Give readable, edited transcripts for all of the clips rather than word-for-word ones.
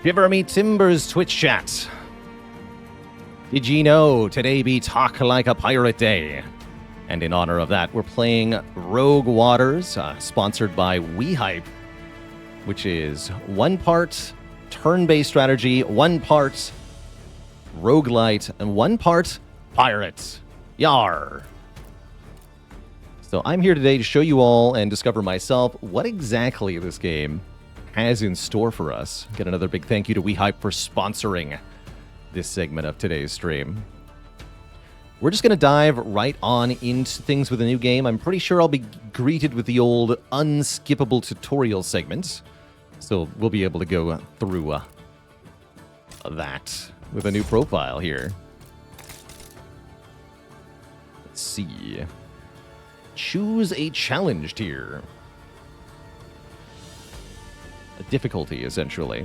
Shiver me timbers, Twitch chat. Did ye know today be Talk Like a Pirate Day? And in honor of that, we're playing Rogue Waters, sponsored by WeHype, which is 1 part turn-based strategy, 1 part roguelite, and 1 part pirate. Yar! So I'm here today to show you all and discover myself what exactly this game has in store for us. Get another big thank you to WeHype for sponsoring this segment of today's stream. We're just going to dive right on into things with a new game. I'm pretty sure I'll be greeted with the old unskippable tutorial segment. So we'll be able to go through that with a new profile here. Let's see. Choose a challenge tier. A difficulty, essentially.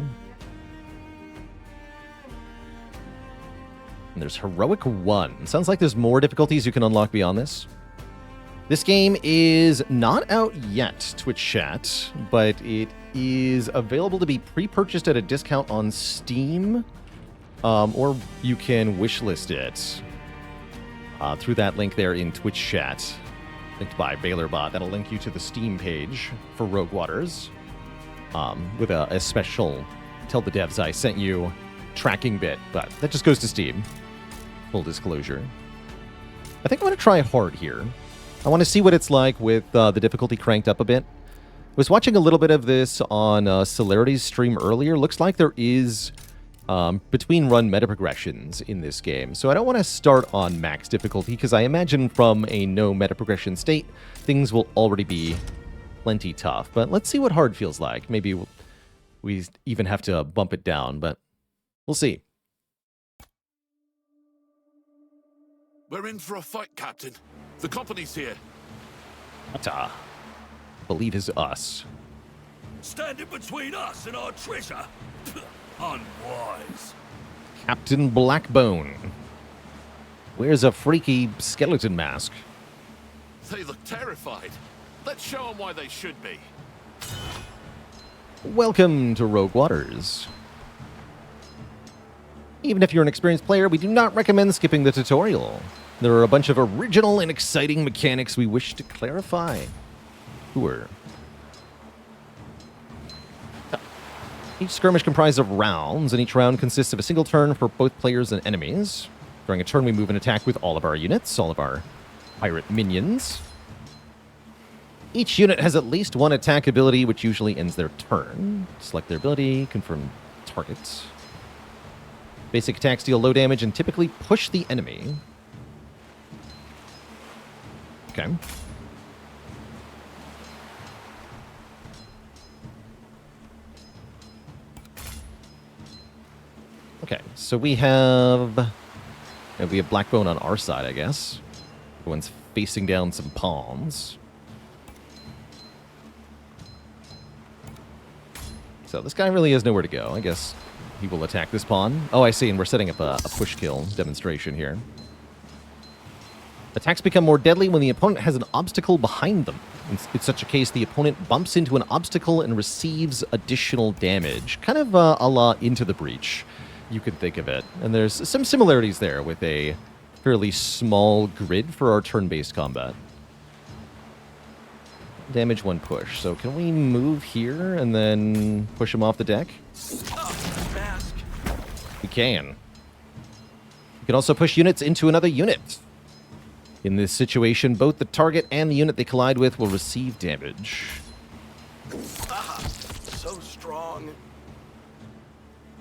And there's Heroic 1. Sounds like there's more difficulties you can unlock beyond this. This game is not out yet, Twitch chat, but it is available to be pre-purchased at a discount on Steam, or you can wishlist it through that link there in Twitch chat, linked by BaylorBot. That'll link you to the Steam page for Rogue Waters, with a special tell the devs I sent you tracking bit, but that just goes to Steam. Full disclosure. I think I'm going to try hard here. I want to see what it's like with the difficulty cranked up a bit. I was watching a little bit of this on Celerity's stream earlier. Looks like there is between run meta progressions in this game. So I don't want to start on max difficulty because I imagine from a no meta progression state, things will already be plenty tough. But let's see what hard feels like. Maybe we even have to bump it down, but we'll see. We're in for a fight, Captain. The company's here. Ta. Believe is us. Standing between us and our treasure. Unwise. Captain Blackbone. Wears a freaky skeleton mask. They look terrified. Let's show them why they should be. Welcome to Rogue Waters. Even if you're an experienced player, we do not recommend skipping the tutorial. There are a bunch of original and exciting mechanics we wish to clarify. Sure. Each skirmish comprises of rounds, and each round consists of a single turn for both players and enemies. During a turn, we move and attack with all of our units, all of our pirate minions. Each unit has at least one attack ability, which usually ends their turn. Select their ability, confirm target. Basic attacks deal low damage and typically push the enemy. Okay. Okay, so we have Blackbone on our side, I guess. Everyone's facing down some pawns. So this guy really has nowhere to go. I guess he will attack this pawn. Oh, I see, and we're setting up a push kill demonstration here. Attacks become more deadly when the opponent has an obstacle behind them. In such a case, the opponent bumps into an obstacle and receives additional damage. Kind of a la Into the Breach, you could think of it. And there's some similarities there with a fairly small grid for our turn-based combat. Damage 1 push. So can we move here and then push him off the deck? We can. We can also push units into another unit. In this situation, both the target and the unit they collide with will receive damage. So strong.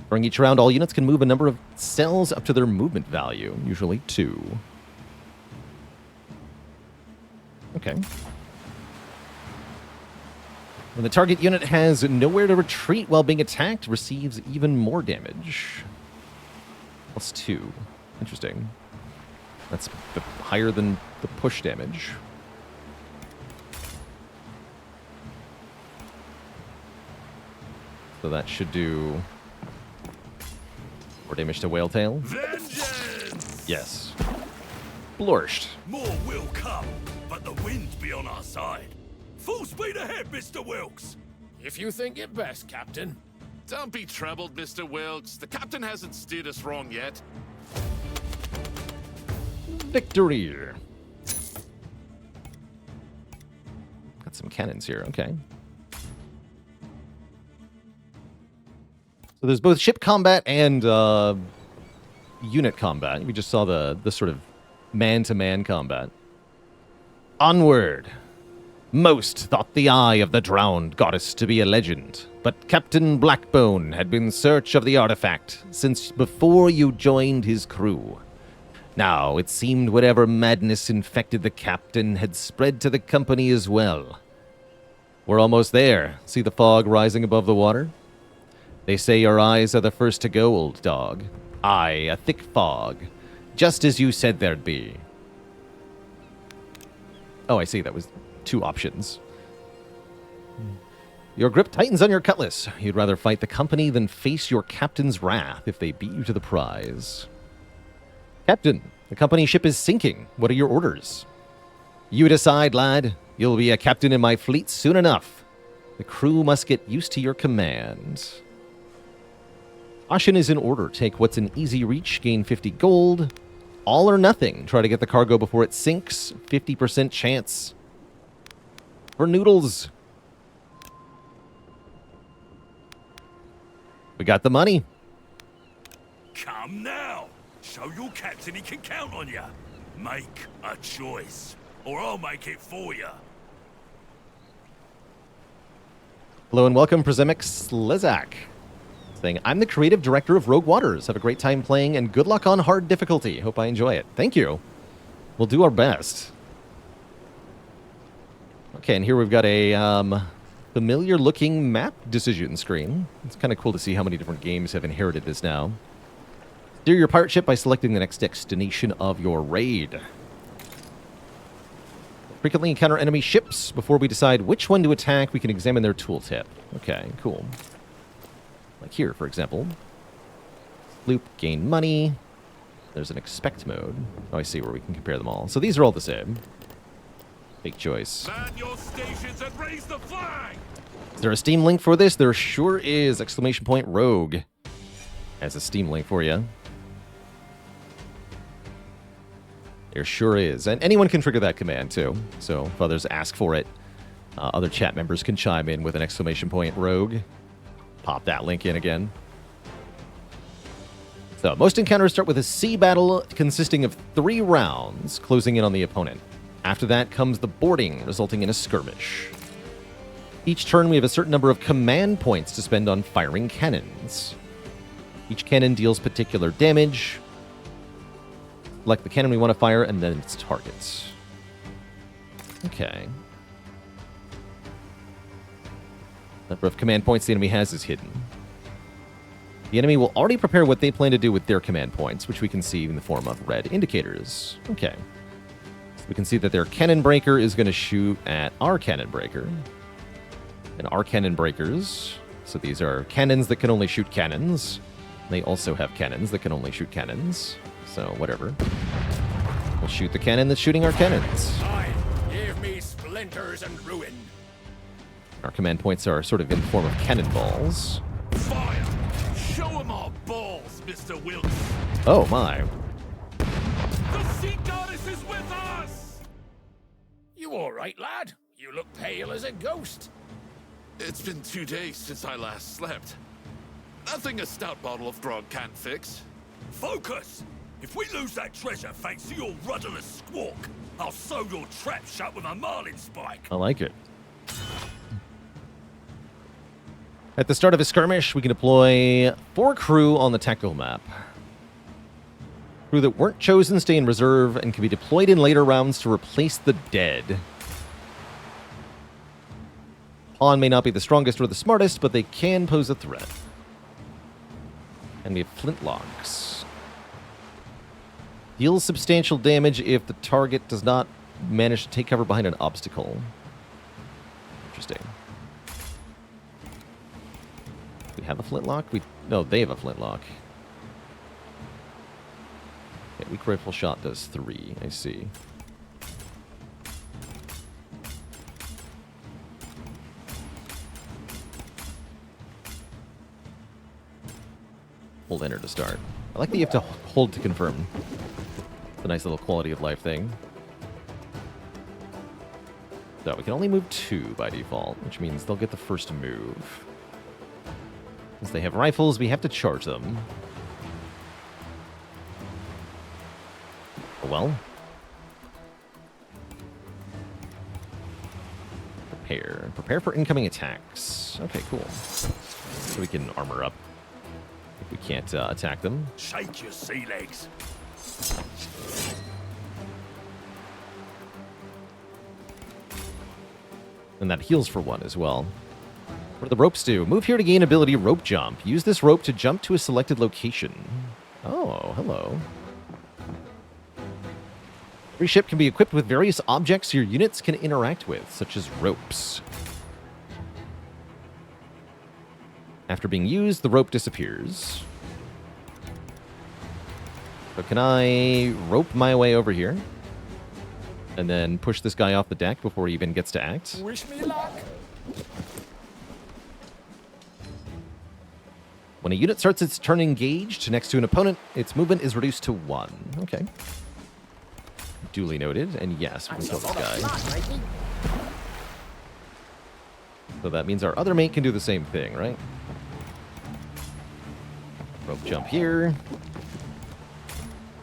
During each round, all units can move a number of cells up to their movement value, usually 2. Okay. When the target unit has nowhere to retreat while being attacked, receives even more damage. +2. Interesting. That's higher than the push damage. So that should do more damage to Whaletail. Vengeance! Yes. Blurshed. More will come, but the wind be on our side. Full speed ahead, Mr. Wilkes. If you think it best, Captain. Don't be troubled, Mr. Wilkes. The captain hasn't steered us wrong yet. Victory. Got some cannons here. Okay. So there's both ship combat and unit combat. We just saw the sort of man-to-man combat. Onward. Most thought the eye of the drowned goddess to be a legend, but Captain Blackbone had been in search of the artifact since before you joined his crew. Now, it seemed whatever madness infected the captain had spread to the company as well. We're almost there. See the fog rising above the water? They say your eyes are the first to go, old dog. Aye, a thick fog. Just as you said there'd be. Oh, I see. That was 2 options. Your grip tightens on your cutlass. You'd rather fight the company than face your captain's wrath if they beat you to the prize. Captain, the company ship is sinking. What are your orders? You decide, lad. You'll be a captain in my fleet soon enough. The crew must get used to your command. Caution is in order. Take what's an easy reach, gain 50 gold. All or nothing. Try to get the cargo before it sinks. 50% chance. For noodles. We got the money. Come now. Show your captain he can count on you. Make a choice, or I'll make it for you. Hello and welcome, Przemyk Slezak. Saying, I'm the creative director of Rogue Waters. Have a great time playing and good luck on hard difficulty. Hope I enjoy it. Thank you. We'll do our best. Okay, and here we've got a familiar-looking map decision screen. It's kind of cool to see how many different games have inherited this now. Steer your pirate ship by selecting the next destination of your raid. Frequently encounter enemy ships. Before we decide which one to attack, we can examine their tooltip. Okay, cool. Like here, for example. Loop, gain money. There's an expect mode. Oh, I see, where we can compare them all. So these are all the same. Take choice. Man your stations and raise the flag! Is there a Steam link for this? There sure is! Exclamation point Rogue. Has a Steam link for you. There sure is. And anyone can trigger that command, too. So if others ask for it, other chat members can chime in with an exclamation point Rogue. Pop that link in again. So, most encounters start with a sea battle consisting of 3 rounds, closing in on the opponent. After that comes the boarding, resulting in a skirmish. Each turn, we have a certain number of command points to spend on firing cannons. Each cannon deals particular damage. Select the cannon we want to fire, and then its targets. Okay. Number of command points the enemy has is hidden. The enemy will already prepare what they plan to do with their command points, which we can see in the form of red indicators. Okay. So we can see that their cannon breaker is going to shoot at our cannon breaker. And our cannon breakers, so these are cannons that can only shoot cannons. They also have cannons that can only shoot cannons. So, whatever. We'll shoot the cannon that's shooting our cannons. Aye, give me splinters and ruin. Our command points are sort of in the form of cannonballs. Fire! Show 'em our balls, Mr. Wilkes! Oh, my. The sea goddess is with us! You all right, lad? You look pale as a ghost. It's been 2 days since I last slept. Nothing a stout bottle of grog can't fix. Focus! If we lose that treasure thanks to your rudderless squawk, I'll sew your trap shut with a marlin spike. I like it. At the start of a skirmish, we can deploy 4 crew on the tactical map. Crew that weren't chosen stay in reserve and can be deployed in later rounds to replace the dead. Pawn may not be the strongest or the smartest, but they can pose a threat. And we have flintlocks. Deals substantial damage if the target does not manage to take cover behind an obstacle. Interesting. We have a flintlock? No, they have a flintlock. Okay, weak rifle shot does 3. I see. Hold enter to start. I like that you have to hold to confirm. It's a nice little quality of life thing. So we can only move 2 by default, which means they'll get the first move. Since they have rifles, we have to charge them. Oh well. Prepare. Prepare for incoming attacks. Okay, cool. So we can armor up if we can't attack them. Shake your sea legs. And that heals for 1 as well. What do the ropes do? Move here to gain ability rope jump. Use this rope to jump to a selected location. Oh, hello. Every ship can be equipped with various objects your units can interact with, such as ropes. After being used, the rope disappears. So can I rope my way over here? And then push this guy off the deck before he even gets to act? Wish me luck. When a unit starts its turn engaged next to an opponent, its movement is reduced to 1. Okay. Duly noted. And yes, we can kill this guy. So that means our other mate can do the same thing, right? Rope jump here.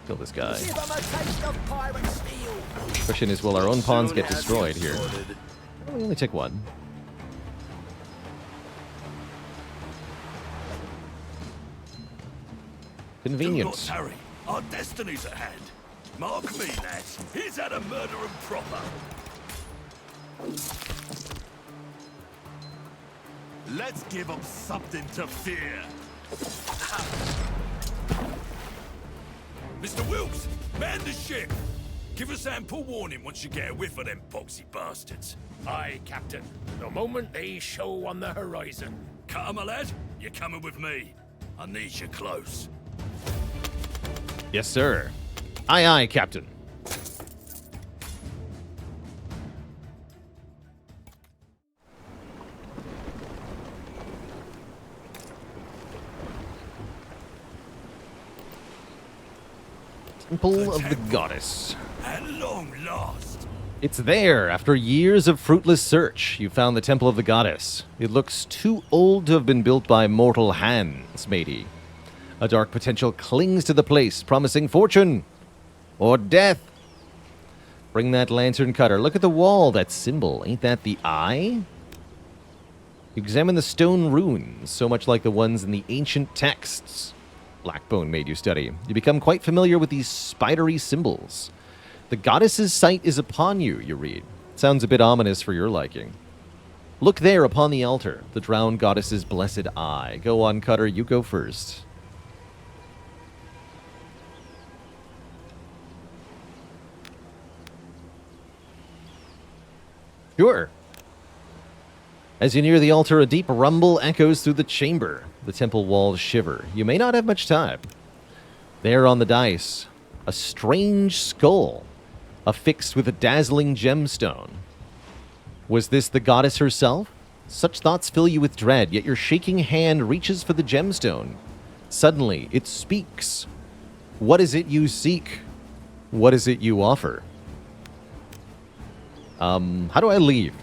Kill this guy. Question is, will our own pawns get destroyed here? Oh, we only take 1. Convenient. Do not tarry. Our destiny's at hand. Mark me, lads. Here's how to murder 'em proper. Let's give them something to fear. Mr. Wilkes, man the ship. Give us ample warning once you get a whiff of them boxy bastards. Aye, Captain. The moment they show on the horizon. Cutter, my lad, you're coming with me. I need you close. Yes, sir. Aye, aye, Captain. Temple of the Goddess. At long last. It's there. After years of fruitless search, you found the Temple of the Goddess. It looks too old to have been built by mortal hands, matey. A dark potential clings to the place, promising fortune or death. Bring that lantern cutter. Look at the wall, that symbol. Ain't that the eye? Examine the stone runes, so much like the ones in the ancient texts Blackbone made you study. You become quite familiar with these spidery symbols. The goddess's sight is upon you, you read. Sounds a bit ominous for your liking. Look there upon the altar, the drowned goddess's blessed eye. Go on, Cutter, you go first. Sure. As you near the altar, a deep rumble echoes through the chamber. The temple walls shiver. You may not have much time. There on the dais, a strange skull, affixed with a dazzling gemstone. Was this the goddess herself? Such thoughts fill you with dread, yet your shaking hand reaches for the gemstone. Suddenly, it speaks. What is it you seek? What is it you offer? How do I leave?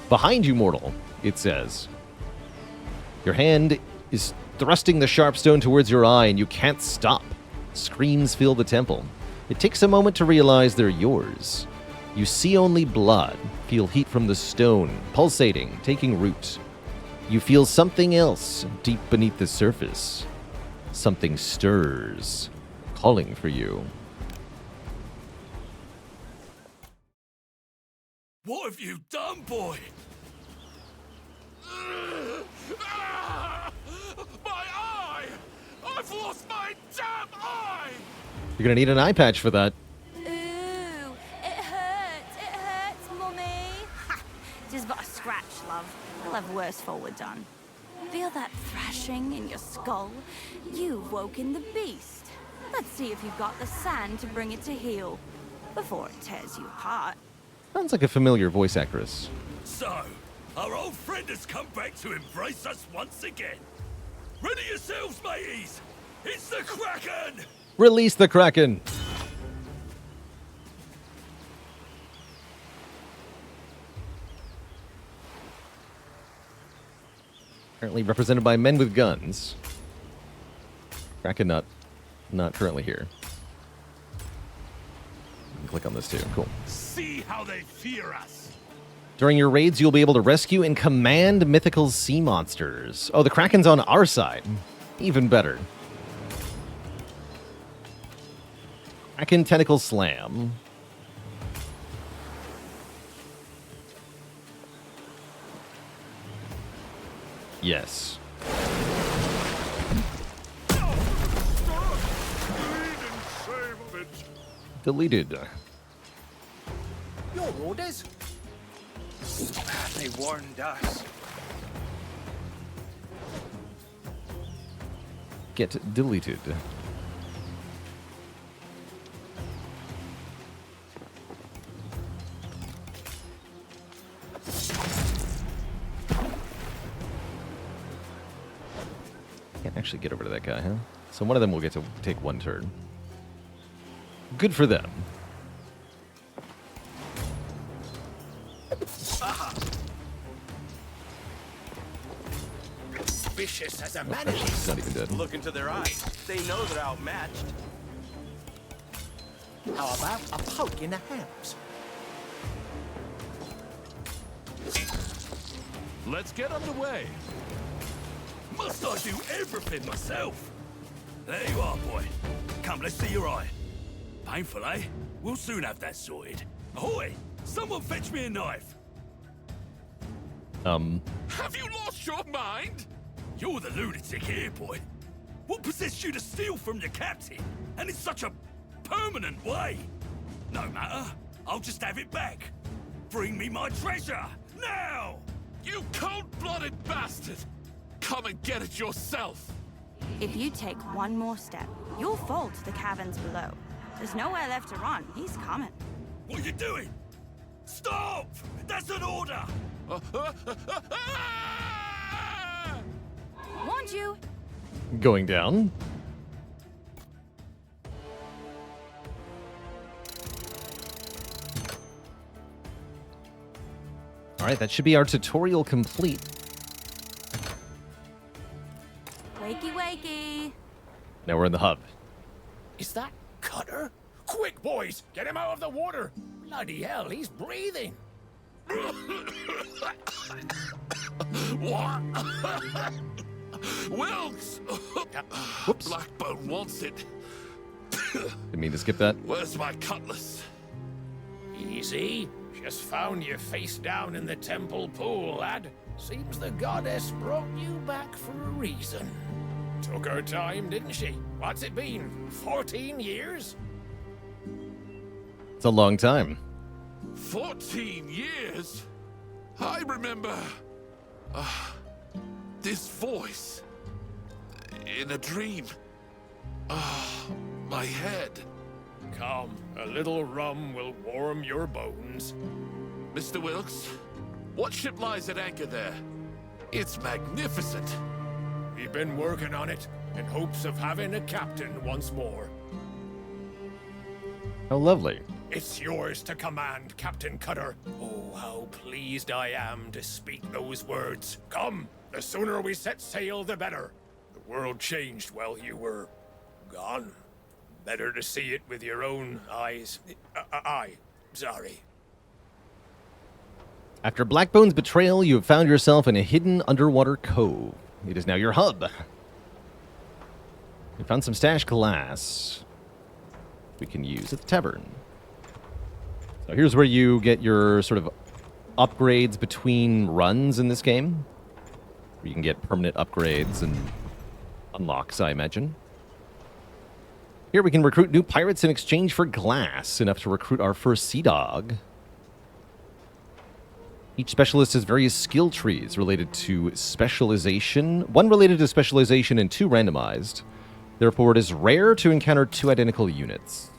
Behind you, mortal, it says. Your hand is thrusting the sharp stone towards your eye, and you can't stop. Screams fill the temple. It takes a moment to realize they're yours. You see only blood, feel heat from the stone, pulsating, taking root. You feel something else deep beneath the surface. Something stirs, calling for you. What have you done, boy? My eye! I've lost my damn eye! You're gonna need an eye patch for that. Ooh, it hurts, Mummy. Ha! Just but a scratch, love. I'll have worse forward done. Feel that thrashing in your skull? You've woken the beast. Let's see if you've got the sand to bring it to heel before it tears you apart. Sounds like a familiar voice actress. So, our old friend has come back to embrace us once again. Ready yourself. yourselves, mateys! It's the Kraken! Release the Kraken! Currently represented by men with guns. Kraken not currently here. Click on this too. Cool. See how they fear us! During your raids, you'll be able to rescue and command mythical sea monsters. Oh, the Kraken's on our side. Even better. Kraken Tentacle Slam. Yes. Deleted. Your orders? They warned us. Get deleted. Can't actually get over to that guy, huh? So one of them will get to take one turn. Good for them. Vicious as a Actually, manatee. he's not even dead. Look into their eyes. They know they're outmatched. How about a poke in the hams? Let's get underway. Must I do everything myself? There you are, boy. Come, let's see your eye. Painful, eh? We'll soon have that sorted. Ahoy! Someone fetch me a knife. Have you lost your mind? You're the lunatic here, boy. What possessed you to steal from your captain? And in such a permanent way? No matter. I'll just have it back. Bring me my treasure, now! You cold-blooded bastard! Come and get it yourself! If you take one more step, you'll fall to the caverns below. There's nowhere left to run. He's coming. What are you doing? Stop! That's an order! Warned you. Going down. All right, that should be our tutorial complete. Wakey, wakey. Now we're in the hub. Is that Cutter? Quick, boys! Get him out of the water! Bloody hell, he's breathing! What? Wilkes! Whoops. Blackbone wants it. Didn't mean to skip that. Where's my cutlass? Easy. Just found you face down in the temple pool, lad. Seems the goddess brought you back for a reason. Took her time, didn't she? What's it been? 14 years? It's a long time. 14 years? I remember... this voice. In a dream. My head. Come, a little rum will warm your bones. Mr. Wilkes, what ship lies at anchor there? It's magnificent. We've been working on it in hopes of having a captain once more. How lovely. It's yours to command, Captain Cutter. Oh, how pleased I am to speak those words. Come, the sooner we set sail, the better. The world changed while you were gone. Better to see it with your own eyes. Sorry. After Blackbone's betrayal, you have found yourself in a hidden underwater cove. It is now your hub. You found some stashed glass we can use at the tavern. So here's where you get your sort of upgrades between runs in this game. You can get permanent upgrades and unlocks, I imagine. Here we can recruit new pirates in exchange for glass, enough to recruit our first sea dog. Each specialist has various skill trees related to specialization. One related to specialization and two randomized. Therefore, it is rare to encounter two identical units.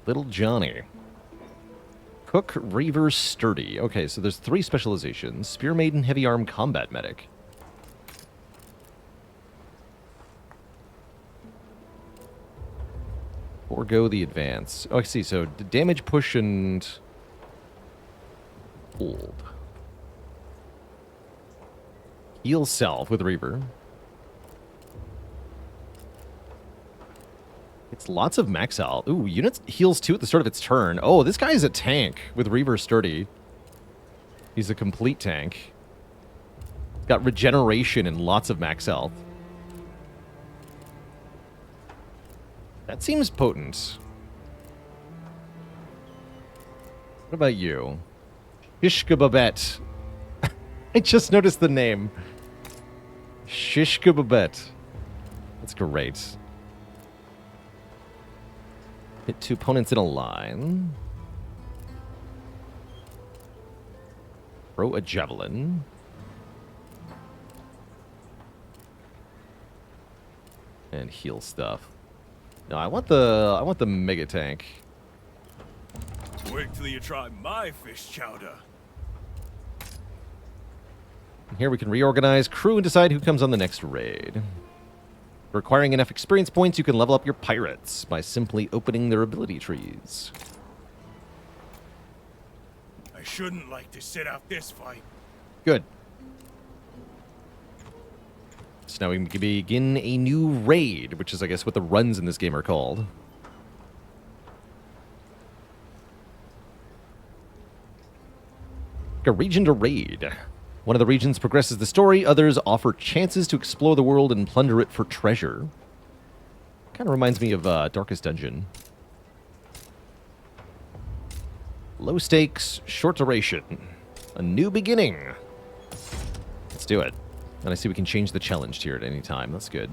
Little Johnny. Cook, Reaver, Sturdy. Okay, so there's 3 specializations. Spear Maiden, Heavy Arm, Combat Medic. Forgo the advance. Oh, I see. So damage, push, and hold. Heal self with Reaver. It's lots of max health. Ooh, units heals 2 at the start of its turn. Oh, this guy is a tank with Reaver Sturdy. He's a complete tank. Got regeneration and lots of max health. That seems potent. What about you? Shishka Babette. I just noticed the name. Shishka Babette. That's great. Hit 2 opponents in a line. Throw a javelin. And heal stuff. No, I want the mega tank. Wait till you try my fish chowder. Here we can reorganize crew and decide who comes on the next raid. Requiring enough experience points, you can level up your pirates by simply opening their ability trees. I shouldn't like to sit out this fight. Good. So now we can begin a new raid, which is, I guess, what the runs in this game are called. A region to raid. One of the regions progresses the story, others offer chances to explore the world and plunder it for treasure. Kind of reminds me of Darkest Dungeon. Low stakes, short duration. A new beginning. Let's do it. And I see we can change the challenge tier at any time. That's good.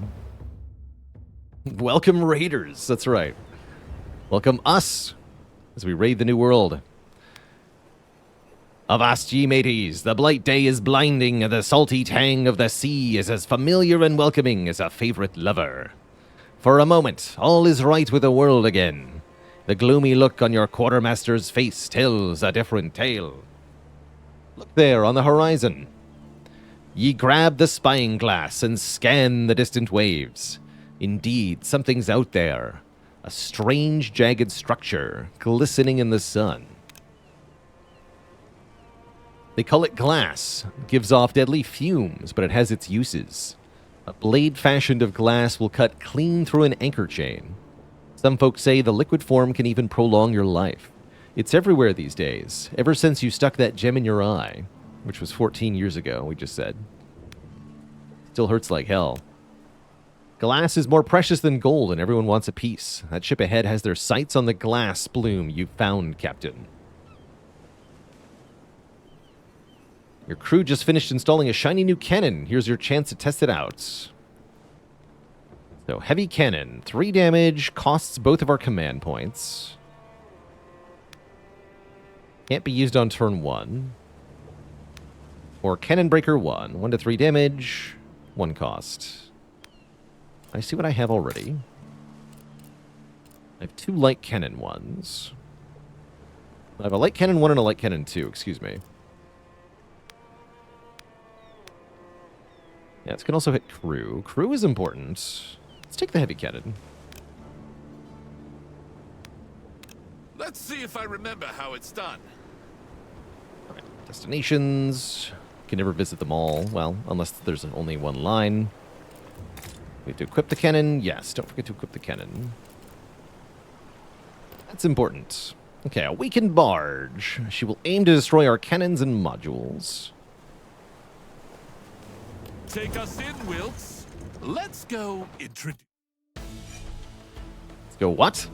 Welcome, raiders. That's right. Welcome us as we raid the new world. Avast ye mateys, the blight day is blinding, the salty tang of the sea is as familiar and welcoming as a favorite lover. For a moment, all is right with the world again. The gloomy look on your quartermaster's face tells a different tale. Look there on the horizon. Ye grab the spying glass and scan the distant waves. Indeed, something's out there. A strange, jagged structure, glistening in the sun. They call it glass. It gives off deadly fumes, but it has its uses. A blade fashioned of glass will cut clean through an anchor chain. Some folks say the liquid form can even prolong your life. It's everywhere these days, ever since you stuck that gem in your eye, which was 14 years ago, we just said. Still hurts like hell. Glass is more precious than gold, and everyone wants a piece. That ship ahead has their sights on the glass bloom you found, Captain. Your crew just finished installing a shiny new cannon. Here's your chance to test it out. So, heavy cannon. 3 damage, costs both of our command points. Can't be used on turn 1. Or Cannon Breaker 1. 1 to 3 damage, 1 cost. I see what I have already. I have 2 light cannon 1s. I have a light cannon 1 and a light cannon 2, excuse me. Yeah, this can also hit crew. Crew is important. Let's take the heavy cannon. Let's see if I remember how it's done. All right, destinations. Can never visit them all. Well, unless there's only one line. We have to equip the cannon. Yes, don't forget to equip the cannon. That's important. Okay, a weakened barge. She will aim to destroy our cannons and modules. Take us in, Wilkes. Let's go introduce. Let's go what?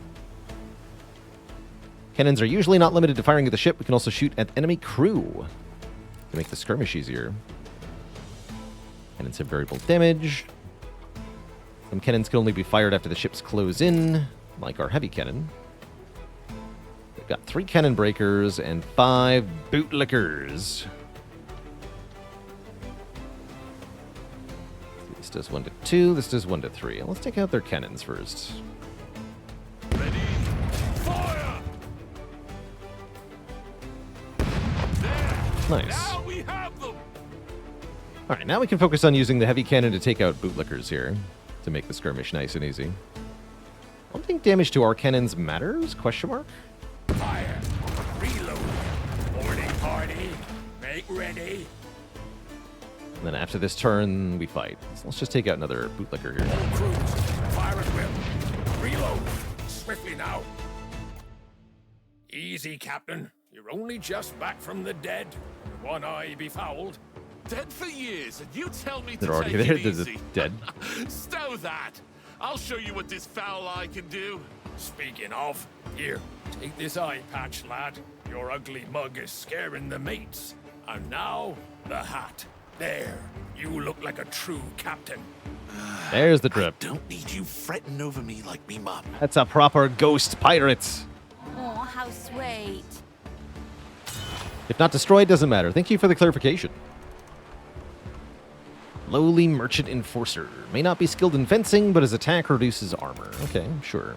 Cannons are usually not limited to firing at the ship. We can also shoot at enemy crew to make the skirmish easier. Cannons have variable damage. Some cannons can only be fired after the ships close in, like our heavy cannon. We've got 3 cannon breakers and 5 bootlickers. This does 1 to 2, this does 1 to 3. Let's take out their cannons first. Ready? Fire! Nice. Now we have them. All right, now we can focus on using the heavy cannon to take out bootlickers here to make the skirmish nice and easy. I don't think damage to our cannons matters? Question mark? Fire. Reload. Boarding party. Make ready. And then after this turn, we fight. So let's just take out another bootlicker here. All crews. Fire at will. Reload. Swiftly now. Easy, Captain. You're only just back from the dead. One eye befouled. Dead for years, and you tell me to They're already take there. it They're easy. dead. Stow that. I'll show you what this foul eye can do. Speaking of, here, take this eye patch, lad. Your ugly mug is scaring the mates. And now, the hat. There. You look like a true captain. There's the drip. Don't need you fretting over me like me mum. That's a proper ghost pirate. Oh, how sweet. If not destroyed, doesn't matter. Thank you for the clarification. Lowly Merchant Enforcer. May not be skilled in fencing, but his attack reduces armor. Okay, sure.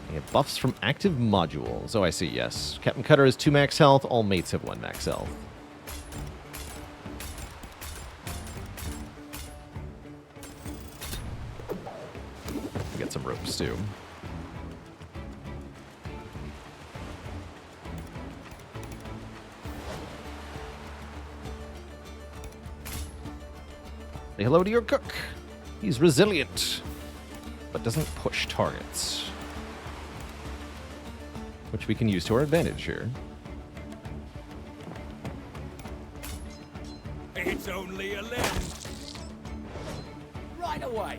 We have buffs from active modules. Oh, I see, yes. Captain Cutter has 2 max health. All mates have 1 max health. We got some ropes, too. Say hello to your cook. He's resilient, but doesn't push targets. Which we can use to our advantage here. It's only a limb. Right away.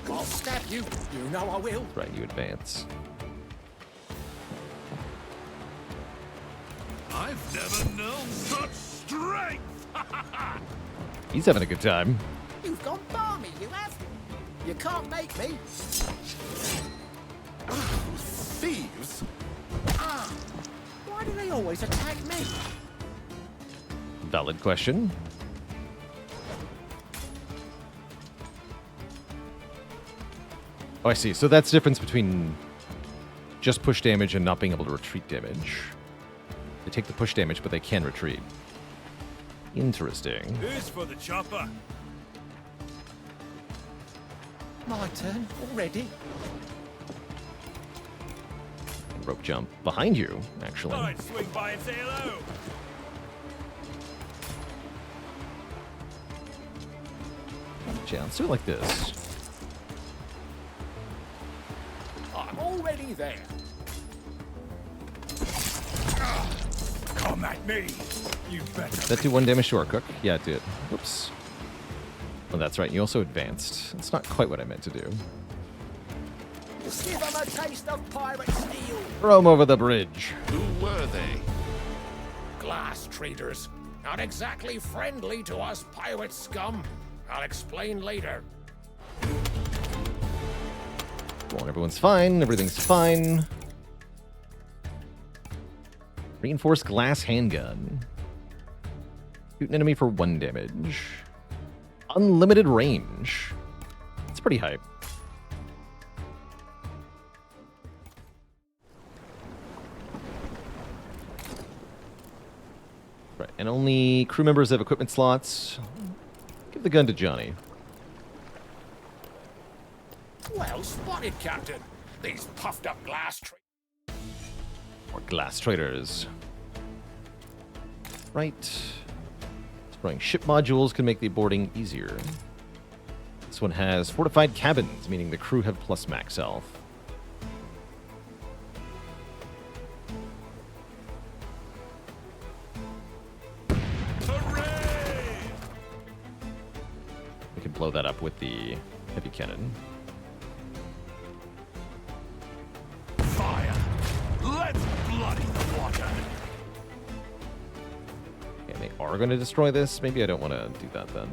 I'll stab you. You know I will. Right, you advance. I've never known such strength. He's having a good time. You've gone balmy, you have. You can't make me. Thieves? Why do they always attack me? Valid question. Oh, I see. So that's the difference between just push damage and not being able to retreat damage. They take the push damage, but they can retreat. Interesting. Who's for the chopper? My turn already. Rope jump behind you, actually. I'd swing by and say hello. Yeah, let's do it like this. I'm already there. Come at me. You better. Does that do 1 damage to our cook? Yeah, it did. Whoops. Oh, that's right. You also advanced. That's not quite what I meant to do. Give them a taste of pirate steel. Throw him over the bridge. Who were they? Glass traders. Not exactly friendly to us pirate scum. I'll explain later. Well, everyone's fine. Everything's fine. Reinforced glass handgun. Shoot an enemy for 1 damage. Unlimited range. It's pretty hype. Right, and only crew members have equipment slots. Give the gun to Johnny. Well spotted, Captain. These puffed up glass traders. Or glass traders. Right. Destroying ship modules can make the boarding easier. This one has fortified cabins, meaning the crew have plus max health. Hooray! We can blow that up with the heavy cannon. Fire! Let's bloody the water! Okay, they are going to destroy this. Maybe I don't want to do that then.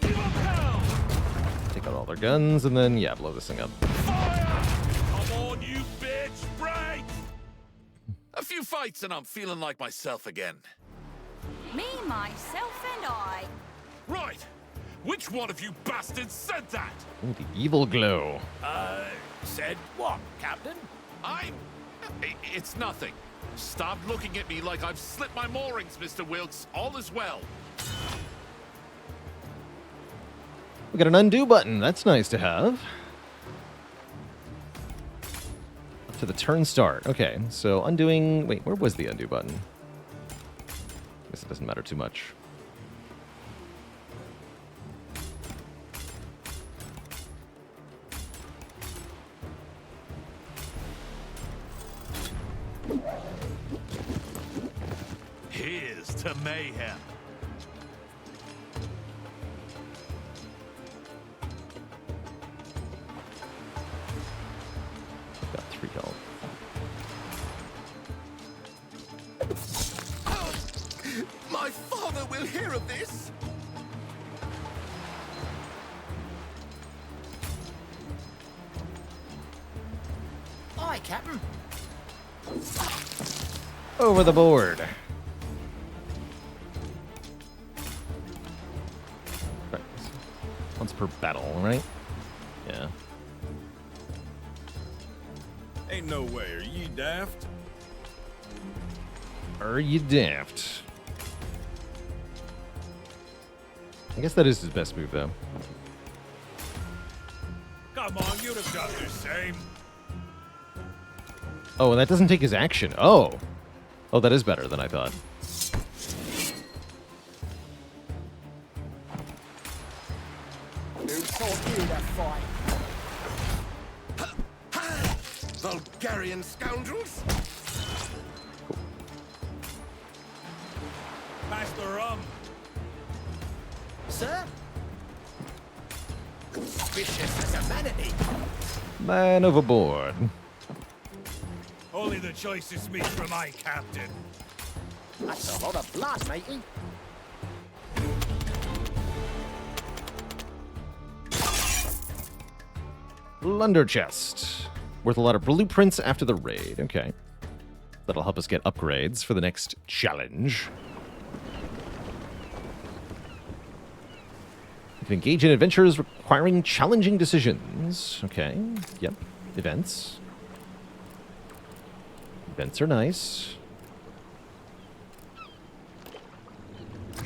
Give 'em hell! Take out all their guns and then, yeah, blow this thing up. Fire! Come on, you bitch! Break! A few fights and I'm feeling like myself again. Me, myself, and I. Right! Which one of you bastards said that? Ooh, the evil glow. Said what, Captain? It's nothing. Stop looking at me like I've slipped my moorings, Mr. Wilkes. All is well. We got an undo button. That's nice to have. Up to the turn start. Okay, so undoing... Wait, where was the undo button? Guess it doesn't matter too much. Here's to mayhem. Got 3 health. My father will hear of this. Aye, Captain. Over the board. Right. Once per battle, right? Yeah. Ain't no way. Are you daft? Are you daft? I guess that is his best move, though. Come on, you'd have done the same. Oh, and that doesn't take his action. Oh. Oh, that is better than I thought. Who taught you to fight? Bulgarian scoundrels. Pass the rum. Sir? Vicious as a manatee. Man overboard. Only the choicest meat for my captain. That's a lot of blood, matey. Plunder chest. Worth a lot of blueprints after the raid. Okay. That'll help us get upgrades for the next challenge. You can engage in adventures requiring challenging decisions. Okay. Yep. Events. Events are nice.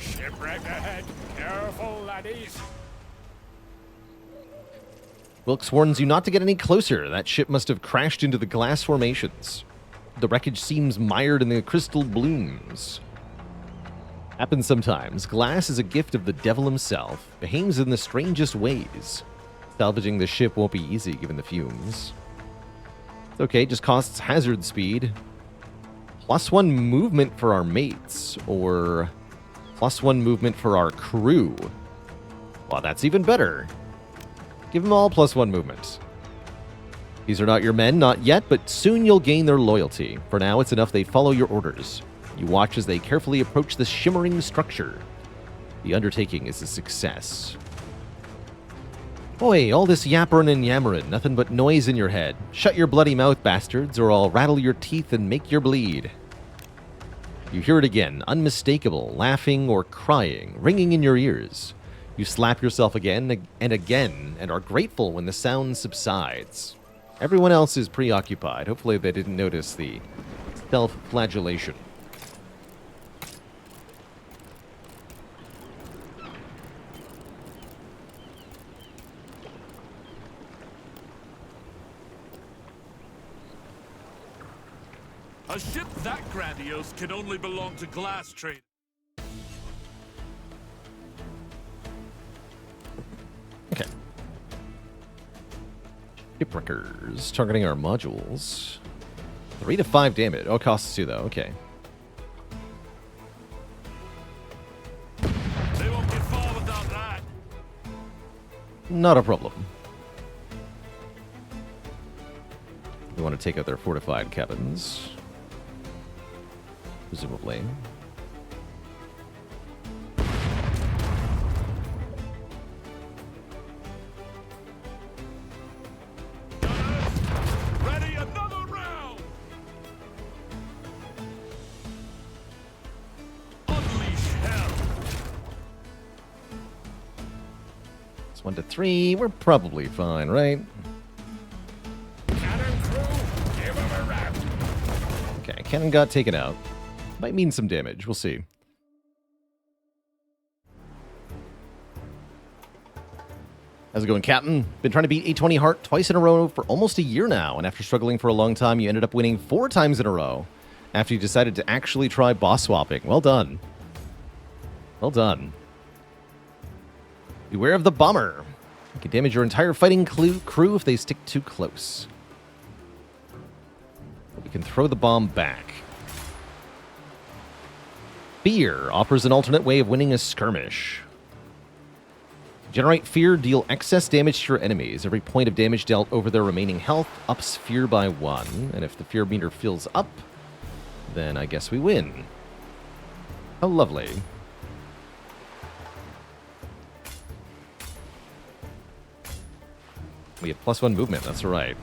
Shipwreck ahead. Careful, laddies. Wilkes warns you not to get any closer. That ship must have crashed into the glass formations. The wreckage seems mired in the crystal blooms. Happens sometimes. Glass is a gift of the devil himself. Behaves in the strangest ways. Salvaging the ship won't be easy given the fumes. It's okay, just costs hazard speed. +1 movement for our mates. Or +1 movement for our crew. Well, that's even better. Give them all +1 movement. These are not your men, not yet, but soon you'll gain their loyalty. For now, it's enough they follow your orders. You watch as they carefully approach the shimmering structure. The undertaking is a success. Oi, all this yapperin' and yammerin', nothing but noise in your head. Shut your bloody mouth, bastards, or I'll rattle your teeth and make you bleed. You hear it again, unmistakable, laughing or crying, ringing in your ears. You slap yourself again and again, and are grateful when the sound subsides. Everyone else is preoccupied. Hopefully they didn't notice the self-flagellation. A ship that grandiose can only belong to glass trade. Okay. Shipwreckers, targeting our modules. 3 to 5 damage. Oh, costs 2 though. Okay. They won't get far without that. Not a problem. We want to take out their fortified cabins. Presumably. Ready another round. Unleash It's 1 to 3. We're probably fine, right? Cannon crew, give him a rout. Okay, cannon got taken out. Might mean some damage. We'll see. How's it going, Captain? Been trying to beat 820 Heart twice in a row for almost a year now, and after struggling for a long time, you ended up winning 4 times in a row after you decided to actually try boss swapping. Well done. Well done. Beware of the bomber. You can damage your entire fighting crew if they stick too close. You can throw the bomb back. Fear offers an alternate way of winning a skirmish. Generate fear, deal excess damage to your enemies. Every point of damage dealt over their remaining health ups fear by 1. And if the fear meter fills up, then I guess we win. How lovely. We have +1 movement, that's right.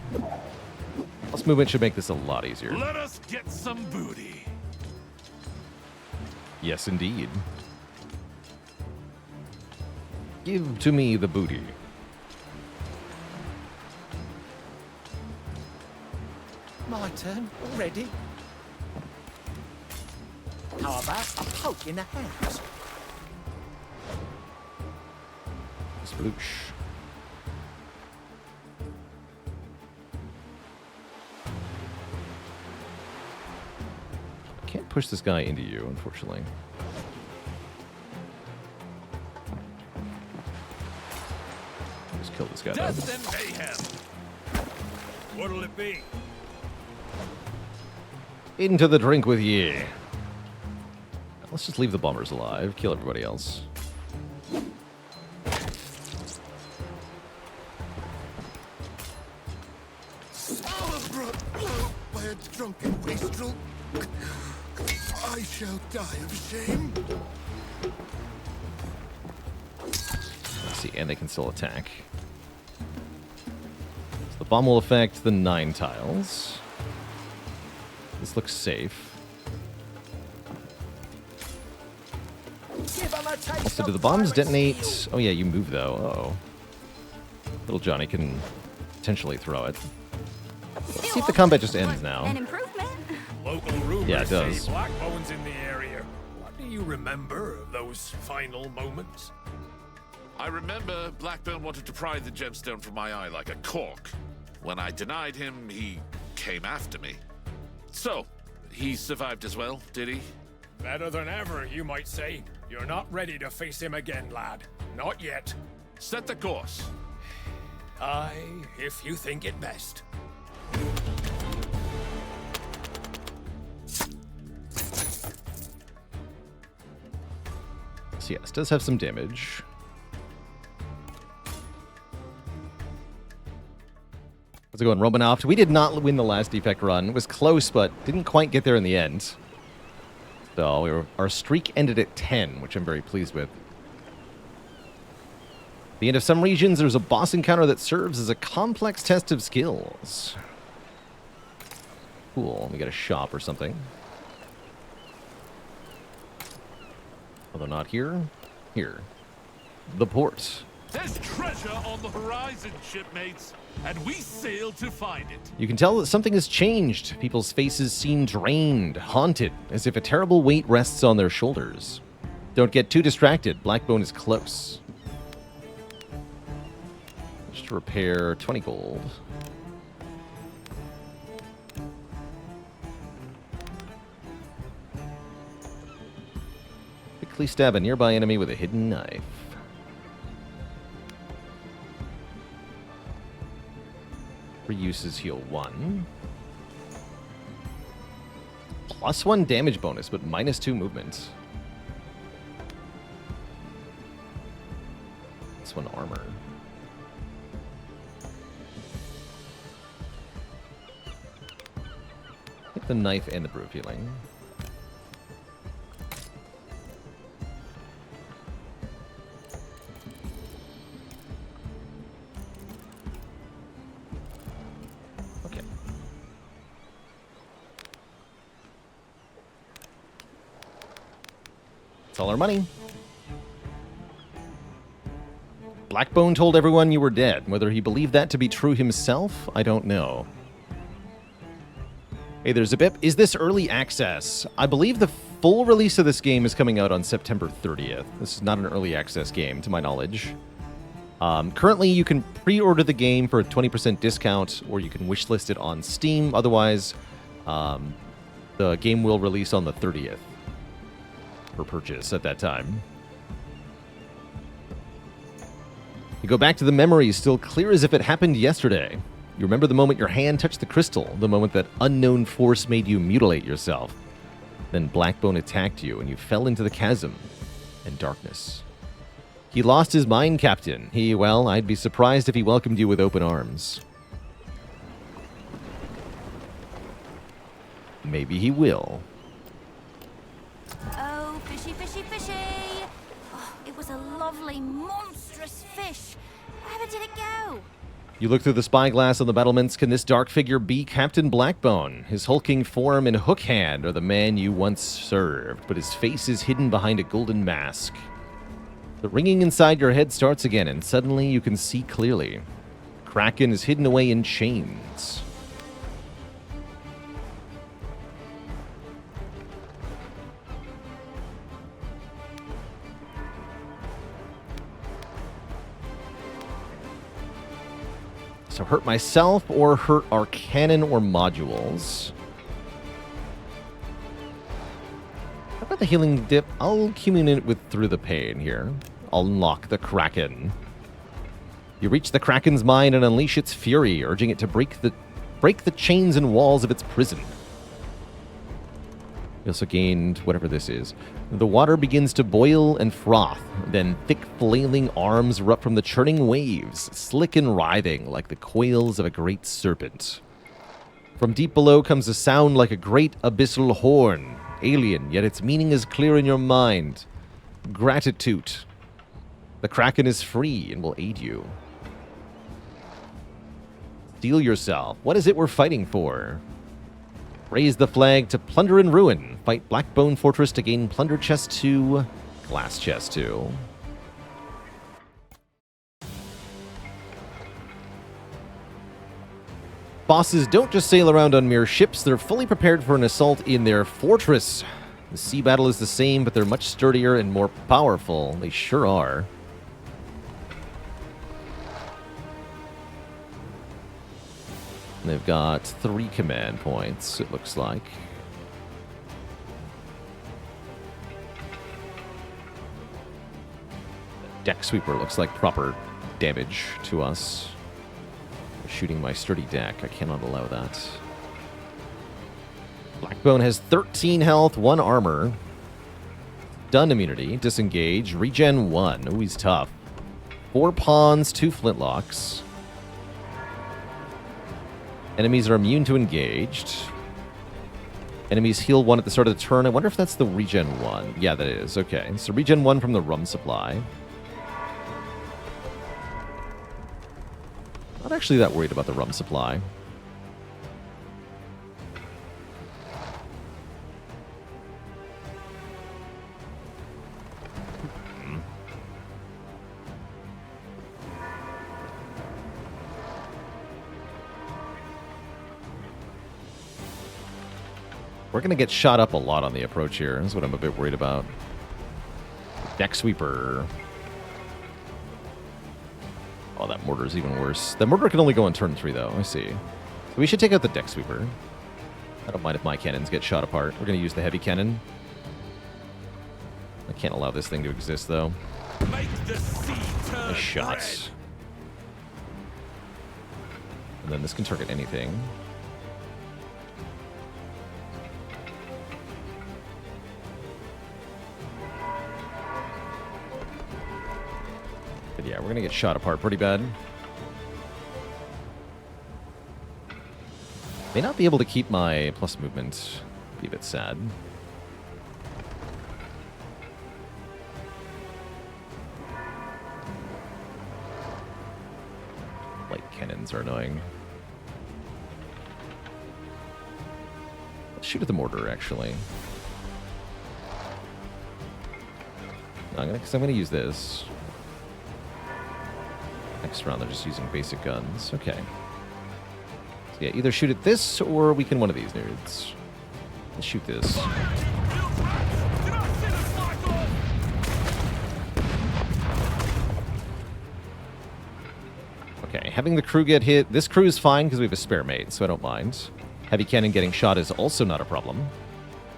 Plus movement should make this a lot easier. Let us get some booty. Yes, indeed. Give to me the booty. My turn already. How about a poke in the hands? Sploosh. I can't push this guy into you, unfortunately. Just kill this guy. Though. Death and mayhem. What'll it be? Into the drink with ye. Let's just leave the bombers alive. Kill everybody else. Our blood by a drunken wastrel. I shall die of shame. Let's see, and they can still attack. So the bomb will affect the 9 tiles. This looks safe. Give 'em a taste So do of the bombs pirate detonate? steel. Oh yeah, you move though. Uh-oh. Little Johnny can potentially throw it. Let's see if the combat just ends An now. improvement. Local rumors Yeah, it does. say Blackbone's in the area. What do you remember of those final moments? I remember Blackbone wanted to pry the gemstone from my eye like a cork. When I denied him, he came after me. So, he survived as well, did he? Better than ever, you might say. You're not ready to face him again, lad. Not yet. Set the course. Aye, if you think it best. So yes, does have some damage. How's it going, Romanoff? We did not win the last defect run. It was close, but didn't quite get there in the end. So our streak ended at 10, which I'm very pleased with. At the end of some regions, there's a boss encounter that serves as a complex test of skills. Cool. We got a shop or something. Although not here. Here. The port. There's treasure on the horizon, shipmates, and we sail to find it. You can tell that something has changed. People's faces seem drained, haunted, as if a terrible weight rests on their shoulders. Don't get too distracted. Blackbone is close. Just to repair 20 gold. Quickly stab a nearby enemy with a hidden knife. Reuses heal 1. +1 damage bonus, but -2 movement. +1 armor. Hit the knife and the brew of healing. Okay. That's all our money. Blackbone told everyone you were dead. Whether he believed that to be true himself, I don't know. Hey there, Zipip. Is this early access? I believe the full release of this game is coming out on September 30th. This is not an early access game, to my knowledge. Currently, you can pre-order the game for a 20% discount, or you can wishlist it on Steam. Otherwise, the game will release on the 30th for purchase at that time. You go back to the memories, still clear as if it happened yesterday. You remember the moment your hand touched the crystal, the moment that unknown force made you mutilate yourself. Then Blackbone attacked you, and you fell into the chasm and darkness. He lost his mind, Captain. Well, I'd be surprised if he welcomed you with open arms. Maybe he will. Oh, fishy, fishy, fishy! Oh, it was a lovely, monstrous fish. Wherever did it go? You look through the spyglass on the battlements. Can this dark figure be Captain Blackbone? His hulking form and hook hand are the man you once served, but his face is hidden behind a golden mask. The ringing inside your head starts again, and suddenly you can see clearly. Kraken is hidden away in chains. So hurt myself or hurt our cannon or modules. How about the healing dip? I'll communicate with through the pain here. I'll unlock the Kraken. You reach the Kraken's mind and unleash its fury, urging it to break the chains and walls of its prison. You also gained whatever this is. The water begins to boil and froth. Then thick flailing arms erupt from the churning waves, slick and writhing like the coils of a great serpent. From deep below comes a sound like a great abyssal horn. Alien, yet its meaning is clear in your mind. Gratitude. The Kraken is free and will aid you. Steel yourself. What is it we're fighting for? Raise the flag to plunder and ruin. Fight Blackbone Fortress to gain Plunder Chest 2, Glass Chest 2. Bosses don't just sail around on mere ships, they're fully prepared for an assault in their fortress. The sea battle is the same, but they're much sturdier and more powerful. They sure are. They've got 3 command points, it looks like. Deck Sweeper looks like proper damage to us. Shooting my sturdy deck. I cannot allow that. Blackbone has 13 health, 1 armor. Stun immunity, disengage, regen 1. Ooh, he's tough. 4 pawns, 2 flintlocks. Enemies are immune to engaged. Enemies heal 1 at the start of the turn. I wonder if that's the regen 1. Yeah, that is. Okay. So regen 1 from the rum supply. Not actually that worried about the rum supply. We're going to get shot up a lot on the approach here. That's what I'm a bit worried about. Deck Sweeper. Oh, that mortar's even worse. The mortar can only go on turn 3, though. I see. So we should take out the Deck Sweeper. I don't mind if my cannons get shot apart. We're going to use the heavy cannon. I can't allow this thing to exist, though. Make the sea turn Nice shots. And then this can target anything. But yeah, we're going to get shot apart pretty bad. May not be able to keep my plus movement. Be a bit sad. Light cannons are annoying. Let's shoot at the mortar, actually. I'm gonna use this. Next round, they're just using basic guns. Okay. So yeah, either shoot at this or weaken one of these nerds. Let's shoot this. Okay, having the crew get hit. This crew is fine because we have a spare mate, so I don't mind. Heavy cannon getting shot is also not a problem.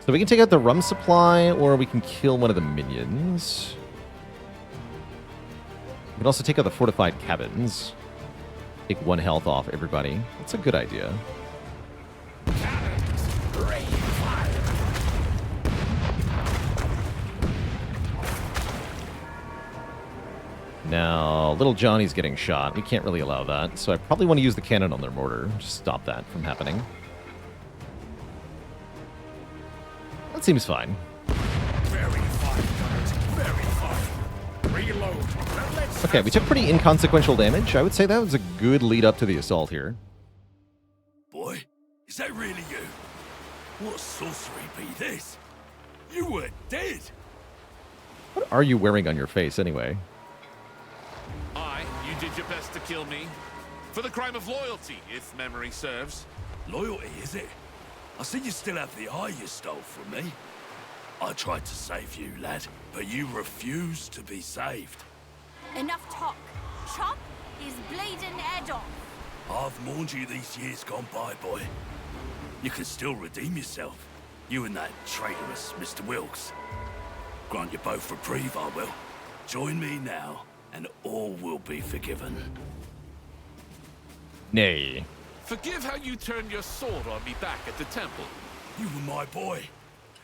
So we can take out the rum supply, or we can kill one of the minions. We can also take out the fortified cabins. Take 1 health off everybody. That's a good idea. Now, little Johnny's getting shot. We can't really allow that, so I probably want to use the cannon on their mortar. Just stop that from happening. That seems fine. Very fine, gunners. Very fine. Reload. Now let's Okay, we took pretty inconsequential damage. I would say that was a good lead up to the assault here. Boy, is that really you? What sorcery be this? You were dead. What are you wearing on your face, anyway? Aye, you did your best to kill me. For the crime of loyalty, if memory serves. Loyalty, is it? I see you still have the eye you stole from me. I tried to save you, lad, but you refused to be saved. Enough talk. Chop his bleeding head off. I've mourned you these years gone by, boy. You can still redeem yourself. You and that traitorous Mr. Wilkes. Grant you both reprieve, I will. Join me now, and all will be forgiven. Nay. Forgive how you turned your sword on me back at the temple. You were my boy,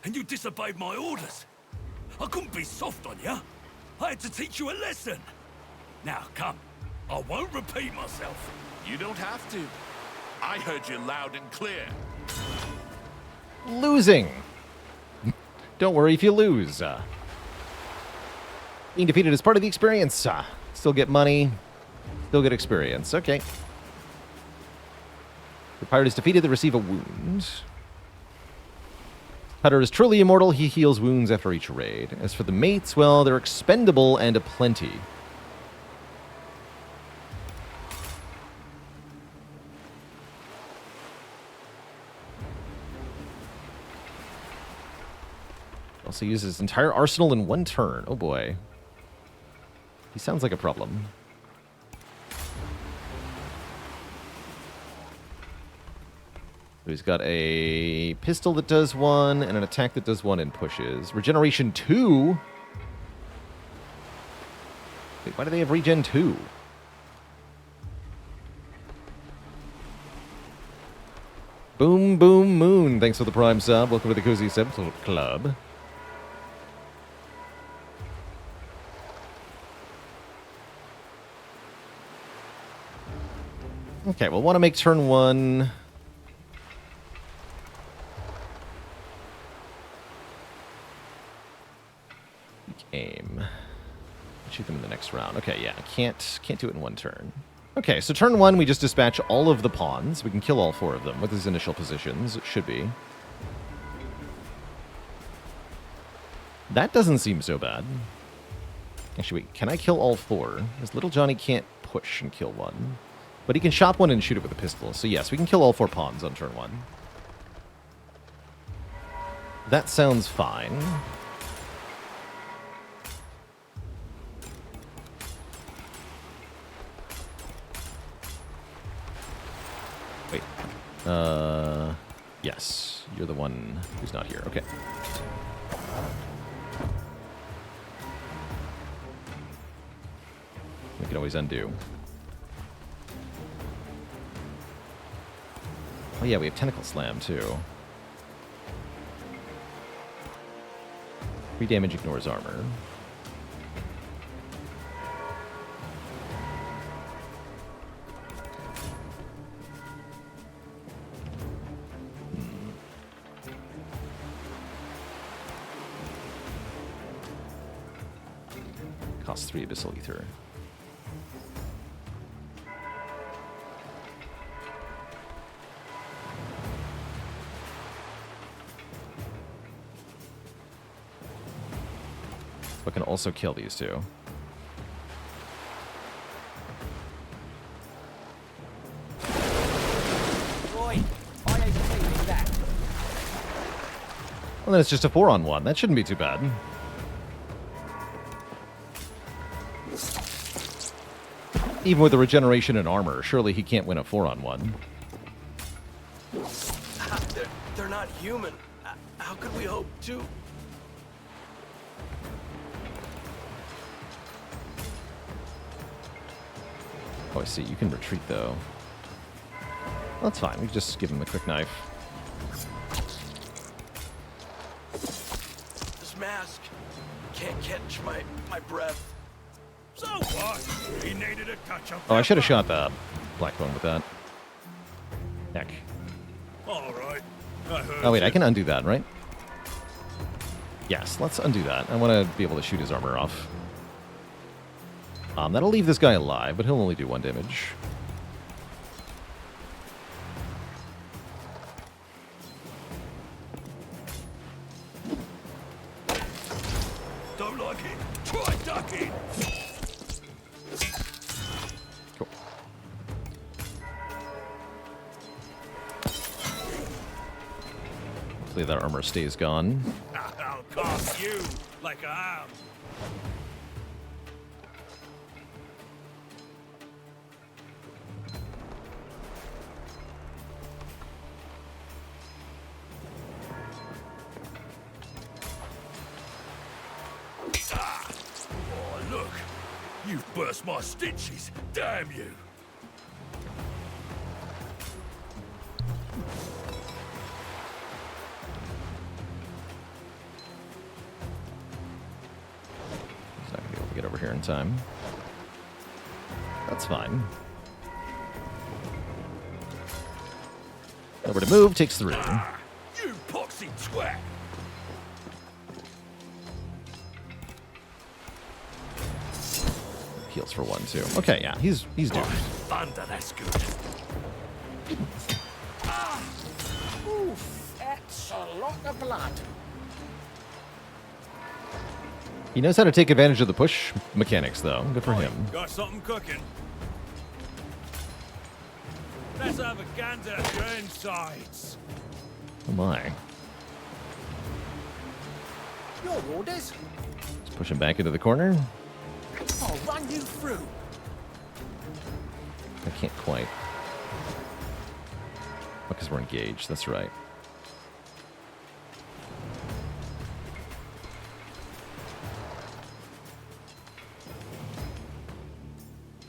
and you disobeyed my orders. I couldn't be soft on you. I had to teach you a lesson. Now, come. I won't repeat myself. You don't have to. I heard you loud and clear. Losing. Don't worry if you lose. Being defeated is part of the experience. Still get money. Still get experience. Okay. The pirate is defeated. They receive a wound. Cutter is truly immortal. He heals wounds after each raid. As for the mates, well, they're expendable and aplenty. Also uses his entire arsenal in 1 turn. Oh boy. He sounds like a problem. So he's got a pistol that does 1 and an attack that does 1 and pushes. Regeneration 2? Wait, why do they have regen 2? Boom, boom, moon. Thanks for the prime sub. Welcome to the Cozy Sub Club. Okay, we'll want to make turn 1. Aim. Shoot them in the next round. Okay, yeah, can't do it in 1 turn. Okay, so turn 1, we just dispatch all of the pawns. We can kill all 4 of them with his initial positions. It should be. That doesn't seem so bad. Actually, wait, can I kill all 4? Because little Johnny can't push and kill 1. But he can chop 1 and shoot it with a pistol. So yes, we can kill all 4 pawns on turn 1. That sounds fine. Wait. Yes. You're the one who's not here. Okay. We can always undo. Oh yeah, we have Tentacle Slam, too. 3 damage ignores armor. Costs 3 Abyssal Ether. I can also kill these 2. And then it's just a 4-on-1. That shouldn't be too bad. Even with the regeneration and armor, surely he can't win a 4-on-1. They're not human. How could we hope to? Oh, I see. You can retreat, though. Well, that's fine. We can just give him a quick knife. This mask can't catch my breath. So what? He needed a touch-up. Oh, I should have shot the Blackbone with that. Heck. All right. I heard Oh, wait. you. I can undo that, right? Yes, let's undo that. I want to be able to shoot his armor off. That'll leave this guy alive, but he'll only do 1 damage. Don't like it? Try ducking. Cool. Hopefully that armor stays gone. I'll cost you like a ham. Oh, look. You've burst my stitches. Damn you. He's not going to be able to get over here in time. That's fine. Nowhere to move, takes 3. You poxy twat. Heals for 1, too. Okay, yeah, he's doomed. Thunder, that's good. Oof, that's a lot of blood. He knows how to take advantage of the push mechanics, though. Good for him. Got something cooking. Let's have a gander at your insides. Oh my. Your orders? Let's push him back into the corner. I'll run you through. I can't quite. Because we're engaged, that's right.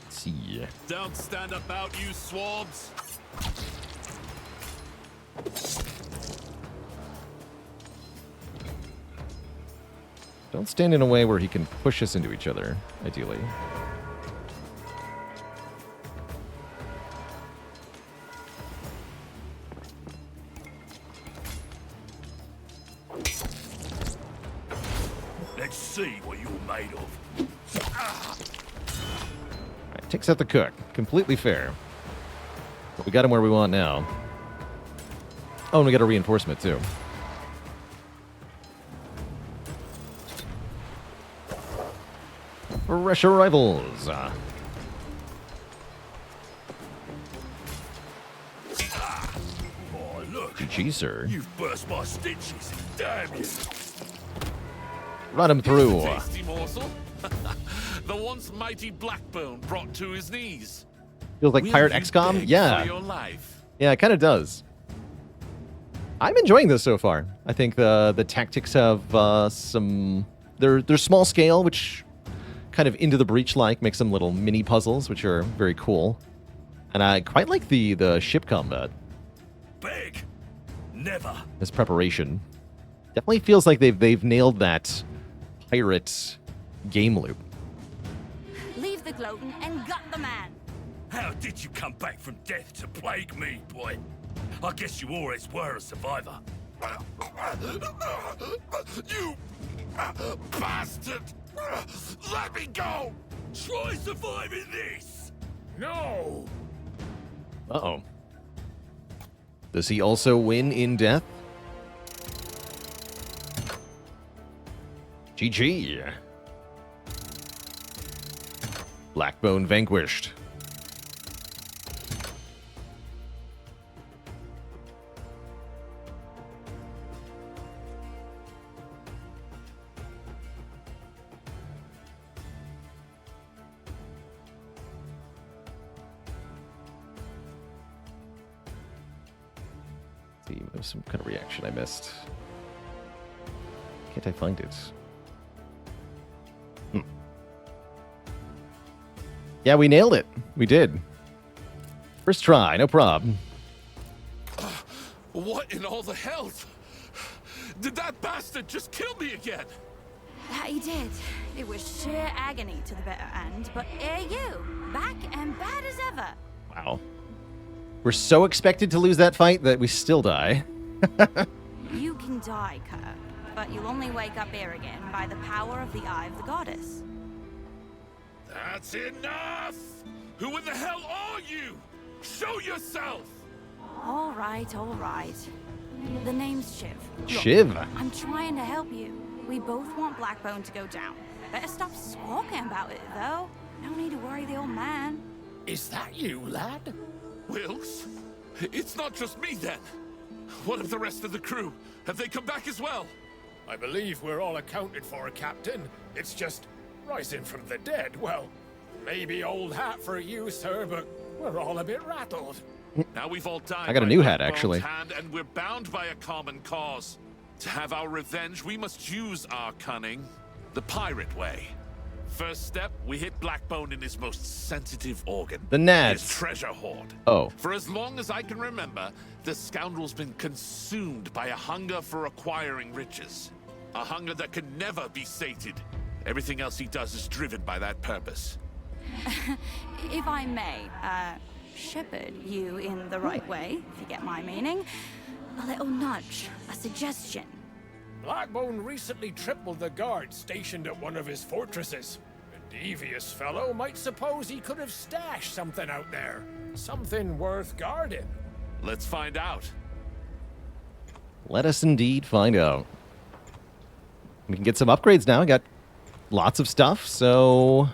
Let's see. Don't stand about, you swabs. Don't stand in a way where he can push us into each other, ideally. Let's see what you're made of. Alright, takes out the cook. Completely fair. But we got him where we want now. Oh, and we got a reinforcement, too. Fresh arrivals. Oh, look. GG, sir. You've burst my stitches. Damn you. Run him through. Tasty morsel. The once mighty Blackbone brought to his knees. Feels like Will Pirate you XCOM? beg for Yeah. your life? Yeah, it kind of does. I'm enjoying this so far. I think the tactics have some... They're small scale, which kind of Into the Breach-like, makes some little mini puzzles, which are very cool. And I quite like the ship combat. Beg. Never. This preparation. Definitely feels like they've nailed that pirate game loop. Leave the gloating and gut the man. How did you come back from death to plague me, boy? I guess you always were a survivor. You bastard! Let me go! Try surviving this! No! Uh-oh. Does he also win in death? GG. Blackbone vanquished. See, there's some kind of reaction I missed. Can't I find it? Yeah, we nailed it. We did. First try, no problem. What in all the hell? Did that bastard just kill me again? That he did. It was sheer agony to the bitter end, but here you, back and bad as ever. Wow. We're so expected to lose that fight that we still die. You can die, Kurt, but you'll only wake up here again by the power of the Eye of the Goddess. That's enough! Who in the hell are you? Show yourself! All right, all right. The name's Shiv. Look, Shiv. I'm trying to help you. We both want Blackbone to go down. Better stop squawking about it, though. No need to worry the old man. Is that you, lad? Wilkes? It's not just me then. What of the rest of the crew? Have they come back as well? I believe we're all accounted for, Captain. It's just rising from the dead. Well, maybe old hat for you, sir, but we're all a bit rattled. Now we've all died. I got a by new hat, Blackbone's actually. hand, and we're bound by a common cause. To have our revenge, we must use our cunning the pirate way. First step, we hit Blackbone in his most sensitive organ. The Nads. His treasure hoard. Oh. For as long as I can remember, the scoundrel's been consumed by a hunger for acquiring riches. A hunger that can never be sated. Everything else he does is driven by that purpose. If I may, shepherd you in the right way, if you get my meaning. A little nudge, a suggestion. Blackbone recently tripled the guards stationed at one of his fortresses. A devious fellow might suppose he could have stashed something out there. Something worth guarding. Let's find out. Let us indeed find out. We can get some upgrades now. I got lots of stuff, so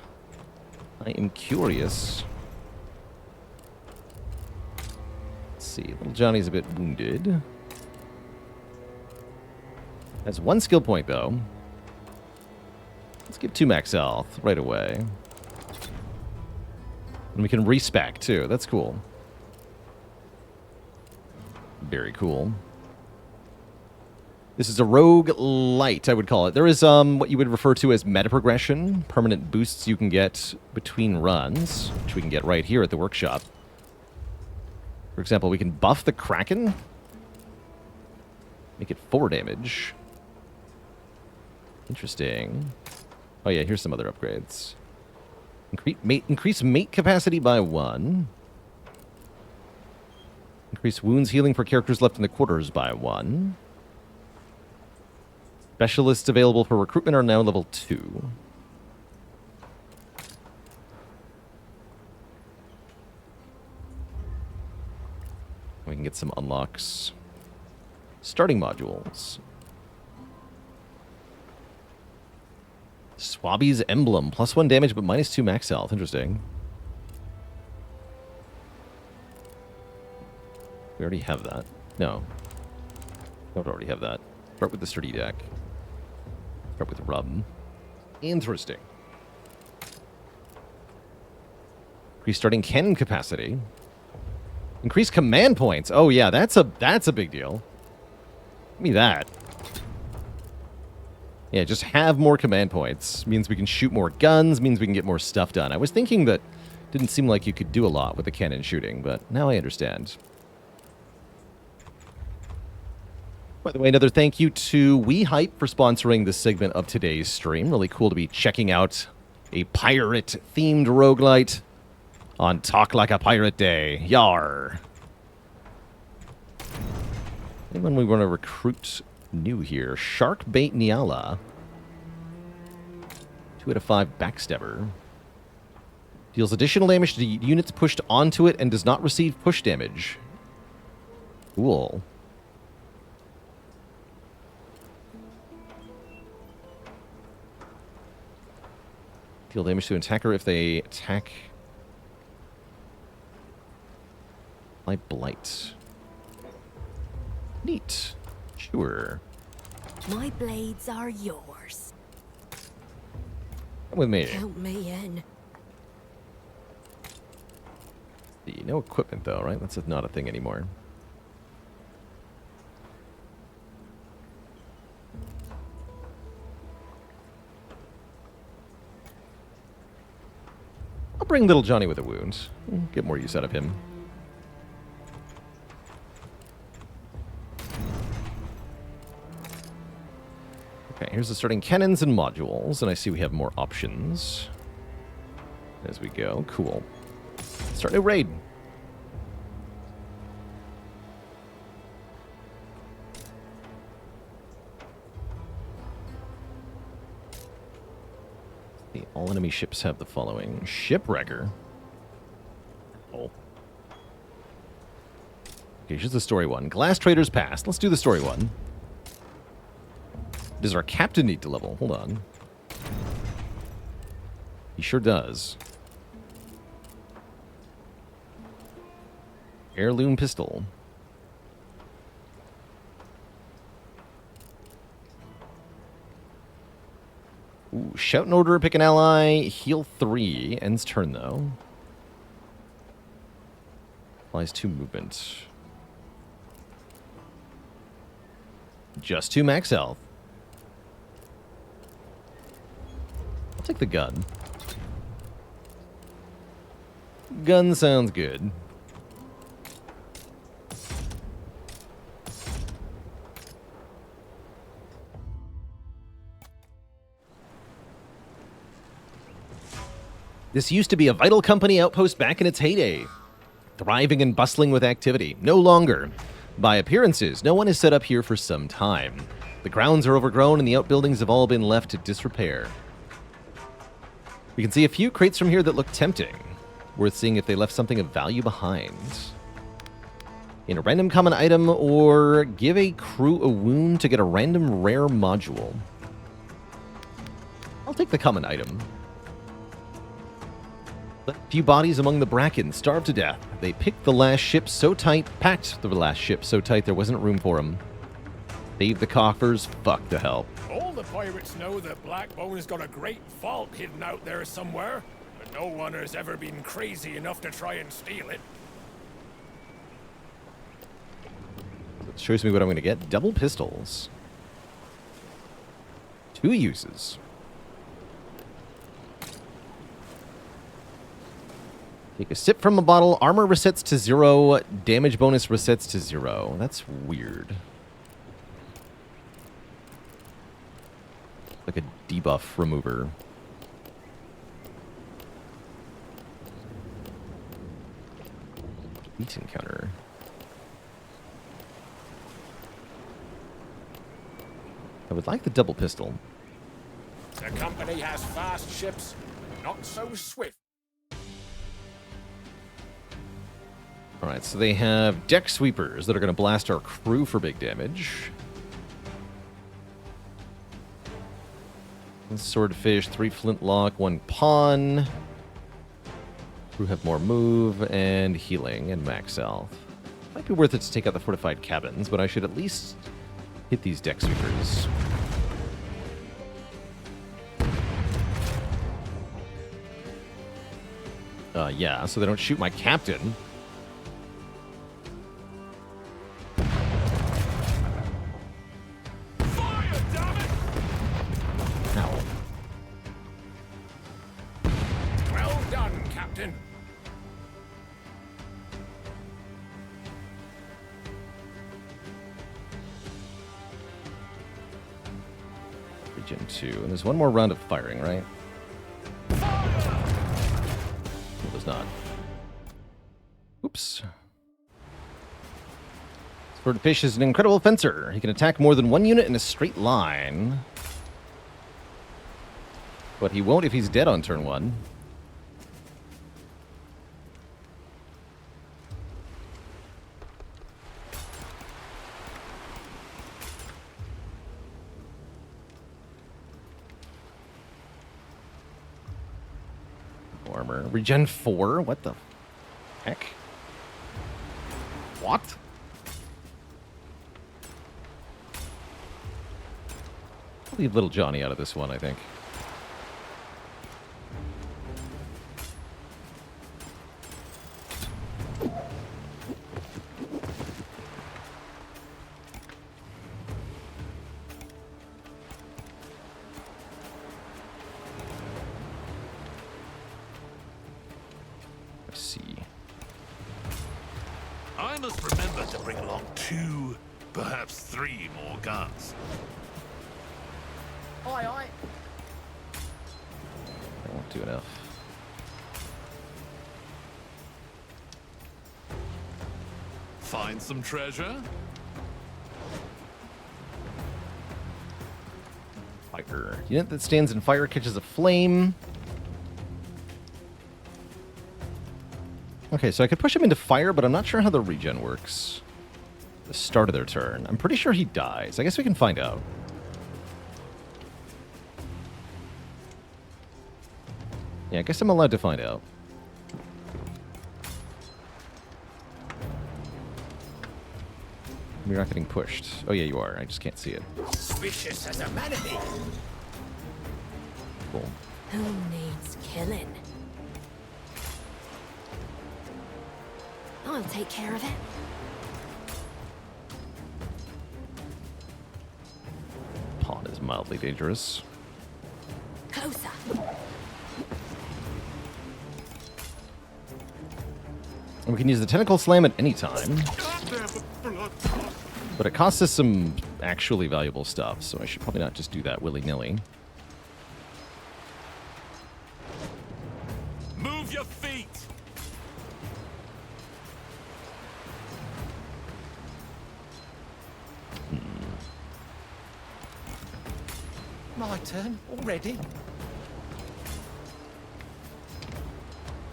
I am curious. Let's see. Little Johnny's a bit wounded. Has one skill point, though. Let's give 2 max health right away. And we can respec, too. That's cool. Very cool. This is a rogue light, I would call it. There is what you would refer to as meta progression, permanent boosts you can get between runs, which we can get right here at the workshop. For example, we can buff the Kraken, make it 4 damage. Interesting. Oh yeah, here's some other upgrades. Increase mate capacity by 1. Increase wounds healing for characters left in the quarters by 1. Specialists available for recruitment are now level 2. We can get some unlocks. Starting modules. Swabby's Emblem. +1 damage, but -2 max health. Interesting. We already have that. No. Don't already have that. Start with the sturdy deck. Start with rum. Interesting. Increase starting cannon capacity. Increase command points. Oh yeah, that's a big deal. Give me that. Yeah, just have more command points. Means we can shoot more guns, means we can get more stuff done. I was thinking that didn't seem like you could do a lot with the cannon shooting, but now I understand. By the way, another thank you to WeHype for sponsoring this segment of today's stream. Really cool to be checking out a pirate-themed roguelite on Talk Like a Pirate Day. Yar! Anyone we want to recruit new here? Sharkbait Niala. 2 out of 5 backstabber. Deals additional damage to units pushed onto it and does not receive push damage. Cool. Deal damage to an attacker if they attack by blight. Neat. Sure. My blades are yours. Come with me. Count me in. No equipment, though, right? That's not a thing anymore. bring little Johnny with a wound. Get more use out of him. Okay, here's the starting cannons and modules, and I see we have more options as we go. Cool. Start a new raid. The all enemy ships have the following: Shipwrecker. Oh. Okay, here's the story one. Glass Traders Past. Let's do the story one. Does our captain need to level? Hold on. He sure does. Heirloom pistol. Ooh, shout an order, pick an ally, heal 3. Ends turn, though. Applies 2 movement. Just 2 max health. I'll take the gun. Gun sounds good. This used to be a vital company outpost back in its heyday. Thriving and bustling with activity. No longer. By appearances, no one is set up here for some time. The grounds are overgrown and the outbuildings have all been left to disrepair. We can see a few crates from here that look tempting. Worth seeing if they left something of value behind. In a random common item, or give a crew a wound to get a random rare module. I'll take the common item. A few bodies among the bracken starved to death. They packed the last ship so tight there wasn't room for them. Save the coffers, fuck the help. All the pirates know that Blackbone has got a great vault hidden out there somewhere, but no one has ever been crazy enough to try and steal it. It shows me what I'm going to get. Double pistols. 2 uses. Take a sip from a bottle. Armor resets to 0. Damage bonus resets to 0. That's weird. Like a debuff remover. Beat encounter. I would like the double pistol. The company has fast ships, not so swift. Alright, so they have deck sweepers that are going to blast our crew for big damage. Swordfish, 3 flintlock, 1 pawn. Crew have more move and healing and max health. Might be worth it to take out the fortified cabins, but I should at least hit these deck sweepers. Yeah, so they don't shoot my captain. Region 2. And there's one more round of firing, right? It was not. Oops. Swordfish is an incredible fencer. He can attack more than 1 unit in a straight line. But he won't if he's dead on turn 1. Armor. Regen 4? What the heck? What? I'll leave little Johnny out of this one, I think. Let's see. I must remember to bring along 2, perhaps 3 more guns. Aye, aye. That won't do enough. Find some treasure? Fire. Unit that stands in fire catches a flame. Okay, so I could push him into fire, but I'm not sure how the regen works. The start of their turn. I'm pretty sure he dies. I guess we can find out. Yeah, I guess I'm allowed to find out. You're not getting pushed. Oh yeah, you are. I just can't see it. Vicious as a manatee. Cool. Who needs killing? I'll take care of it. Pawn is mildly dangerous. Closer. And we can use the tentacle slam at any time. But it costs us some actually valuable stuff, so I should probably not just do that willy-nilly. Move your feet! My turn already.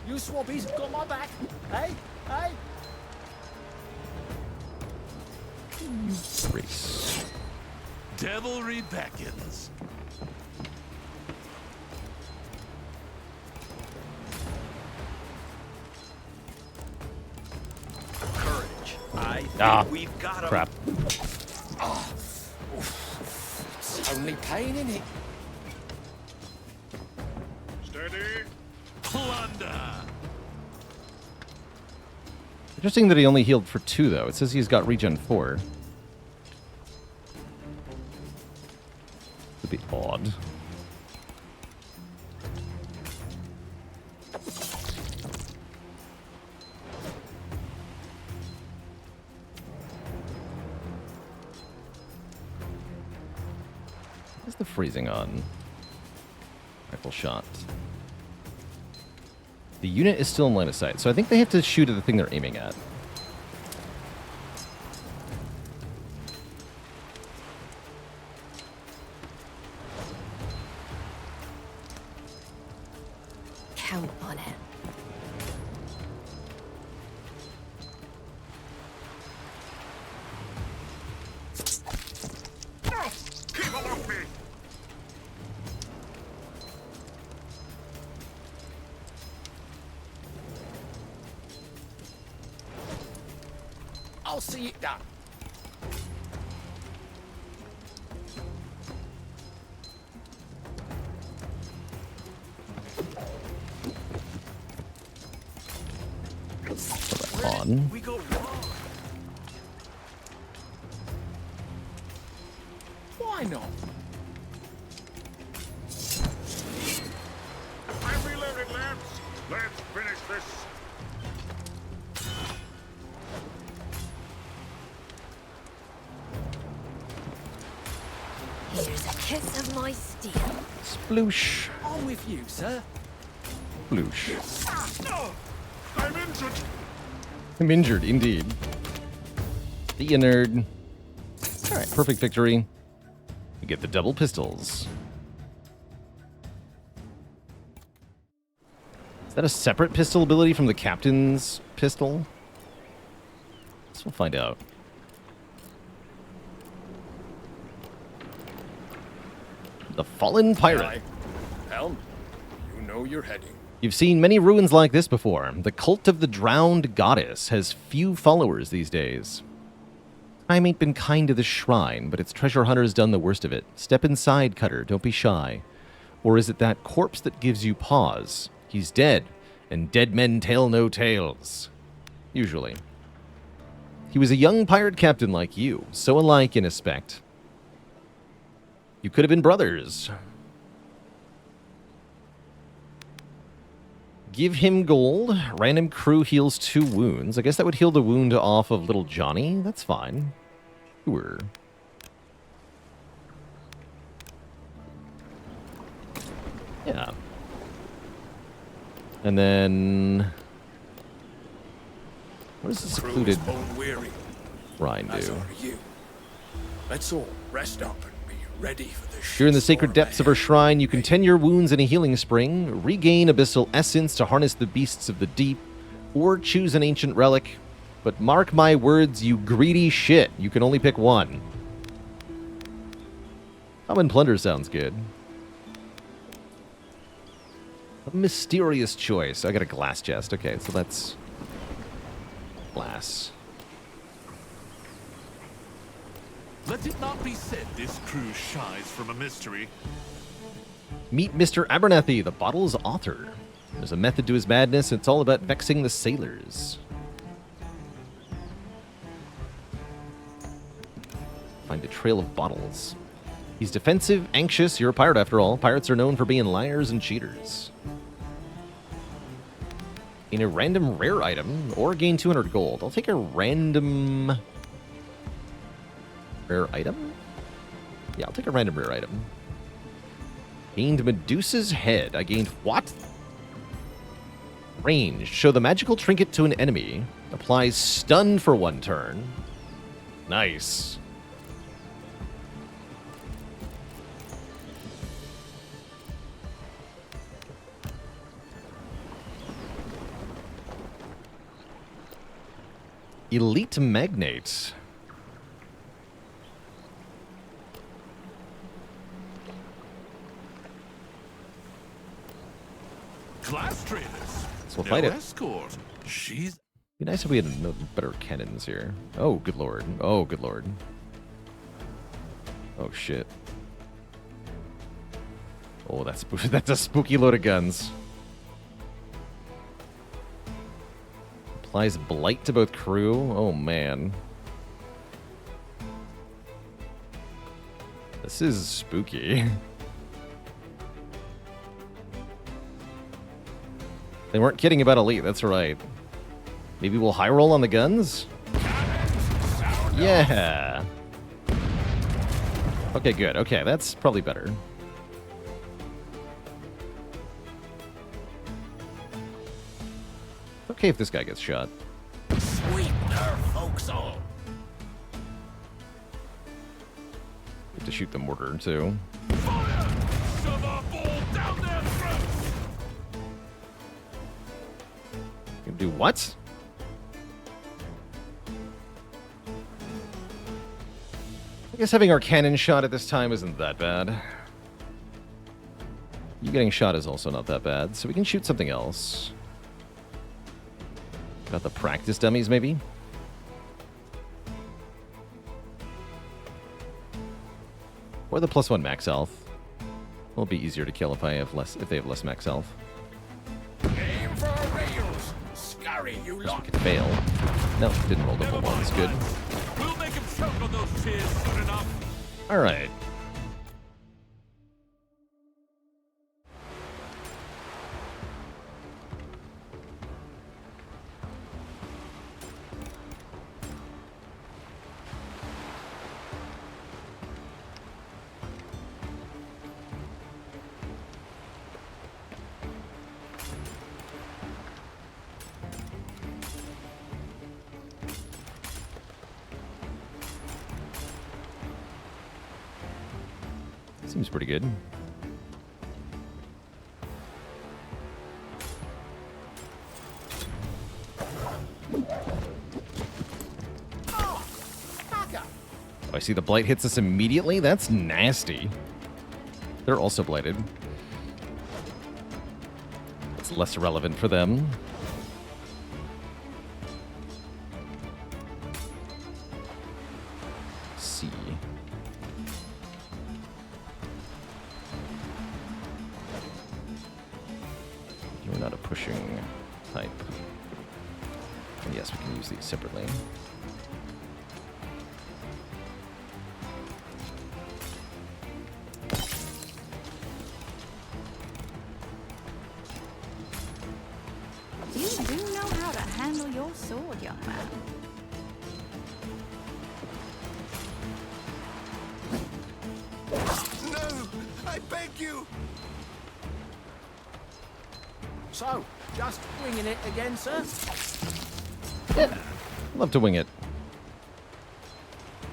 You swabbies got my back. Hey, hey. Race. Devilry beckons. Courage. I think Ah, we've got him. crap. It's only pain in it. Plunder! Interesting that he only healed for 2, though. It says he's got regen 4. A bit odd. What's the freezing on? Rifle shot. The unit is still in line of sight, so I think they have to shoot at the thing they're aiming at. Count on it. I'll see it done. On. We go wrong. Why not? I'm reloading, lads. Let's finish this. Here's a kiss of my steel. Sploosh. I'm with you, sir. Sploosh. I'm injured. I'm injured, indeed. See ya, nerd. Alright, perfect victory. We get the double pistols. Is that a separate pistol ability from the captain's pistol? Guess we'll find out. The Fallen Pirate. Helm, you know you're heading. You've seen many ruins like this before. The cult of the drowned goddess has few followers these days. Time ain't been kind to this shrine, but its treasure hunter's done the worst of it. Step inside, Cutter, don't be shy. Or is it that corpse that gives you pause? He's dead, and dead men tell no tales. Usually. He was a young pirate captain like you, so alike in aspect. You could have been brothers. give him gold. Random crew heals 2 wounds. I guess that would heal the wound off of little Johnny. That's fine. Sure. Yeah. And then... what does the secluded shrine do? Let's all rest up and be ready for the During the sacred depths of her shrine, you can tend your wounds in a healing spring, regain abyssal essence to harness the beasts of the deep, or choose an ancient relic. But mark my words, you greedy shit. You can only pick one. Common plunder sounds good. A mysterious choice. I got a glass chest. Okay, so that's... glass. Let it not be said this crew shies from a mystery. Meet Mr. Abernathy, the bottle's author. There's a method to his madness. It's all about vexing the sailors. Find a trail of bottles. He's defensive, anxious. You're a pirate after all. Pirates are known for being liars and cheaters. In a random rare item, or gain 200 gold. I'll take a random rare item? Yeah, I'll take a random rare item. Gained Medusa's head. I gained what? Range. Show the magical trinket to an enemy. Applies stun for 1 turn. Nice. Elite Magnate. Class traders. So we'll fight it. Escort. She's... Be nice if we had better cannons here. Oh, good lord. Oh, good lord. Oh, shit. Oh, that's a spooky load of guns. Applies blight to both crew. Oh, man. This is spooky. They weren't kidding about elite, that's right. Maybe we'll high roll on the guns? Yeah. Okay, good. Okay, that's probably better. Okay if this guy gets shot. Sweep nerve, folks all. Have to shoot the mortar, too. Fire! Shove our ball down their throats! You do what? I guess having our cannon shot at this time isn't that bad. You getting shot is also not that bad, so we can shoot something else. Got the practice dummies, maybe? Or the +1 max health. It'll be easier to kill if they have less max health. Aim for rails! Scurry, you lot! Could fail. No, didn't roll double ones. Good. We'll make him choke on those tears soon enough. All right. Seems pretty good. Oh, I see the blight hits us immediately? That's nasty. They're also blighted. It's less relevant for them. C. You're not a pushing type. And yes, we can use these separately. you. So, just winging it again, sir? Yeah, love to wing it.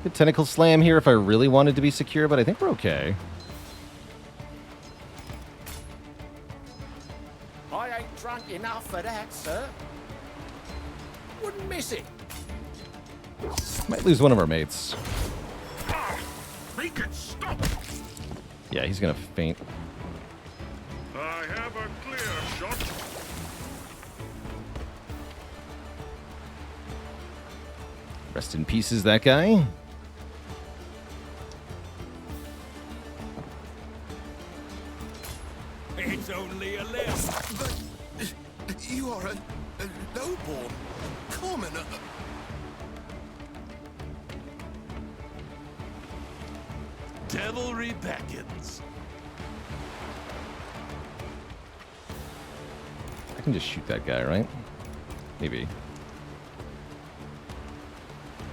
Good tentacle slam here if I really wanted to be secure, but I think we're okay. I ain't drunk enough for that, sir. Wouldn't miss it. Might lose one of our mates. Make it stop! Yeah, he's gonna faint. I have a clear shot. Rest in pieces, that guy. It's only a left. But you are a lowborn commoner. Devilry beckons. I can just shoot that guy, right? Maybe.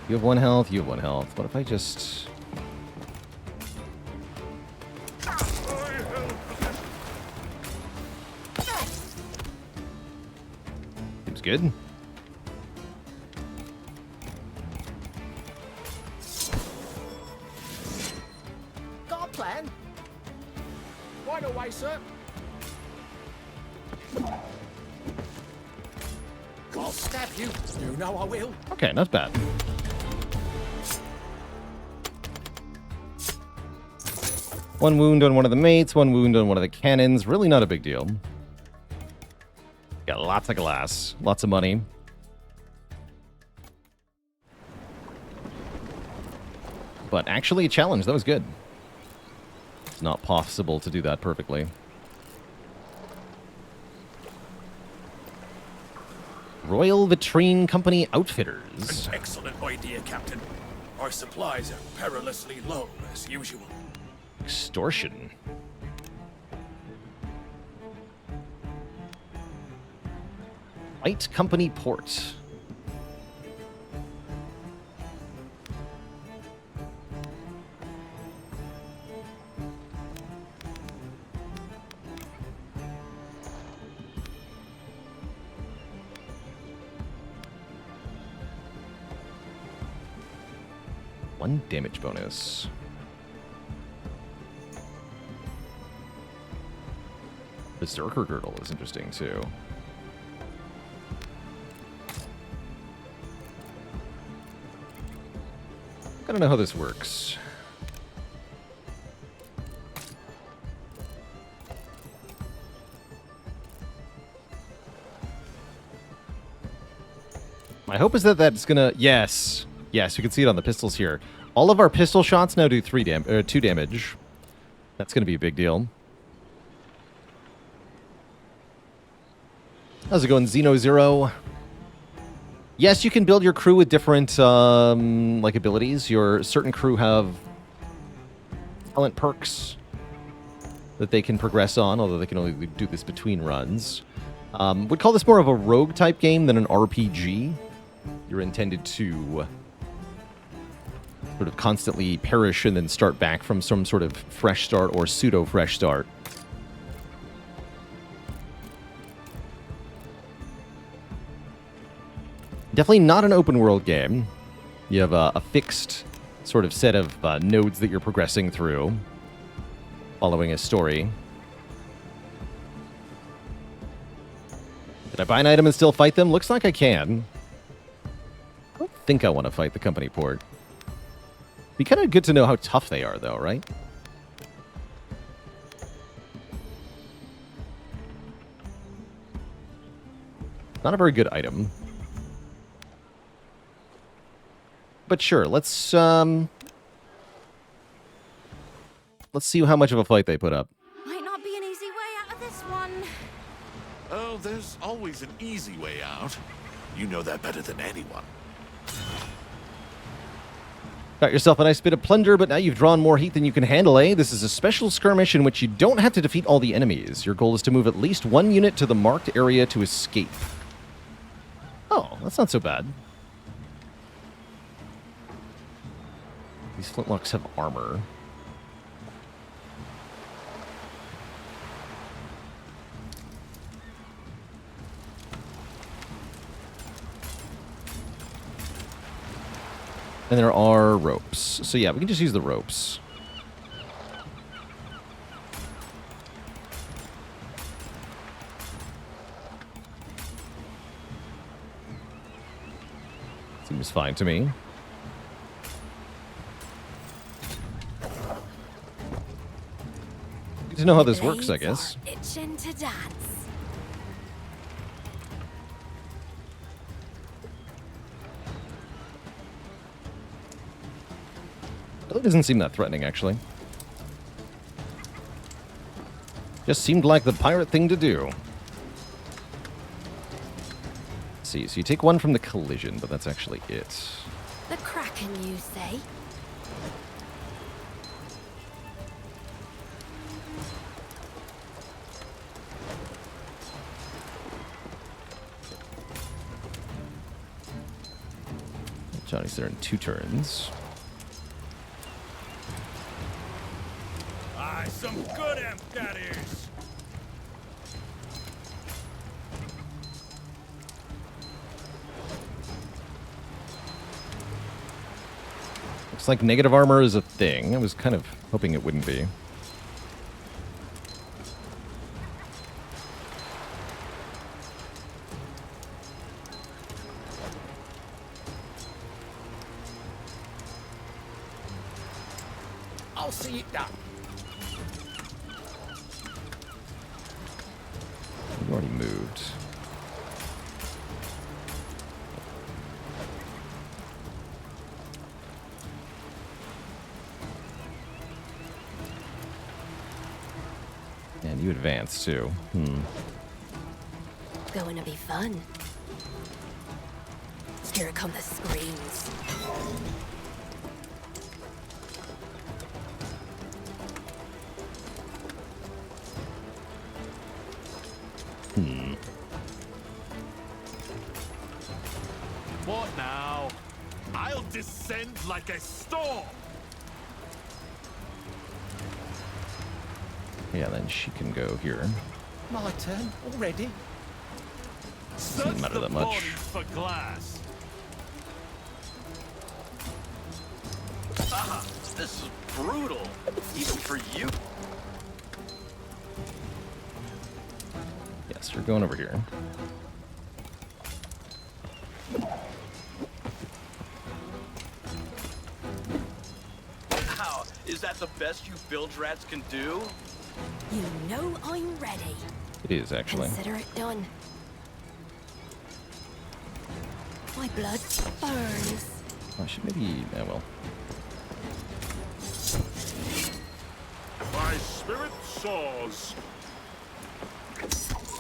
You have 1 health, you have 1 health. What if I just... Seems good. Got a plan? Right away, sir. I'll stab you. You know I will. Okay, not bad. One wound on one of the mates, 1 wound on one of the cannons. Really not a big deal. Got lots of glass, lots of money. But actually a challenge, that was good. It's not possible to do that perfectly. Royal Vitrine Company Outfitters. Excellent idea, Captain. Our supplies are perilously low, as usual. Extortion. White Company Port. One damage bonus. Berserker Girdle is interesting too. I don't know how this works. My hope is that that's gonna... Yes. Yes, you can see it on the pistols here. All of our pistol shots now do 2 damage. That's gonna be a big deal. How's it going, Xeno Zero? Yes, you can build your crew with different like abilities. Your certain crew have talent perks that they can progress on, although they can only do this between runs. Would call this more of a rogue type game than an RPG. You're intended to sort of constantly perish and then start back from some sort of fresh start or pseudo fresh start. Definitely not an open world game. You have a fixed sort of set of nodes that you're progressing through, following a story. Did I buy an item and still fight them? Looks like I can. I don't think I want to fight the company port. Be kind of good to know how tough they are, though, right? Not a very good item. But sure, let's see how much of a fight they put up. Might not be an easy way out of this one. Oh, there's always an easy way out. You know that better than anyone. Got yourself a nice bit of plunder, but now you've drawn more heat than you can handle, eh? This is a special skirmish in which you don't have to defeat all the enemies. Your goal is to move at least 1 unit to the marked area to escape. Oh, that's not so bad. These flintlocks have armor. And there are ropes. So yeah, we can just use the ropes. Seems fine to me. Need to know how this works, I guess. Itching to dance. It doesn't seem that threatening, actually. Just seemed like the pirate thing to do. Let's see, so you take one from the collision, but that's actually it. The Kraken, you say? Johnny's there in 2 turns. Aye, some good amp that is. Looks like negative armor is a thing. I was kind of hoping it wouldn't be. I'll see it done. You already moved. And you advance too. Going to be fun. Here come the screams. What now? I'll descend like a storm. Yeah, then she can go here. My turn already. Doesn't matter that much. For glass. Ah, this is brutal, even for you. Yes, you're going over here. How? Is that the best you bilge rats can do? You know I'm ready. It is, actually. Consider it done. My blood burns. I should maybe... Yeah, well. My spirit soars.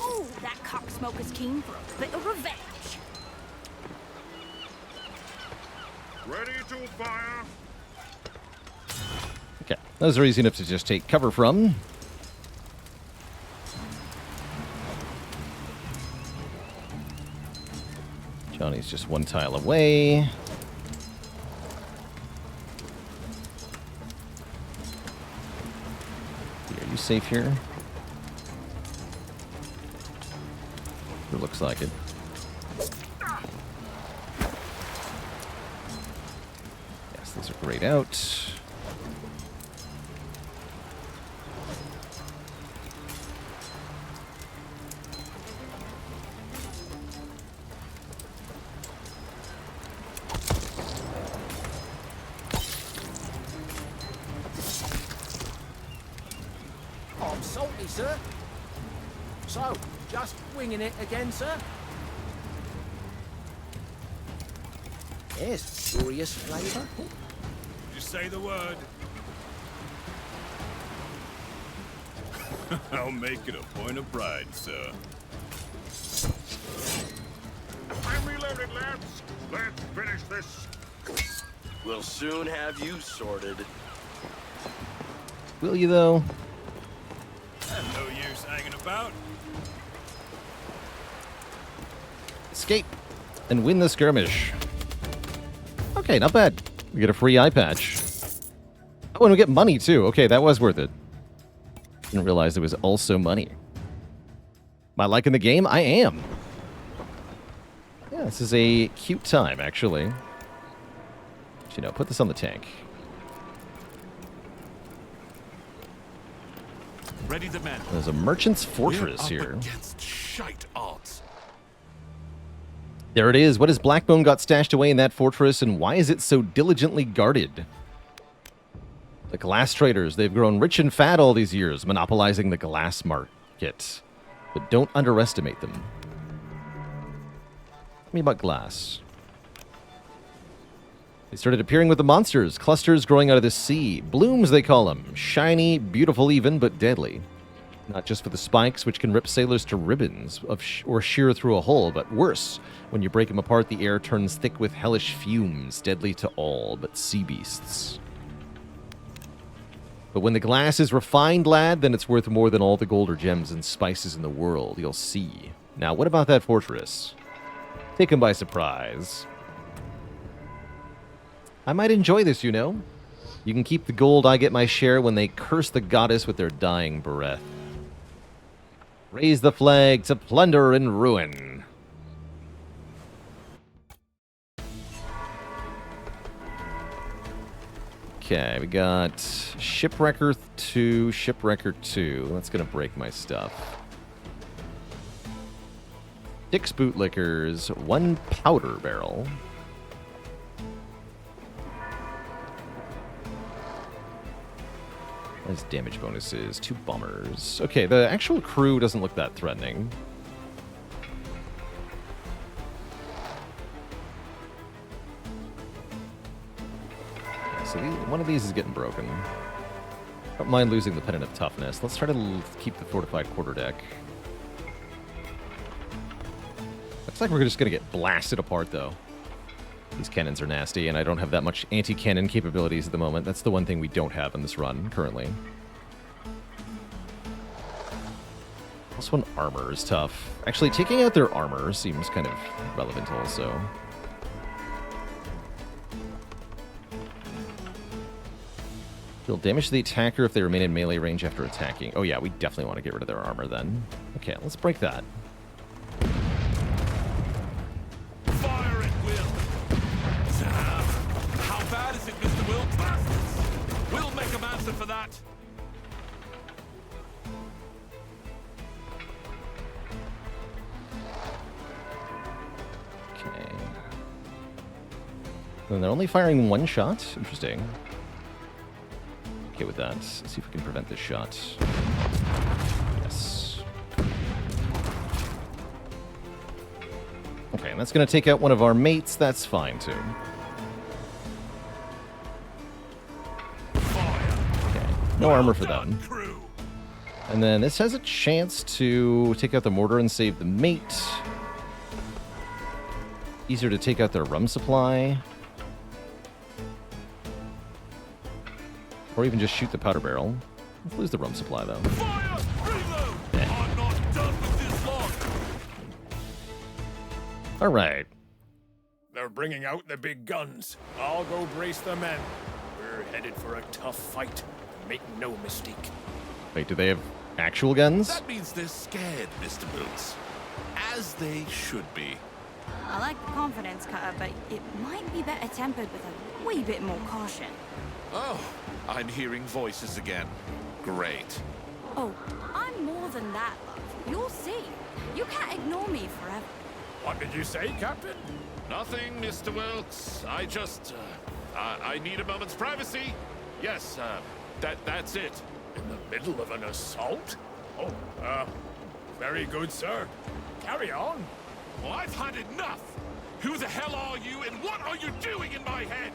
Ooh, that cocksmoker's keen for a bit of revenge. Ready to fire. Okay, those are easy enough to just take cover from. Johnny's just 1 tile away. Are you safe here? It looks like it. Yes, those are grayed out. I'm salty, sir. So, just winging it again, sir? Yes, glorious flavour. Just say the word. I'll make it a point of pride, sir. I'm reloaded, lads. Let's finish this. We'll soon have you sorted. Will you, though? No use hanging about. Escape and win the skirmish. Okay, not bad. We get a free eye patch. Oh, and we get money, too. Okay, that was worth it. Didn't realize there was also money. Am I liking the game? I am. Yeah, this is a cute time, actually. You know, put this on the tank. Ready the men. There's a merchant's fortress We're up here. against shite odds. There it is. What has Blackbone got stashed away in that fortress, and why is it so diligently guarded? The glass traders, they've grown rich and fat all these years, monopolizing the glass market. But don't underestimate them. Tell me about glass. They started appearing with the monsters, clusters growing out of the sea. Blooms, they call them. Shiny, beautiful even, but deadly. Not just for the spikes, which can rip sailors to ribbons or shear through a hole, but worse. When you break them apart, the air turns thick with hellish fumes, deadly to all but sea beasts. But when the glass is refined, lad, then it's worth more than all the gold or gems and spices in the world. You'll see. Now, what about that fortress? Take him by surprise. I might enjoy this, you know. You can keep the gold, I get my share when they curse the goddess with their dying breath. Raise the flag to plunder and ruin. Okay, we got Shipwrecker 2, Shipwrecker 2. That's going to break my stuff. 6 bootlickers, 1 powder barrel. Nice damage bonuses, 2 bombers. Okay, the actual crew doesn't look that threatening. Okay, so one of these is getting broken. Don't mind losing the Pennant of Toughness. Let's try to keep the Fortified Quarterdeck. Looks like we're just going to get blasted apart, though. These cannons are nasty, and I don't have that much anti-cannon capabilities at the moment. That's the one thing we don't have in this run, currently. +1 armor is tough. Actually, taking out their armor seems kind of relevant also. Deal damage to the attacker if they remain in melee range after attacking. Oh yeah, we definitely want to get rid of their armor then. Okay, let's break that. Fire at will. Damn. How bad is it, Mr. Will? Bastards! We'll make him answer for that. Okay. And they're only firing 1 shot? Interesting. Okay with that. Let's see if we can prevent this shot. Yes. Okay, and that's going to take out one of our mates. That's fine, too. Okay, no armor for them. And then this has a chance to take out the mortar and save the mate. Easier to take out their rum supply. Or even just shoot the powder barrel. Let's lose the rum supply, though. Fire! Reload! I'm not done with this long. All right. They're bringing out the big guns. I'll go brace the men. We're headed for a tough fight. Make no mistake. Wait, do they have actual guns? That means they're scared, Mr. Boots. As they should be. I like the confidence, Cutter, but it might be better tempered with a wee bit more caution. Oh, I'm hearing voices again. Great. Oh, I'm more than that, love. You'll see. You can't ignore me forever. What did you say, Captain? Nothing, Mr. Wilkes. I just, I need a moment's privacy. Yes, that's it. In the middle of an assault? Oh, very good, sir. Carry on. Well, I've had enough. Who the hell are you, and what are you doing in my head?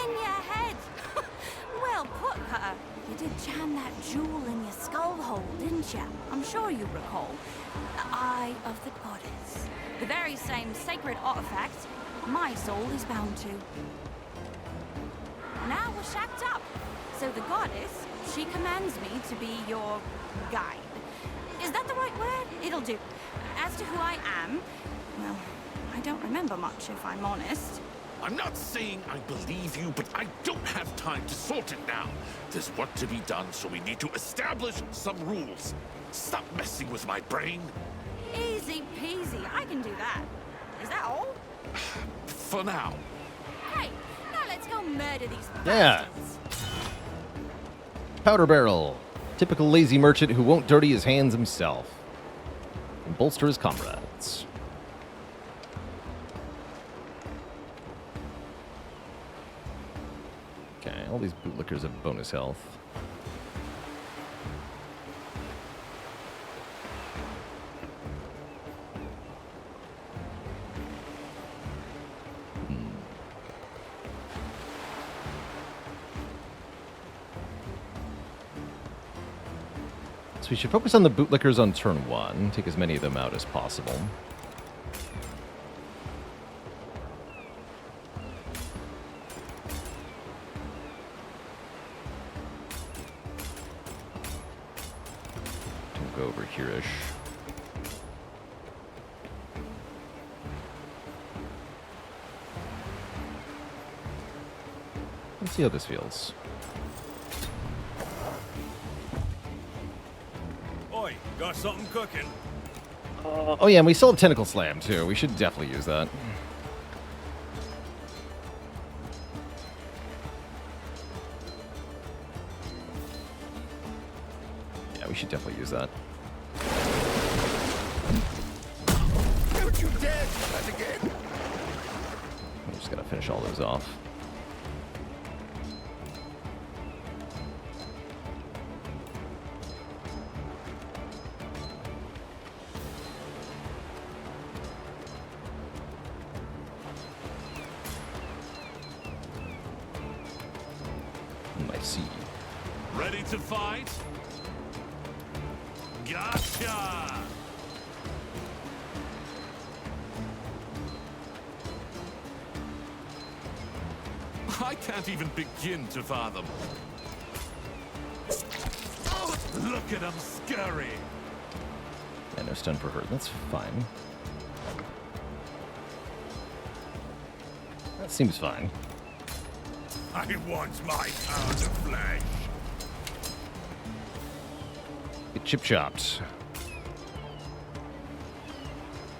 In your head. Well put, Cutter. You did jam that jewel in your skull hole, didn't you? I'm sure you recall. The Eye of the Goddess. The very same sacred artifact my soul is bound to. Now we're shacked up. So the goddess, she commands me to be your guide. Is that the right word? It'll do. As to who I am, well, I don't remember much, if I'm honest. I'm not saying I believe you, but I don't have time to sort it now. There's work to be done, so we need to establish some rules. Stop messing with my brain. Easy peasy, I can do that. Is that all? For now. Great, now let's go I'll murder these Yeah. bastards. Powder barrel. Typical lazy merchant who won't dirty his hands himself. And bolster his comrades. Okay, all these bootlickers have bonus health. So we should focus on the bootlickers on turn 1. Take as many of them out as possible. Don't go over here-ish. Let's see how this feels. Oi, got something cooking? Oh yeah, and we still have Tentacle Slam too. We should definitely use that. Yeah, we should definitely use that. Don't you dare do that again! I'm just gonna finish all those off. I see. Ready to fight? Gotcha! I can't even begin to fathom. Oh, look at him scurry! Yeah, no stun for her. That's fine. That seems fine. I want my pound of flesh. Get chip chopped.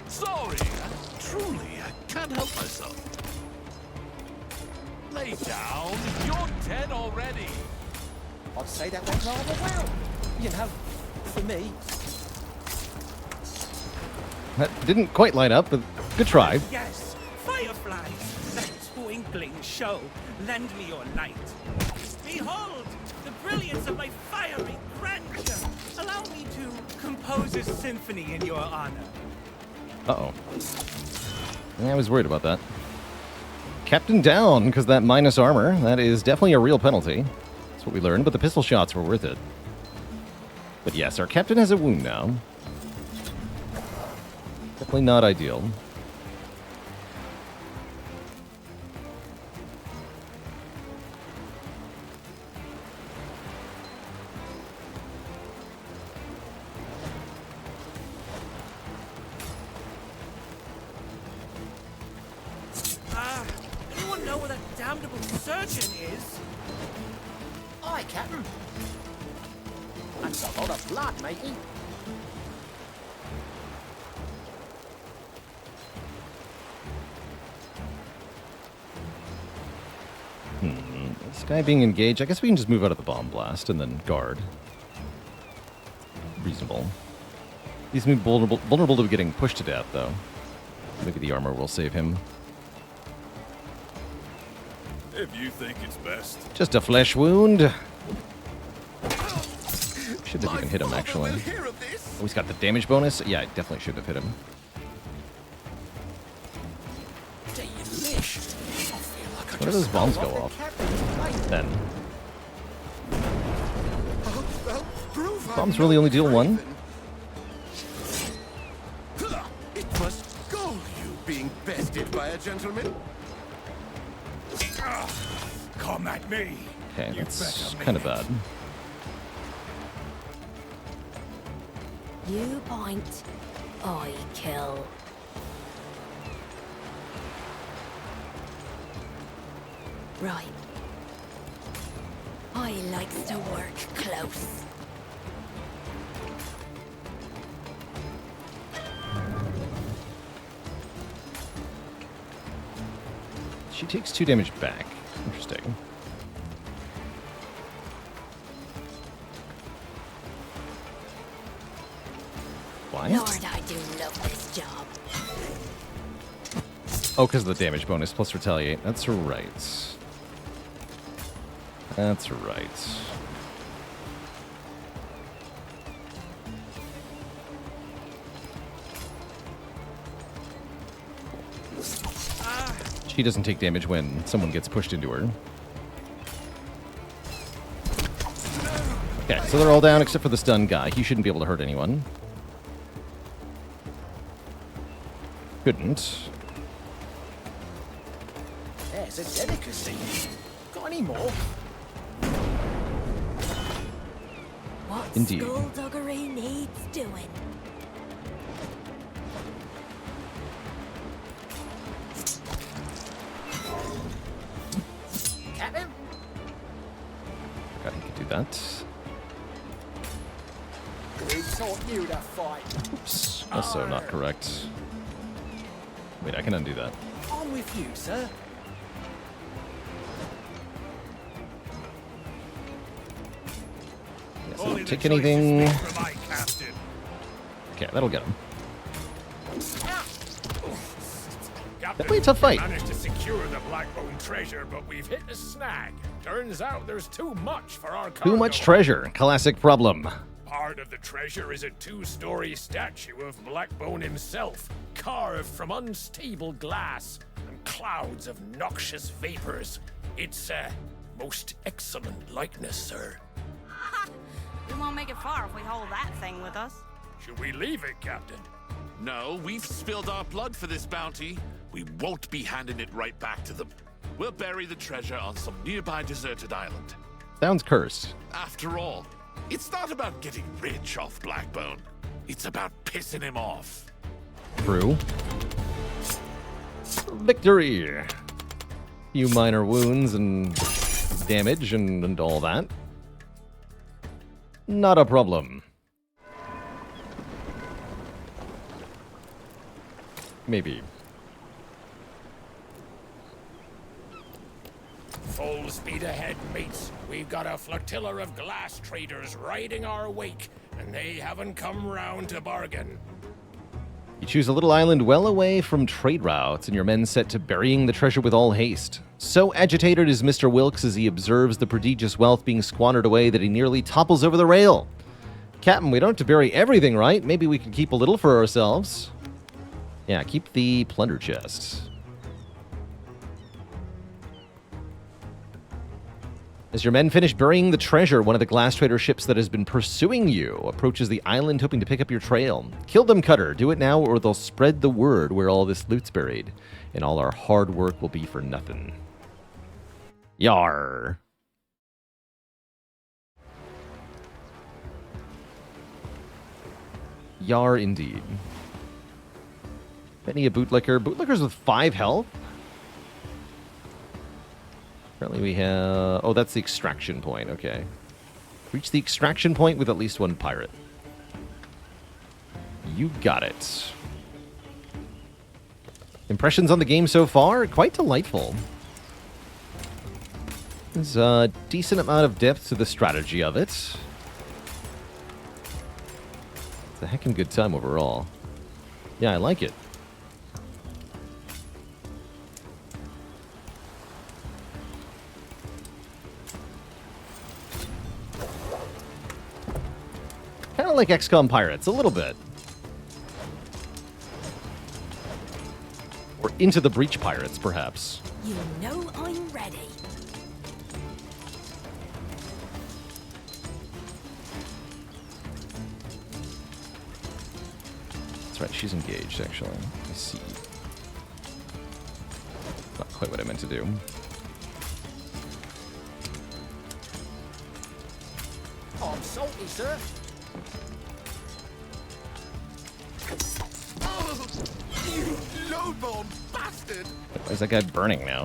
Sorry, truly, I can't help myself. Lay down, you're dead already. I'd say that went rather well. You know, for me. That didn't quite line up, but good try. Yes, fireflies, that twinkling show. Lend me your light. Behold, the brilliance of my fiery grandeur. Allow me to compose a symphony in your honor. Uh-oh. Yeah, I was worried about that. Captain down, because that minus armor, that is definitely a real penalty. That's what we learned, but the pistol shots were worth it. But yes, our captain has a wound now. Definitely not ideal. Anyone know where that damnable surgeon is? Aye, Captain. That's a lot of blood, matey. This guy being engaged, I guess we can just move out of the bomb blast and then guard. Reasonable. He's vulnerable to getting pushed to death, though. Maybe the armor will save him. If you think it's best. Just a flesh wound. Should have even hit him, actually. Oh, he's got the damage bonus? Yeah, I definitely should have hit him. Delicious. I feel like I Where do those just bombs fell go off off? the captain's plane. Then. Prove Bombs I'm really no only deal one? craven. It must gall you being bested by a gentleman. Come at me. Okay, You that's better kind of mean bad. You point, I kill. Right. I likes to work close. She takes 2 damage back. Interesting. Why? Lord, I do love this job. Oh, because of the damage bonus plus retaliate. That's right. That's right. She doesn't take damage when someone gets pushed into her. Okay, so they're all down except for the stun guy. He shouldn't be able to hurt anyone. Couldn't. There's a delicacy. Got any more? What Indeed. skullduggery needs doing. Captain? God, he could do that. Who taught you to fight? Oops. Also not correct. Wait, I can undo that. I'm with you, sir. Yes, I don't take anything. Okay, that'll get him. Definitely a tough fight. Managed to secure the Blackbone treasure, but we've hit a snag. Turns out there's too much for our cargo. Too much treasure. Classic problem. Part of the treasure is a 2-story statue of Blackbone himself, carved from unstable glass and clouds of noxious vapors. It's a most excellent likeness, sir. We won't make it far if we hold that thing with us. Should we leave it, Captain? No, we've spilled our blood for this bounty. We won't be handing it right back to them. We'll bury the treasure on some nearby deserted island. Sounds cursed. After all, it's not about getting rich off Blackbone. It's about pissing him off. True. Victory! Few minor wounds and damage and all that. Not a problem. Maybe. Full speed ahead, mates. We've got a flotilla of glass traders riding our wake, and they haven't come round to bargain. You choose a little island well away from trade routes, and your men set to burying the treasure with all haste. So agitated is Mr. Wilkes as he observes the prodigious wealth being squandered away that he nearly topples over the rail. Captain, we don't have to bury everything, right? Maybe we can keep a little for ourselves. Yeah, keep the plunder chest. As your men finish burying the treasure, one of the glass trader ships that has been pursuing you approaches the island hoping to pick up your trail. Kill them, Cutter. Do it now or they'll spread the word where all this loot's buried, and all our hard work will be for nothing. Yar. Yar indeed. Penny a bootlicker. Bootlicker's with 5 health. Apparently we have... Oh, that's the extraction point. Okay. Reach the extraction point with at least 1 pirate. You got it. Impressions on the game so far? Quite delightful. There's a decent amount of depth to the strategy of it. It's a heckin' good time overall. Yeah, I like it. Kind of like XCOM Pirates, a little bit. Or Into the Breach Pirates, perhaps. You know I'm ready. That's right, she's engaged, actually. I see. Not quite what I meant to do. Oh, I'm salty, sir. Oh, you lowborn bastard! Why is that guy burning now?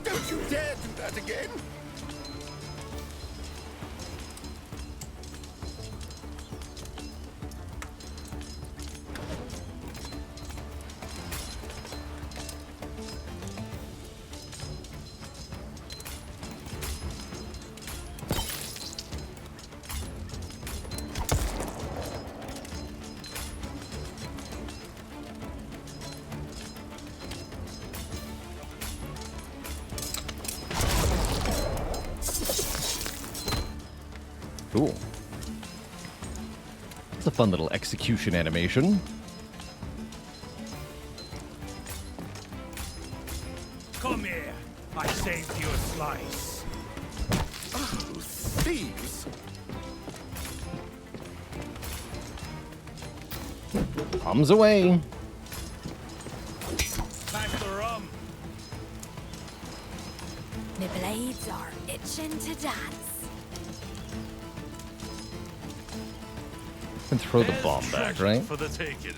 Don't you dare do that again! Cool. It's a fun little execution animation. Come here. I saved you a slice. Oh, thieves! Bombs away. Pack the rum. My blades are itching to dance. And throw the bomb back, right? For the taking.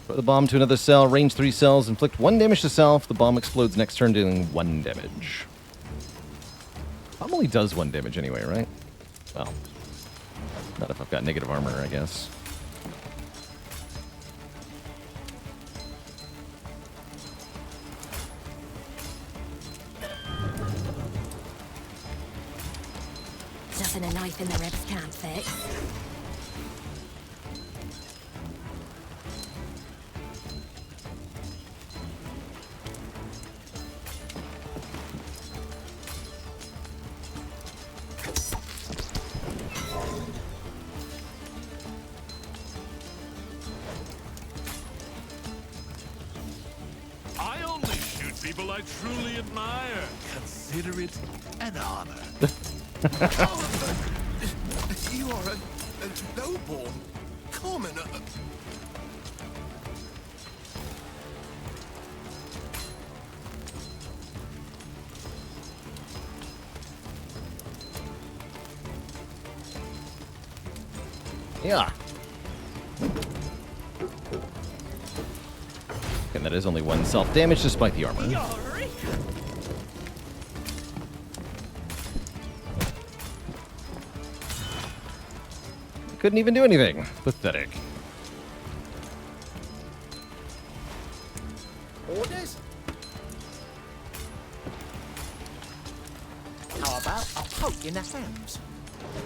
Throw the bomb to another cell, range 3 cells, inflict 1 damage to self. The bomb explodes next turn, dealing 1 damage. Bomb only does 1 damage anyway, right? Well, not if I've got negative armor, I guess. Nothing a knife in the ribs can't fix. I only shoot people I truly admire. Consider it an honor. You are a lowborn commoner. Yeah. And that is only 1 self-damage despite the armor. Couldn't even do anything. Pathetic. Orders? How about a poke in the hams?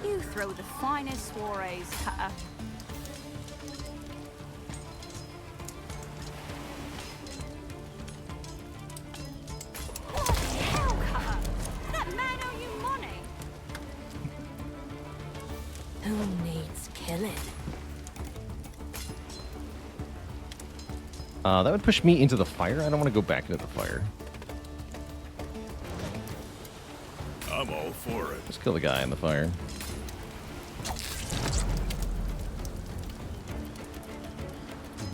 You throw the finest soirees, Cutter. What the hell, Cutter? That man owe you money. Who needs killing? That would push me into the fire. I don't want to go back into the fire. I'm all for it. Just kill the guy in the fire.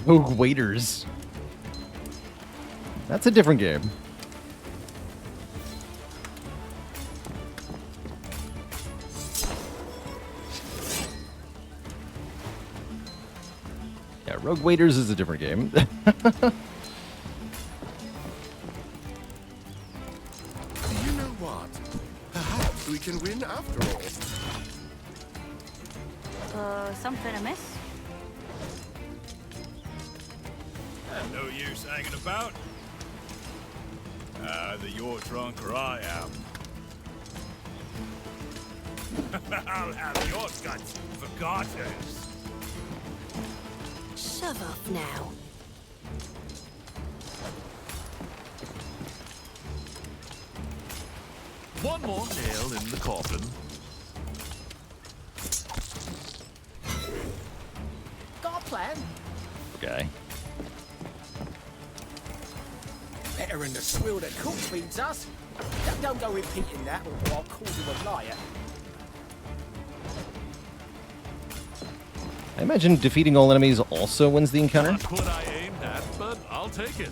Rogue waiters. That's a different game. Yeah, Rogue Waiters is a different game. You know what? Perhaps we can win after all. Something amiss? No use hanging about. Either you're drunk or I am. I'll have your guts for garters. Shove off now. One more nail in the coffin. Got a plan? Okay. Better than the swill that cook feeds us. Don't go repeating that or I'll call you a liar. I imagine defeating all enemies also wins the encounter. Not what I aimed at, but I'll take it.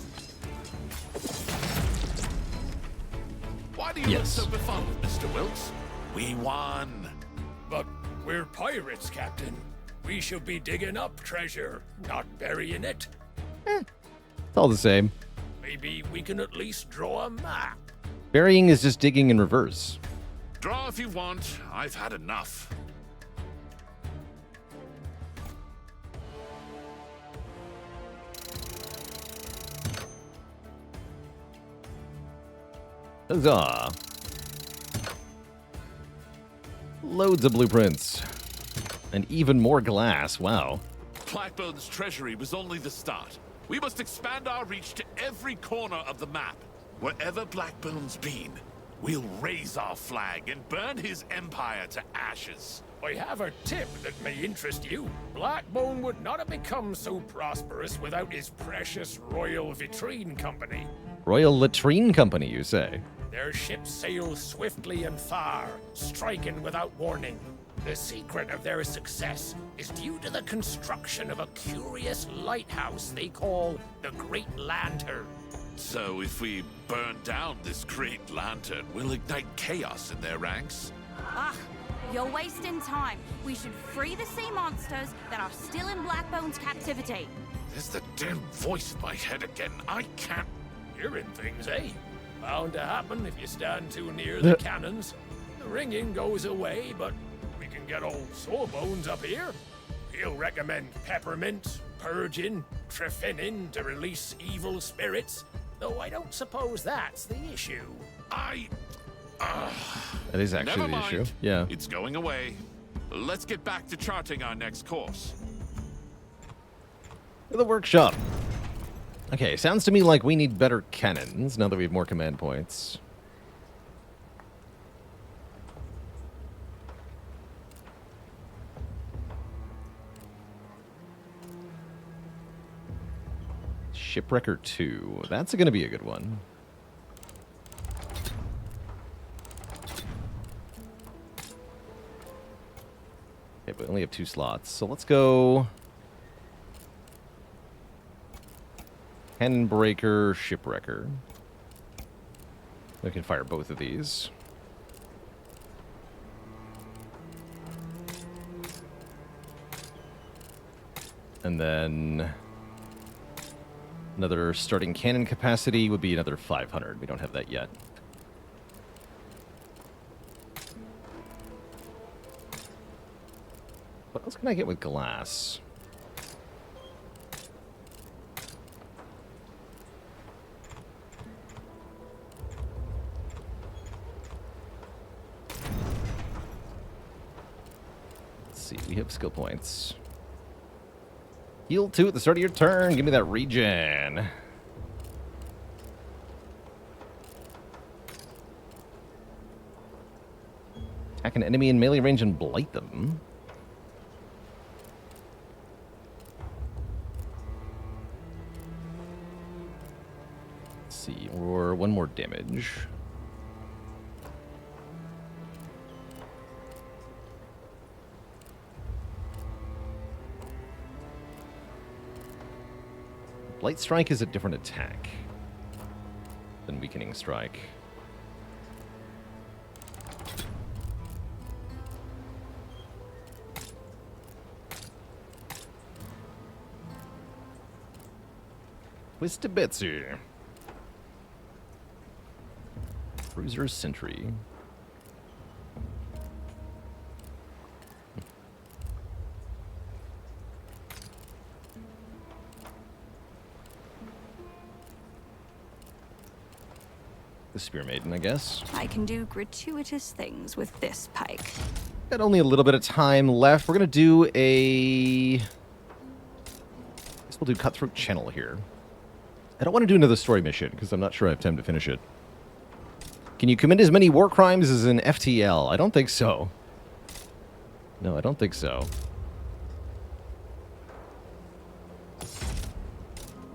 Why do you Yes. look so befuddled, Mr. Wilkes? We won. But we're pirates, Captain. We should be digging up treasure, not burying it. It's all the same. Maybe we can at least draw a map. Burying is just digging in reverse. Draw if you want. I've had enough. Huzzah. Loads of blueprints. And even more glass. Wow. Blackbone's treasury was only the start. We must expand our reach to every corner of the map. Wherever Blackbone's been, we'll raise our flag and burn his empire to ashes. I have a tip that may interest you. Blackbone would not have become so prosperous without his precious Royal Vitrine Company. Royal Latrine Company, you say? Their ships sail swiftly and far, striking without warning. The secret of their success is due to the construction of a curious lighthouse they call the Great Lantern. So if we burn down this Great Lantern, we'll ignite chaos in their ranks? Ah, you're wasting time. We should free the sea monsters that are still in Blackbone's captivity. There's the damn voice in my head again. I can't... Hearing things, eh? Bound to happen if you stand too near the cannons. The ringing goes away, but we can get old Sawbones up here. He'll recommend peppermint, purging, trephinning to release evil spirits, though I don't suppose that's the issue. That is actually Never the mind. issue. Yeah. It's going away. Let's get back to charting our next course. The workshop. Okay, sounds to me like we need better cannons now that we have more command points. Shipwrecker 2. That's going to be a good one. Okay, but we only have 2 slots. So let's go... Cannon Breaker, Shipwrecker. We can fire both of these. And then another starting cannon capacity would be another 500. We don't have that yet. What else can I get with glass? We have skill points. Heal 2 at the start of your turn. Give me that regen. Attack an enemy in melee range and blight them. Let's see, or 1 more damage. Blight Strike is a different attack than Weakening Strike. Twist to Betsy. Cruiser Sentry. The Spear Maiden, I guess. I can do gratuitous things with this pike. Got only a little bit of time left. We're going to do a... I guess we'll do Cutthroat Channel here. I don't want to do another story mission, because I'm not sure I have time to finish it. Can you commit as many war crimes as an FTL? I don't think so. No, I don't think so.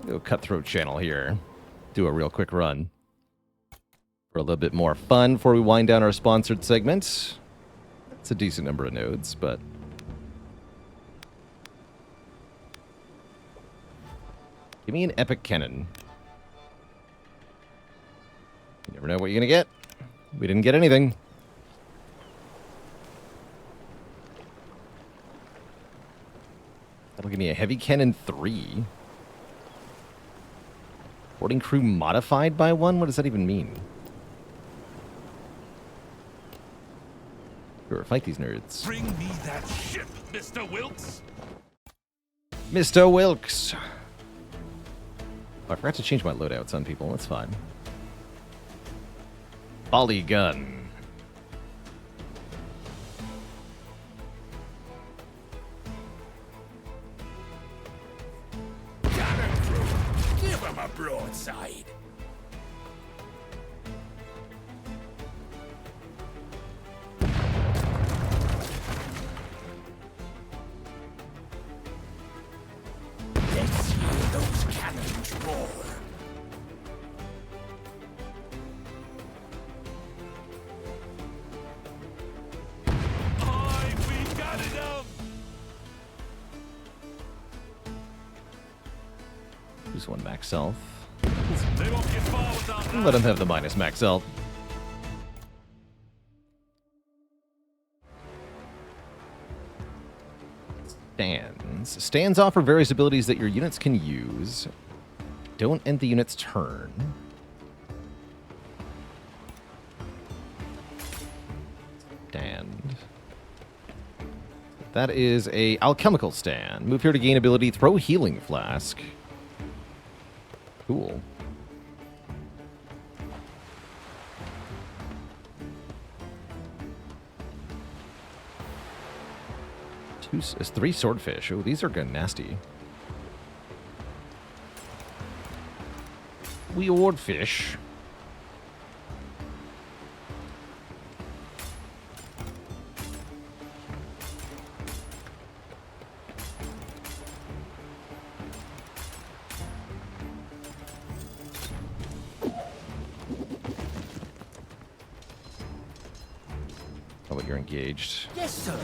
Do a Cutthroat Channel here. Do a real quick run. For a little bit more fun before we wind down our sponsored segment. It's a decent number of nodes, but... Give me an epic cannon. You never know what you're gonna get. We didn't get anything. That'll give me a heavy cannon 3. Boarding crew modified by 1? What does that even mean? Sure, fight these nerds. Bring me that ship, Mr. Wilkes. Mr. Wilkes. Oh, I forgot to change my loadouts on people. That's fine. Volley gun. Cannon crew, give him a broadside. Who's one max health? They won't get far without that. Let him have the minus max health. Stands. Stands offer various abilities that your units can use. Don't end the unit's turn. Stand. That is a alchemical stand. Move here to gain ability. Throw healing flask. Cool. Three swordfish. Oh, these are good, nasty. Weird fish. How about you're engaged? Yes, sir.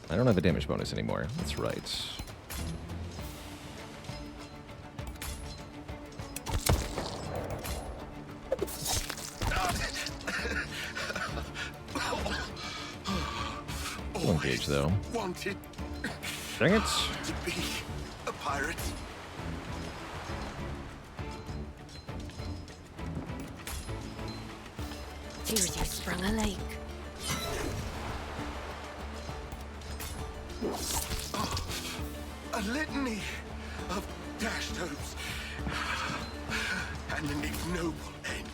I don't have a damage bonus anymore. That's right. Still engaged, though. Wanted Dang it. to be a pirate. Here's you sprung a lake. A litany of dashed hopes and an ignoble end.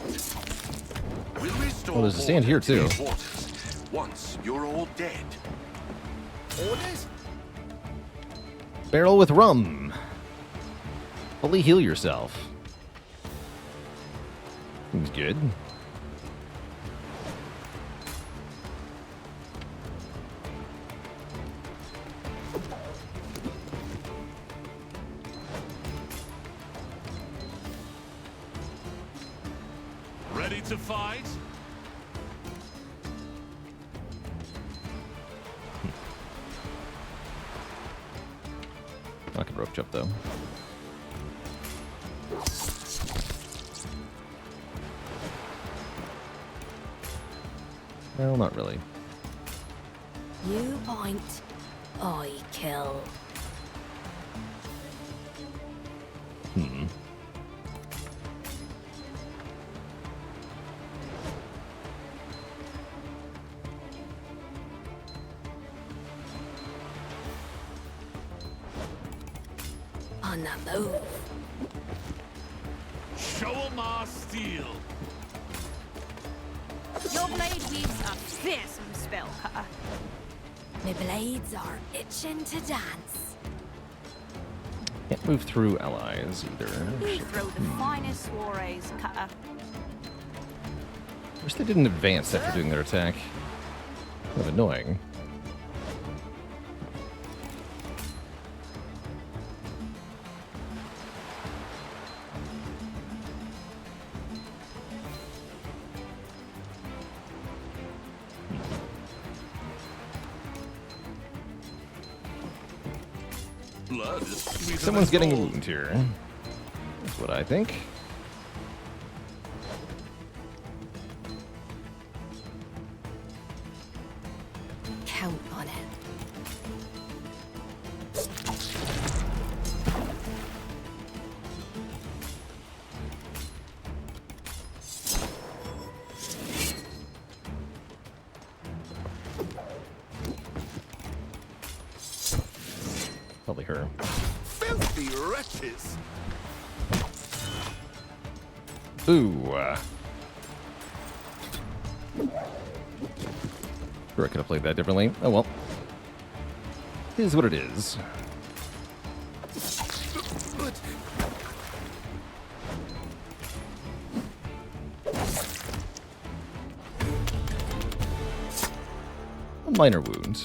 We'll restore Oh, there's a stand here, order to too. these waters once you're all dead. Orders? Barrel with rum. Fully heal yourself. Seems good. Ready to fight? I can rope jump, though. Well, not really. You point, I kill. Hmm. On the move. Show 'em our steel. Your blade weaves a fearsome spell cutter. My blades are itching to dance. Can't move through allies either. You throw the finest soirees, cutter. Wish they didn't advance after doing their attack. Kind of annoying. Blood is sweeter Someone's than getting a gold. wound here. That's what I think. Count on it. Probably her. Filthy wretches! Ooh. Sure, I could have played that differently. Oh well. It is what it is. But A minor wound.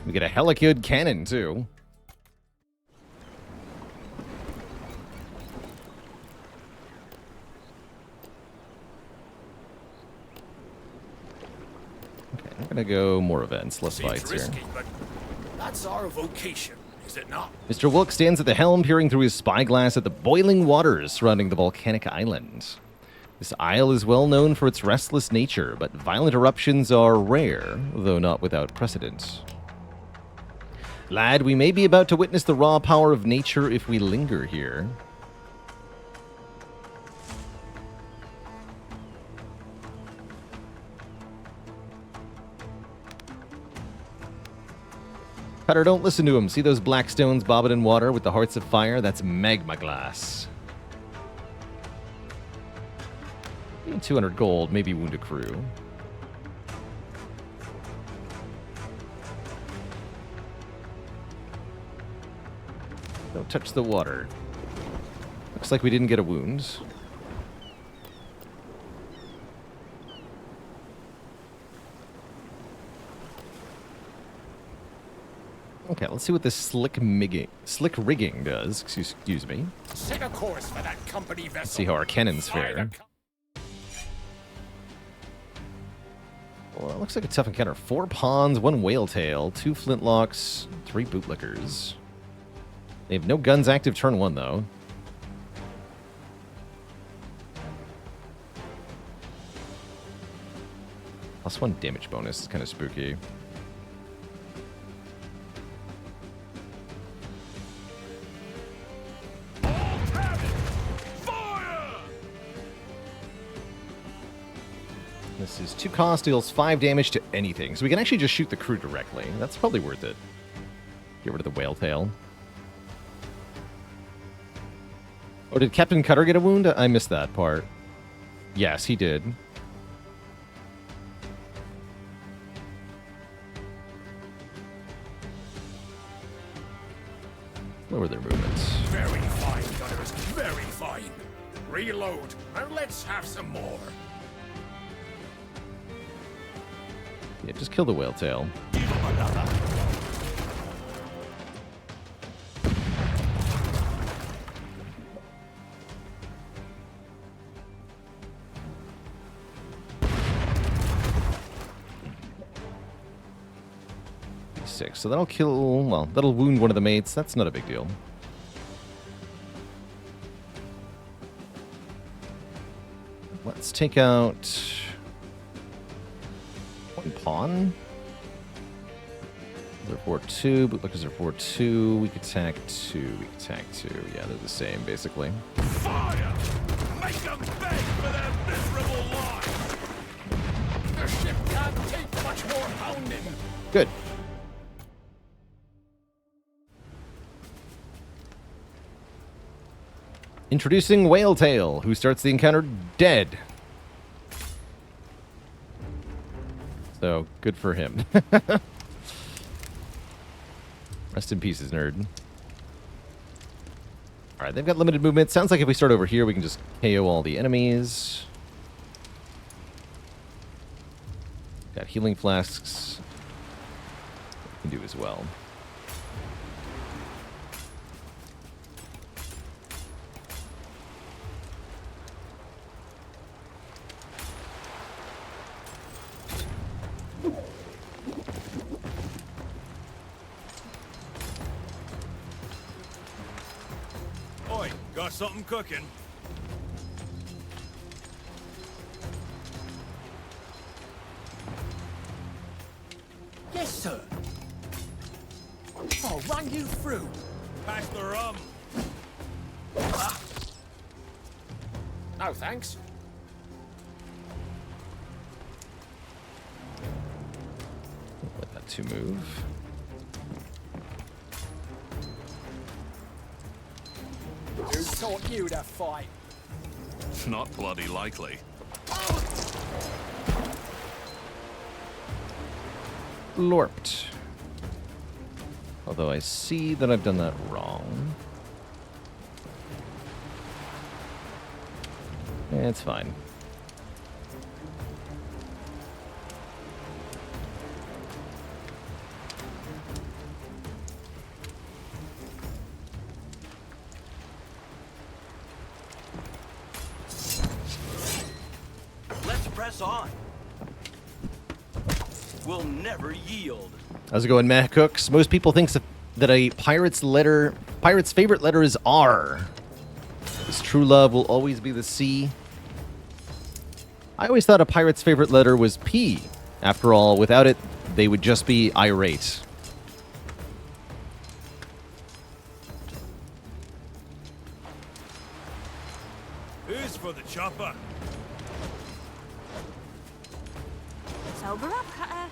We get a hella good cannon, too. Okay, I'm gonna gonna go more events, less Seems fights here. risky, but that's our vocation, is it not? Mr. Wilk stands at the helm, peering through his spyglass at the boiling waters surrounding the volcanic island. This isle is well known for its restless nature, but violent eruptions are rare, though not without precedent. Lad, we may be about to witness the raw power of nature if we linger here. Cutter, don't listen to him. See those black stones bobbing in water with the hearts of fire? That's magma glass. 200 gold, maybe wound a crew. Don't touch the water. Looks like we didn't get a wound. Okay, let's see what this slick rigging does. Excuse me. Set a course for that company vessel. Let's see how our cannons fare. Well, it looks like a tough encounter. 4 pawns, 1 whale tail, 2 flintlocks, 3 bootlickers. They have no guns active turn 1, though. +1 damage bonus is kind of spooky. This is 2 cost, deals 5 damage to anything. So we can actually just shoot the crew directly. That's probably worth it. Get rid of the whale tail. Oh, did Captain Cutter get a wound? I missed that part. Yes, he did. Lower their movements. Very fine, gunners. Very fine. Reload, and let's have some more. Yeah, just kill the whale tail. D6. So that'll kill, well, that'll wound one of the mates. That's not a big deal. Let's take out 1 pawn. They're 4-2. Bootlickers are 4-2. Weak attack 2. Weak attack 2. Yeah, they're the same, basically. Fire! Make them beg for their miserable lives! Their ship can't take much more pounding. Good. Introducing Whale Tail, who starts the encounter dead. So, good for him. Rest in pieces, nerd. Alright, they've got limited movement. Sounds like if we start over here, we can just KO all the enemies. Got healing flasks. We can do as well. Oi, got something cooking. Yes, sir. I'll run you through. Pass the rum. No, thanks. Let that 2 move. Who taught you to fight? Not bloody likely. Lorped. Although I see that I've done that wrong. It's fine. Let's press on. will never yield. How's it going, Matt Cooks? Most people think that a pirate's favorite letter is R. His true love will always be the C. I always thought a pirate's favorite letter was P. After all, without it, they would just be irate. Here's for the chopper. Sober up, Cutter.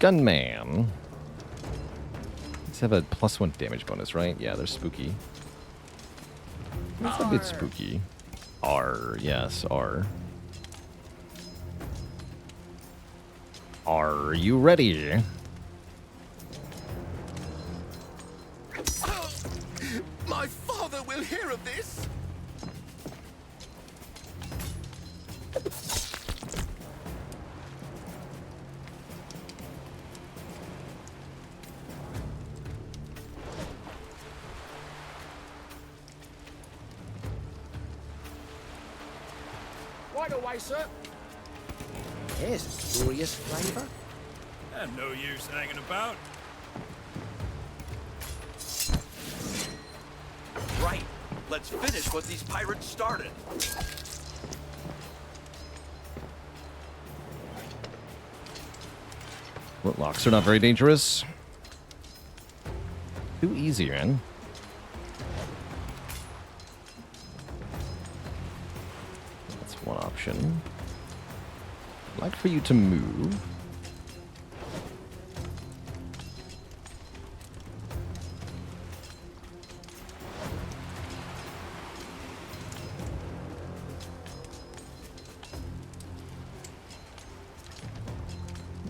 Gunman. Let's have a +1 damage bonus, right? Yeah, they're spooky. That's a bit spooky. R, yes, R. Are you ready? My father will hear of this. Right away, sir. Here's a curious flavour. And no use hanging about. Right. Let's finish what these pirates started. Locks are not very dangerous. Too easy, man. That's one option. I'd like for you to move.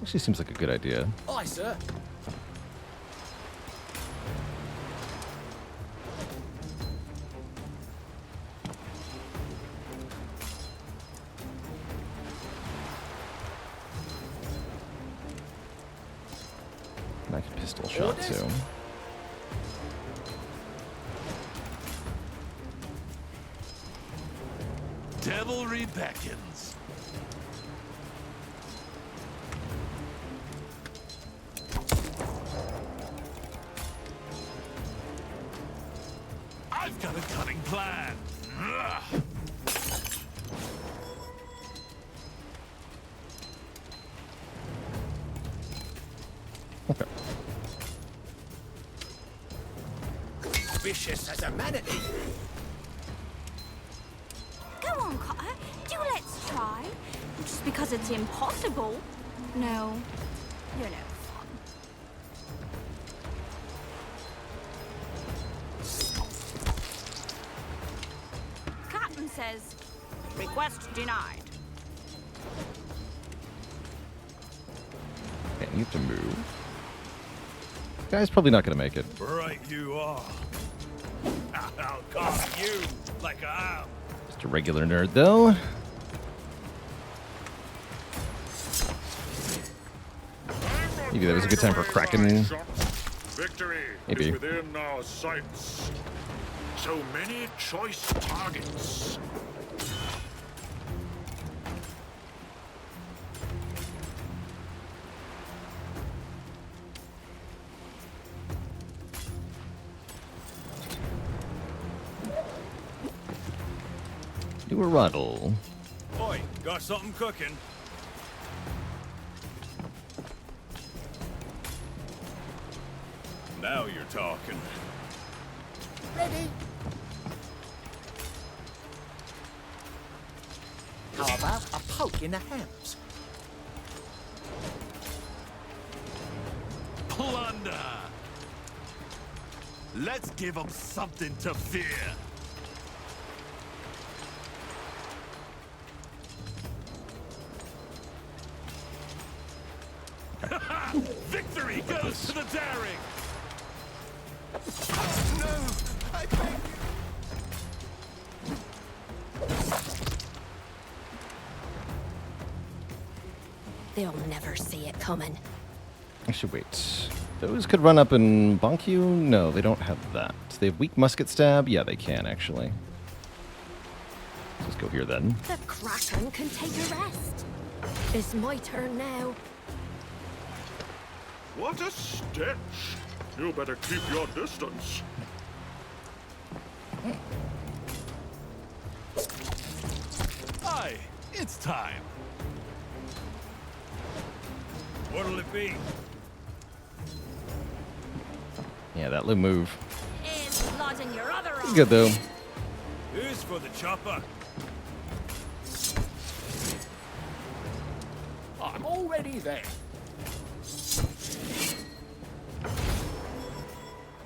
Actually seems like a good idea. Aye, sir. Like a pistol shot, too. Devilry beckons. I've got a cunning plan. Ugh. Okay. Vicious as a manatee. Go on, Cutter. Do let's try. Just because it's impossible. No, you're no fun. Captain says, request denied. Okay, you have to move. Guy's probably not going to make it. Right you are. I'll carve you like a hound. Just a regular nerd, though. Maybe that was a good time for Kraken. Victory Maybe. is within our sights. So many choice targets. Do a ruddle. Oi, got something cooking. Now you're talking. Ready? How about a poke in the hams? Plunder! Let's give them something to fear. Victory goes to the daring! No, I beg They'll never see it coming. Actually, wait. Those could run up and bonk you? No, they don't have that. They have weak musket stab? Yeah, they can, actually. Let's go here, then. The Kraken can take a rest. It's my turn now. What a stench! You better keep your distance. Aye, it's time. What'll it be? Yeah, that little move. Is blood in your other It's arm. good, though. Who's for the chopper? I'm already there.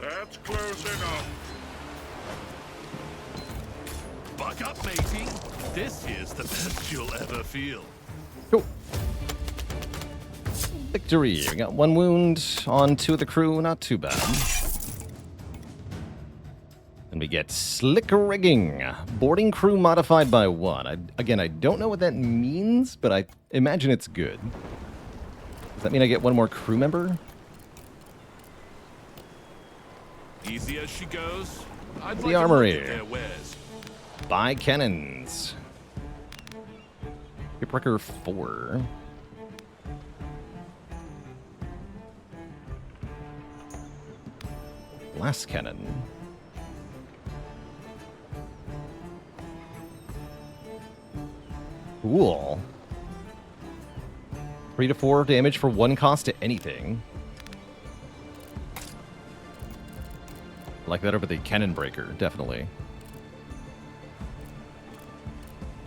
That's close enough. Buck up, matey. This here's the best you'll ever feel. Cool. Victory. We got 1 wound on 2 of the crew. Not too bad. And we get slick rigging. Boarding crew modified by 1. Again, I don't know what that means, but I imagine it's good. Does that mean I get 1 more crew member? Easy as she goes. I'd The like to armory. look at their wares. Buy cannons. Shipwrecker 4. Glass cannon. Cool. 3 to 4 damage for 1 cost to anything. I like that over the cannon breaker, definitely.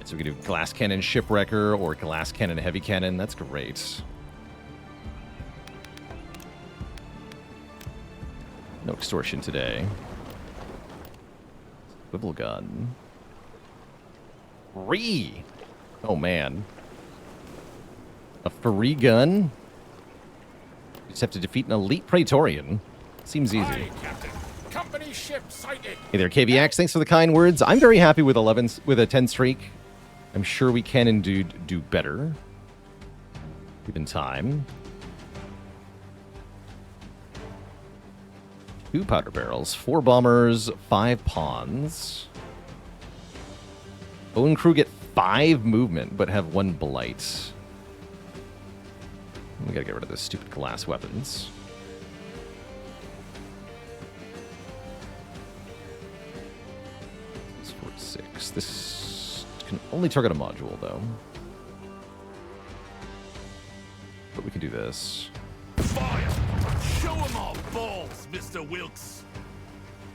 So we can do glass cannon shipwrecker or glass cannon heavy cannon. That's great. No extortion today. Swivel gun. Free. Oh man. A free gun? You just have to defeat an elite Praetorian. Seems easy. Aye, Captain. Company ship sighted. Hey there, KVX. Thanks for the kind words. I'm very happy with 11 with a 10 streak. I'm sure we can indeed do better. Given time. 2 powder barrels, 4 bombers, 5 pawns. Bone crew get 5 movement, but have 1 blight. We gotta get rid of those stupid glass weapons. This 46. This can only target a module, though. But we can do this. Fire! Show 'em our balls, Mr. Wilkes!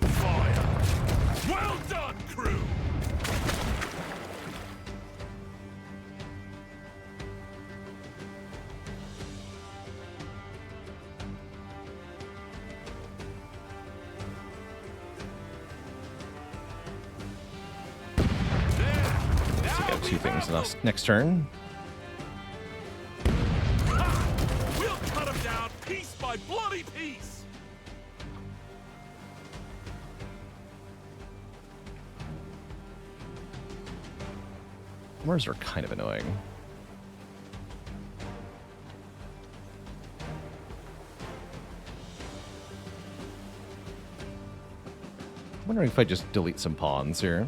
Fire! Well done, crew! So we got 2 things next turn. We'll cut 'em down piece by bloody piece! Bombers are kind of annoying. I'm wondering if I just delete some pawns here.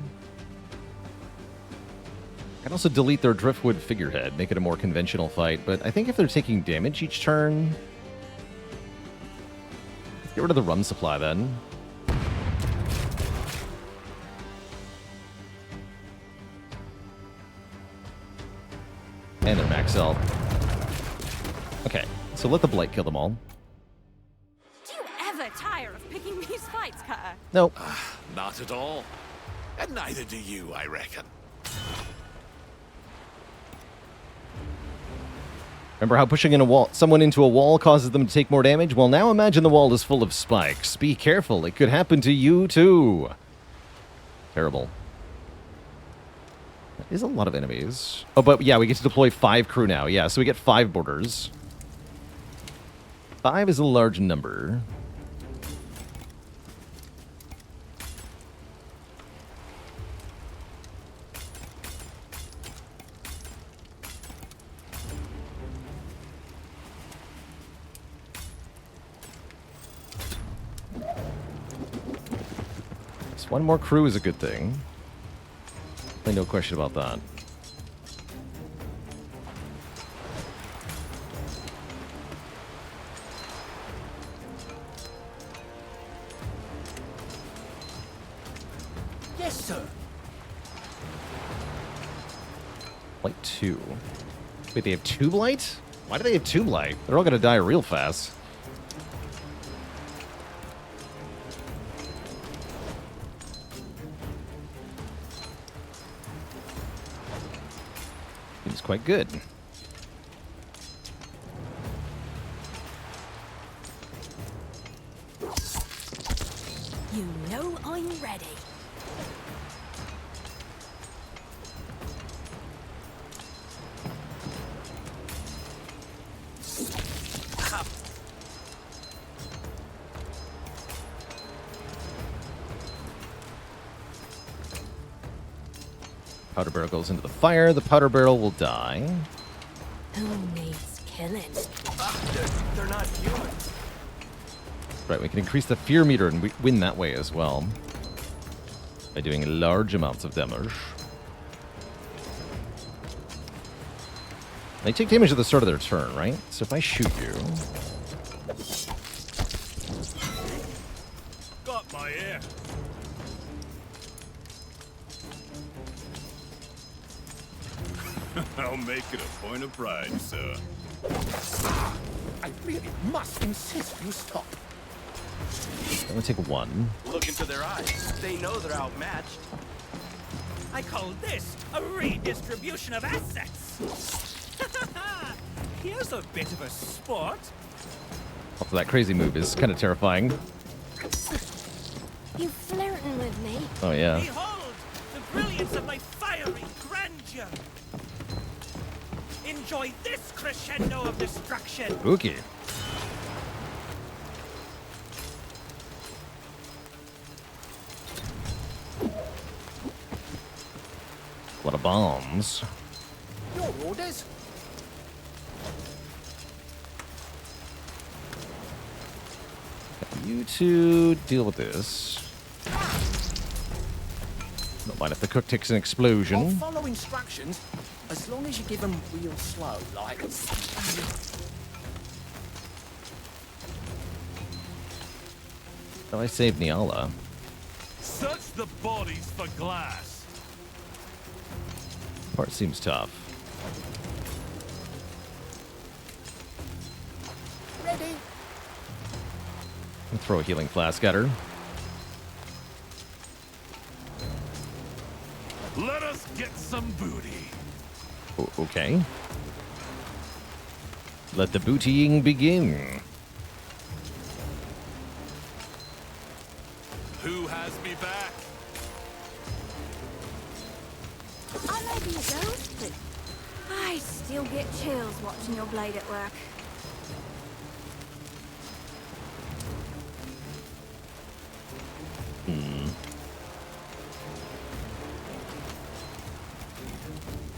I can also delete their driftwood figurehead, make it a more conventional fight, but I think if they're taking damage each turn... Let's get rid of the rum supply then. And they're max health. Okay, so let the blight kill them all. Do you ever tire of picking these fights, Cutter? Nope. Not at all. And neither do you, I reckon. Remember how pushing someone into a wall causes them to take more damage? Well, now imagine the wall is full of spikes. Be careful, it could happen to you too. Terrible. That is a lot of enemies. Oh, but yeah, we get to deploy 5 crew now. Yeah, so we get 5 boarders. 5 is a large number. One more crew is a good thing. No question about that. Yes, sir. Light 2. Wait, they have tube light? Why do they have tube light? They're all gonna die real fast. Seems quite good. You know I'm ready. Powder barrel goes into the fire. The powder barrel will die. Who needs killing? They're not human. Right, we can increase the fear meter and win that way as well. By doing large amounts of damage. They take damage at the start of their turn, right? So if I shoot you... Got my ear. I'll make it a point of pride, sir. I really must insist you stop. I'm gonna take one. Look into their eyes. They know they're outmatched. I call this a redistribution of assets. Here's a bit of a sport. Also, that crazy move is kind of terrifying. You flirting with me? Oh, yeah. Behold the brilliance of my fiery grandeur. Enjoy this crescendo of destruction. Spooky. A lot of bombs. Your orders? You two deal with this. Don't mind if the cook takes an I'll explosion. follow instructions as long as you give them real slow, like. Oh, I saved Niala. Search the bodies for glass. Part seems tough. Ready? I'll throw a healing flask at her. Let us get some booty. Okay. Let the bootying begin. Who has me back? I may be a ghost, but I still get chills watching your blade at work.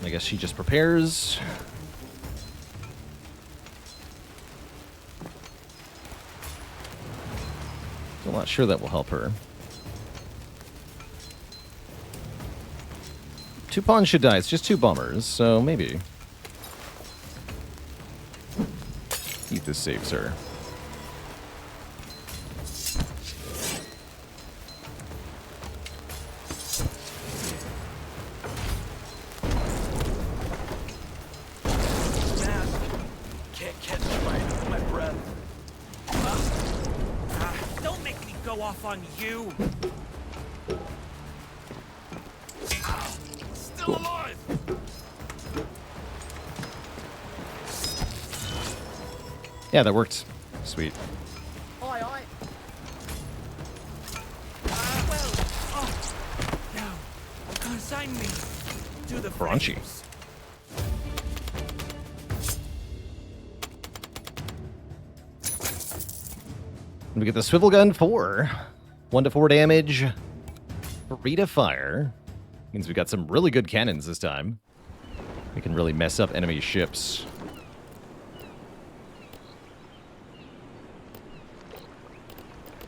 I guess she just prepares. Still not sure that will help her. 2 pawns should die. It's just 2 bombers, so maybe. This saves her. Can't catch my breath. Don't make me go off on you. Still alive. Yeah, that worked. Sweet. Aye, aye. Well, now, consign me to the Crunchy. flames. We get the swivel gun 4. 1 to 4 damage. 3 to fire. Means we got some really good cannons this time. We can really mess up enemy ships.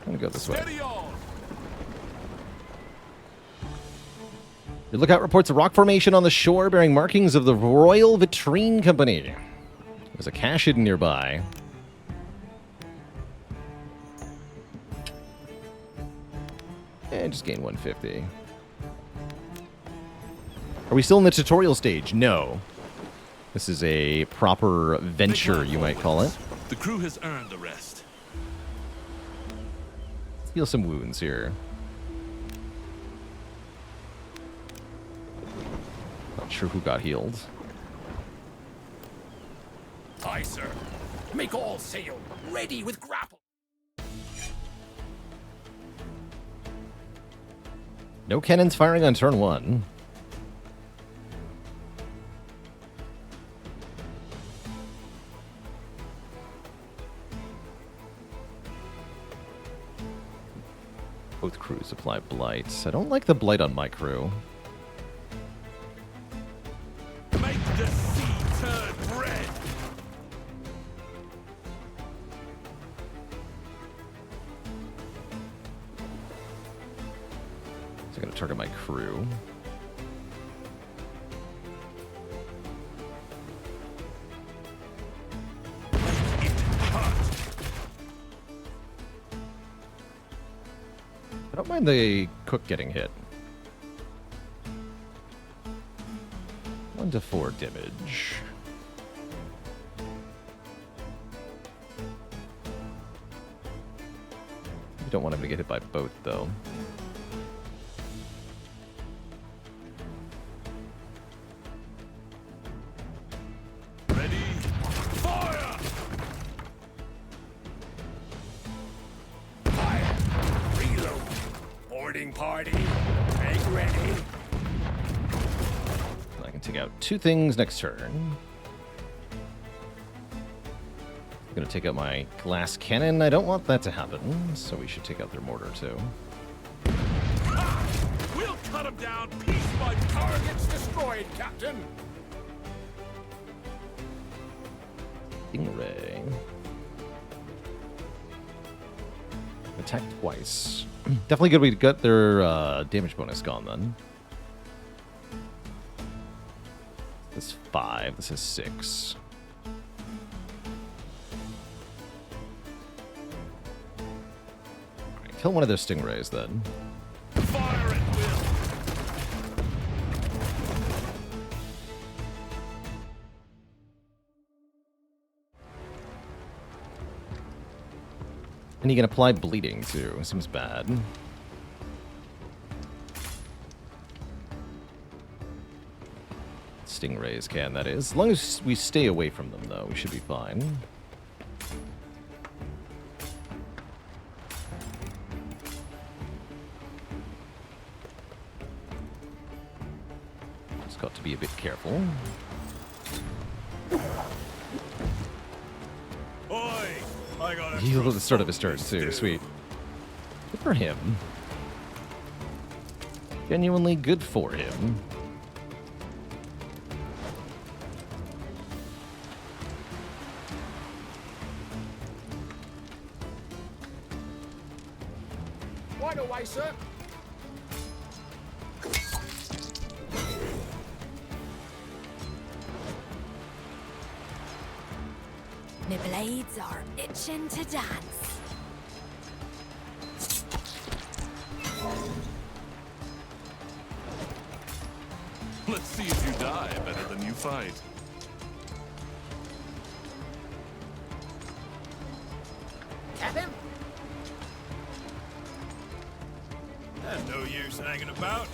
I'm gonna go this way. Steady on. Your lookout reports a rock formation on the shore bearing markings of the Royal Vitrine Company. There's a cache hidden nearby. And just gain 150. Are we still in the tutorial stage? No. This is a proper venture, you might call it. The crew has earned a rest. Let's heal some wounds here. Not sure who got healed. Aye, sir. Make all sail. Ready with grapple. No cannons firing on turn 1. Both crews apply blight. I don't like the blight on my crew. Make the sea turn red. So I'm going to target my crew. I don't mind the cook getting hit. 1 to 4 damage. You don't want him to get hit by both, though. Ready? Fire! Fire. Reload. Boarding party. Make ready. I can take out 2 things next turn. I'm going to take out my glass cannon. I don't want that to happen, so we should take out their mortar, too. We'll cut them down piece by piece. Targets destroyed, Captain. Stingray. Attack twice. Definitely good we got their damage bonus gone, then. This is 5. This is 6. Alright, kill one of their stingrays, then. Fire at will. And you can apply bleeding, too. Seems bad. Stingrays can, that is. As long as we stay away from them, though, we should be fine. Just got to be a bit careful. Oi! I got a He healed at the start of his turn, too. Sweet. Good for him. Genuinely good for him. Right away, sir. My blades are itching to dance. Let's see if you die better than you fight. Cap him. There's no use hanging about.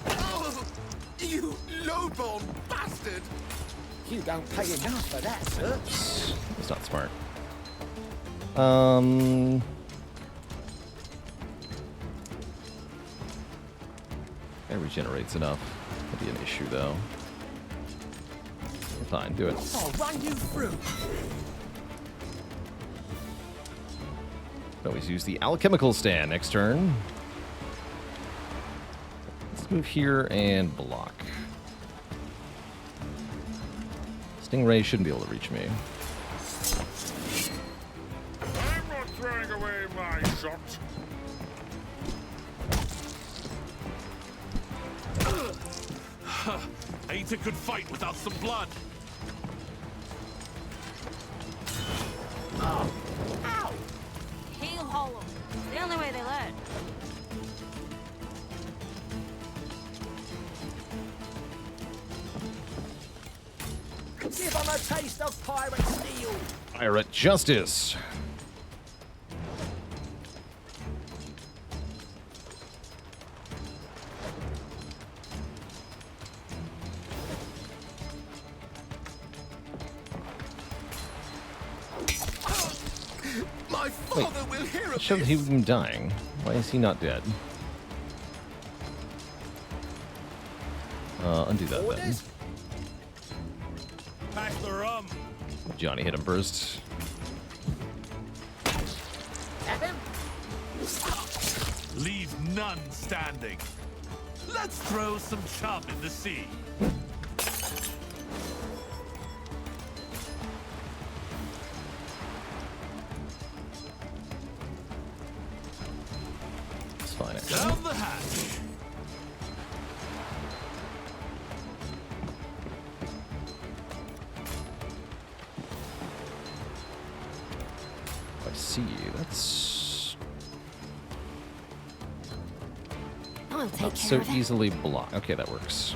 Oh, you lowborn bastard! You don't pay enough for that, sir. That's not smart. That regenerates enough. Could be an issue, though. Fine, do it. I'll run you through. Always use the alchemical stand next turn. Let's move here and block. Stingray shouldn't be able to reach me. I'm not throwing away my shot. Ain't a good fight without some blood. Ow! Heel hollow. It's the only way they learn. Give 'em a taste of pirate steel. Pirate justice. My father will hear It of showed this. him dying. Why is he not dead? Undo that then. Orders? Pass the rum. Johnny hit him first. Have him? Leave none standing. Let's throw some chum in the sea. It's fine, actually. Down the hatch. I see. That's I'll take not care so of it. easily blocked. Okay, that works.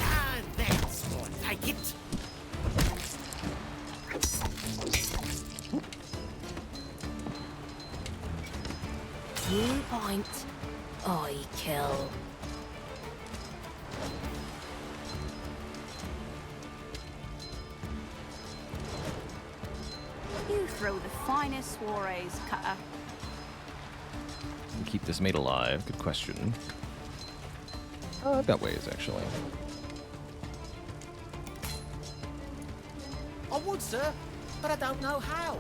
Ah, that's more like it. You point, I kill. You throw the finest soirees, Cutter. Keep this mate alive. Good question. I've got ways, actually. I would, sir, but I don't know how.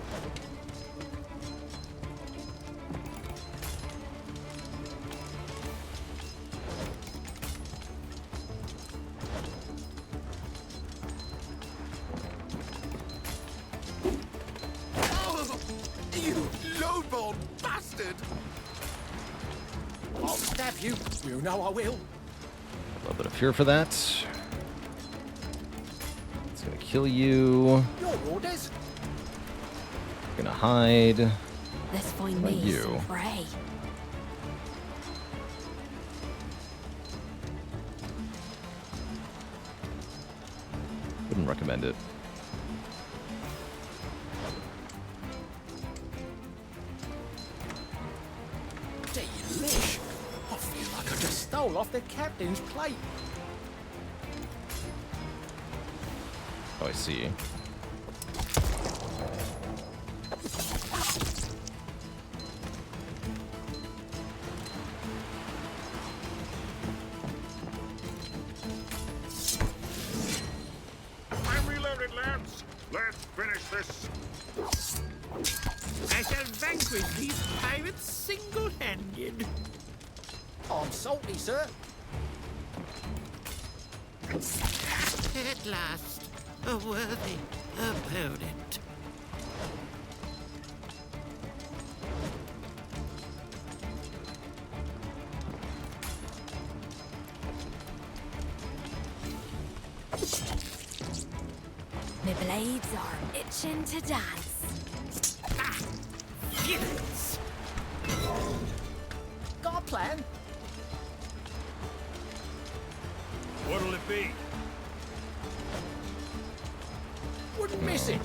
Oh, you lowball bastard! I'll stab you. You know I will. A little bit of fear for that. It's gonna kill you. Your orders? Gonna hide. Let's find What me about you? some prey. Wouldn't recommend it. Delish. I feel like I just stole off the captain's plate. Oh, I see. I'm reloaded, lads. Let's finish this. I shall vanquish these pirates single-handed. I'm salty, sir. At last, a worthy opponent. My blades are itching to dance. Yes. Got a plan? What'll it be? Wouldn't miss it.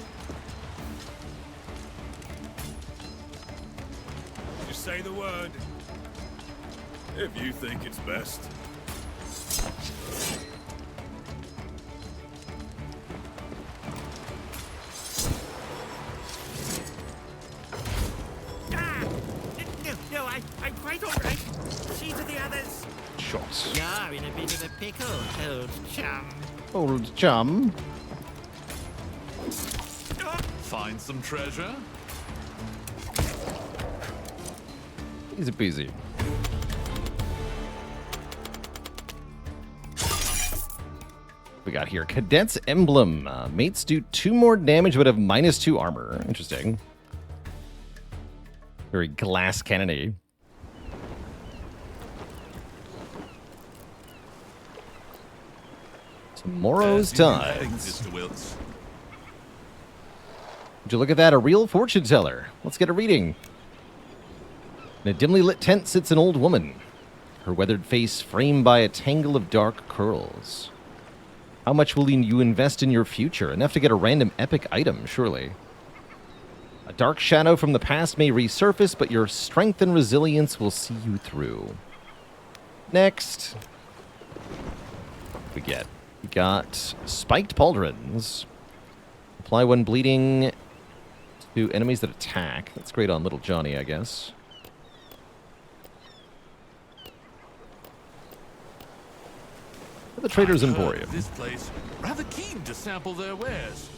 Just say the word. If you think it's best. Ah! No, I'm quite all right. See to the others. Shots. You're in a bit of a pickle, old chum. Old chum. Find some treasure? Easy peasy. We got here Cadet's Emblem. Mates do 2 more damage but have -2 armor. Interesting. Very glass cannony. Tomorrow's Tides. Mr. Wilkes. Would you look at that? A real fortune teller. Let's get a reading. In a dimly lit tent sits an old woman, her weathered face framed by a tangle of dark curls. How much will you invest in your future? Enough to get a random epic item, surely. A dark shadow from the past may resurface, but your strength and resilience will see you through. Next. We got spiked pauldrons. Apply when bleeding to enemies that attack. That's great on little Johnny, I guess. The Trader's Emporium. This place rather keen to sample their wares.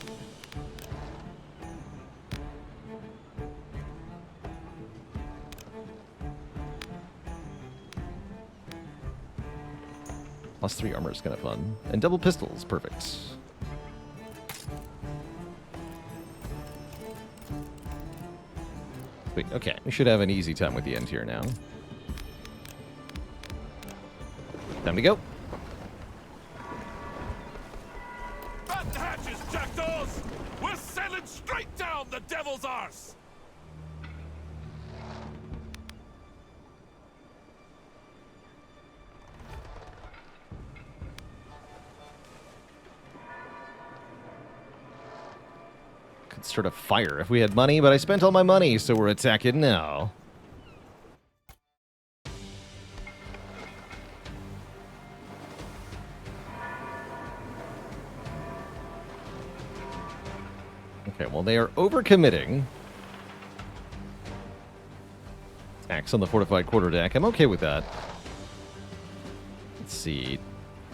+3 armor is kind of fun. And double pistols, perfect. Wait, okay. We should have an easy time with the end here now. Time to go. Batten hatches, jackdaws! We're sailing straight down the devil's arse! Could start a fire if we had money, but I spent all my money, so we're attacking now. Okay, well, they are overcommitting. Attacks on the fortified quarterdeck. I'm okay with that. Let's see.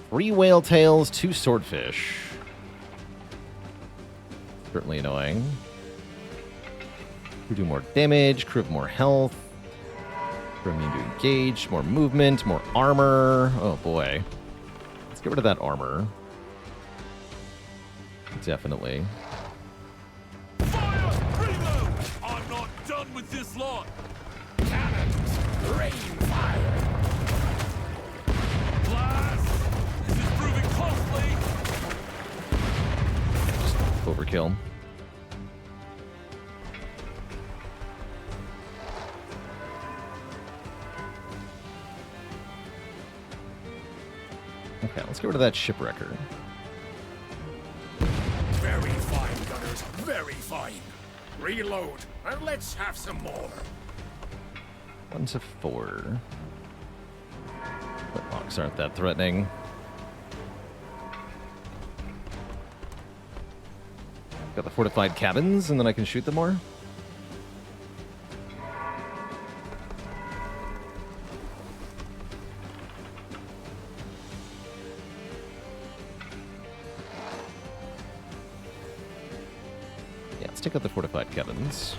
3 whale tails, 2 swordfish. Certainly annoying. We do more damage, crew have more health. Crew immune to engage, more movement, more armor. Oh boy. Let's get rid of that armor. Definitely. Fire! Reload! I'm not done with this lot! Cannons! Rain fire! Blast! This is proving costly! Overkill. Okay, let's get rid of that shipwrecker. Very fine, gunners. Very fine. Reload, and let's have some more. 1 to 4. Flintlocks aren't that threatening. Got the fortified cabins, and then I can shoot them more. Yeah, let's take out the fortified cabins.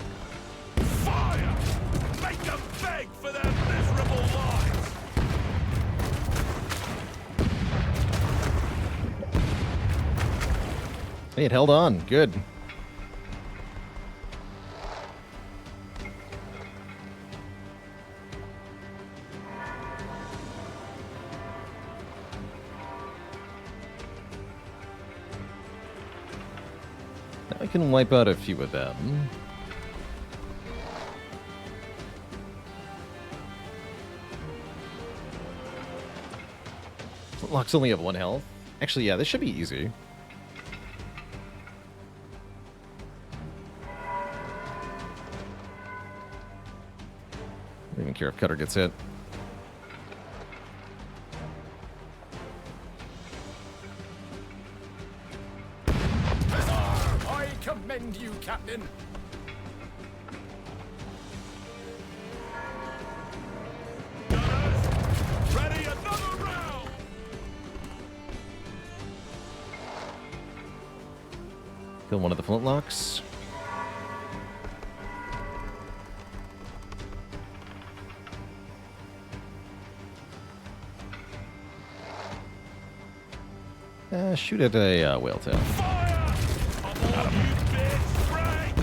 Fire! Make them beg for their miserable lives! Hey, it held on. Good. Now I can wipe out a few of them. Locks only have 1 health. Actually, yeah, this should be easy. I don't even care if Cutter gets hit. I commend you, Captain. Ready another round! Kill one of the flintlocks. Shoot at a whale tail. Fire! Come on, you bitch! Break!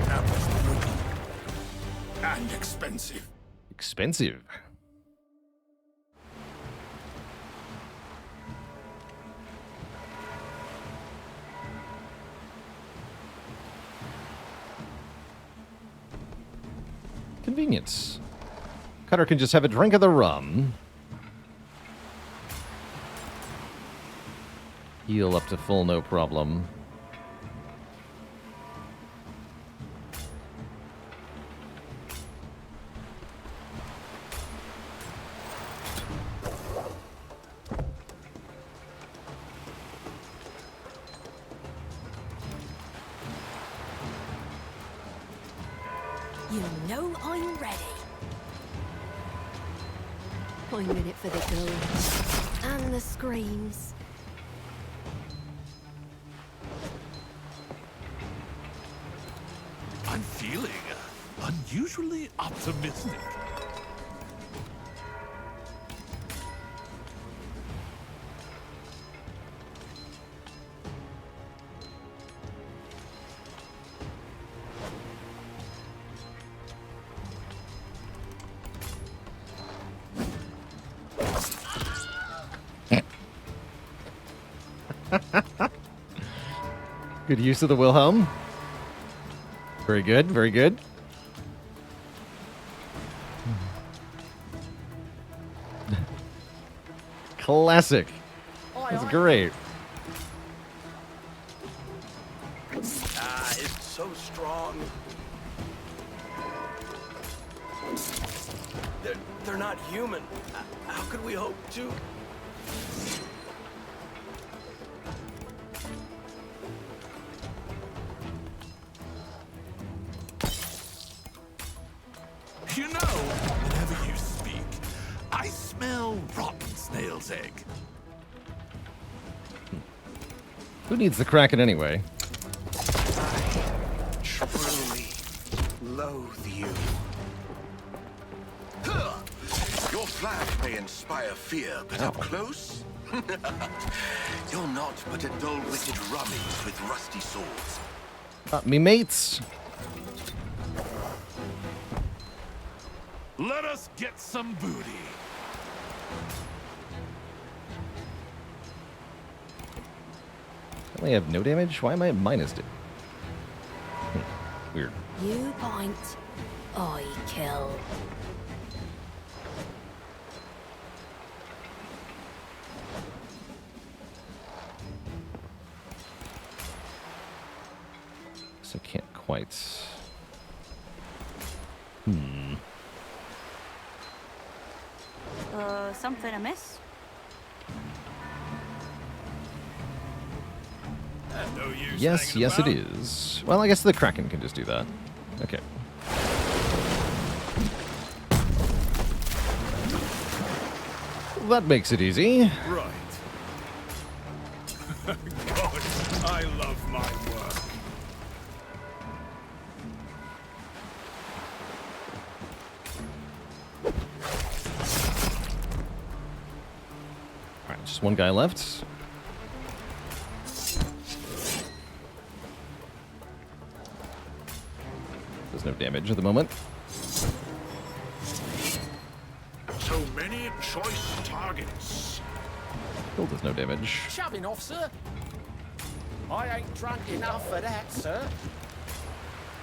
That was brutal. And expensive. Expensive. convenient. Cutter can just have a drink of the rum. Heal up to full, no problem. You know I'm ready. I'm in it for the glow. And the screams. I'm feeling unusually optimistic. Good use of the Wilhelm. Very good, very good. Classic. That's great. Ah, it's so strong. They're not human. How could we hope to? You know, whenever you speak, I smell rotten snail's egg. Who needs the Kraken anyway? Truly loathe you. Your flag may inspire fear, but up close, you're not but a dull-witted rummies with rusty swords. Me mates. Let us get some booty. I have no damage? Why am I at -2? Weird. You point, I kill. So I can't quite. Something amiss? No use Yes, hanging yes, it about. is. Well, I guess the Kraken can just do that. Okay. That makes it easy. Right. God, I love my work. Alright, just one guy left. There's no damage at the moment. So many choice targets. Still does no damage. Shoving off, sir. I ain't drunk enough for that, sir.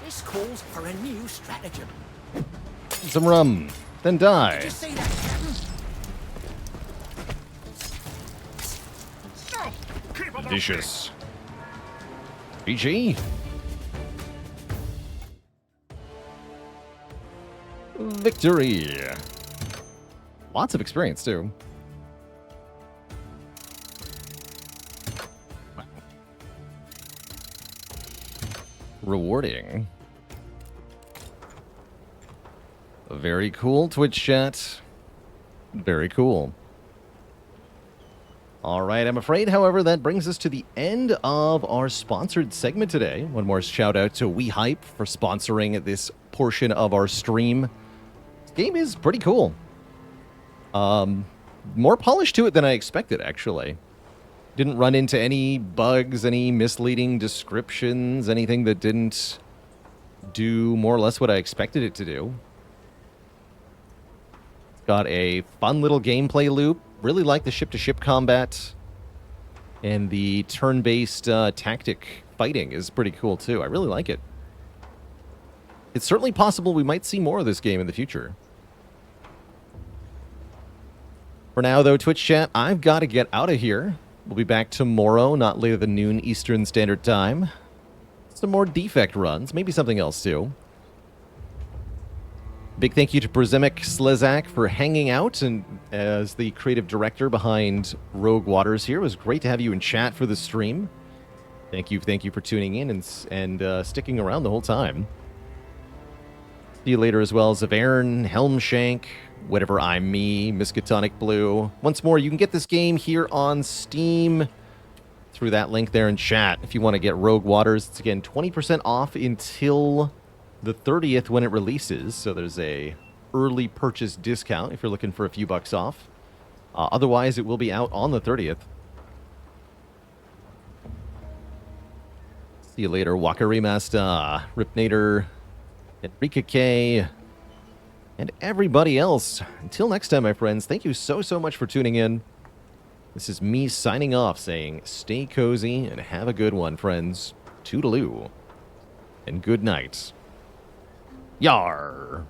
This calls for a new stratagem. Some rum. Then die. Did you see that, Captain? No! Keep on Vicious. PG. Victory. Lots of experience, too. Wow. Rewarding. Very cool, Twitch chat. Very cool. All right, I'm afraid, however, that brings us to the end of our sponsored segment today. One more shout out to WeHype for sponsoring this portion of our stream. This game is pretty cool. More polish to it than I expected, actually. Didn't run into any bugs, any misleading descriptions, anything that didn't do more or less what I expected it to do. It's got a fun little gameplay loop. Really like the ship-to-ship combat. And the turn-based tactic fighting is pretty cool, too. I really like it. it's certainly possible we might see more of this game in the future. For now, though, Twitch chat, I've got to get out of here. We'll be back tomorrow, not later than noon Eastern Standard Time. Some more defect runs, maybe something else too. Big thank you to Przemic Slezak for hanging out and as the creative director behind Rogue Waters here. It was great to have you in chat for the stream. Thank you for tuning in and sticking around the whole time. See you later as well, Zavern, Helmshank, Whatever I'm Me, Miskatonic Blue. Once more, you can get this game here on Steam through that link there in chat if you want to get Rogue Waters. It's again 20% off until the 30th when it releases, so there's a early purchase discount if you're looking for a few bucks off. Otherwise, it will be out on the 30th. See you later, Wakarimasta, Ripnator, Enrique K, and everybody else. Until next time, my friends, thank you so much for tuning in. This is me signing off saying stay cozy and have a good one, friends. Toodaloo. And good night. Yar.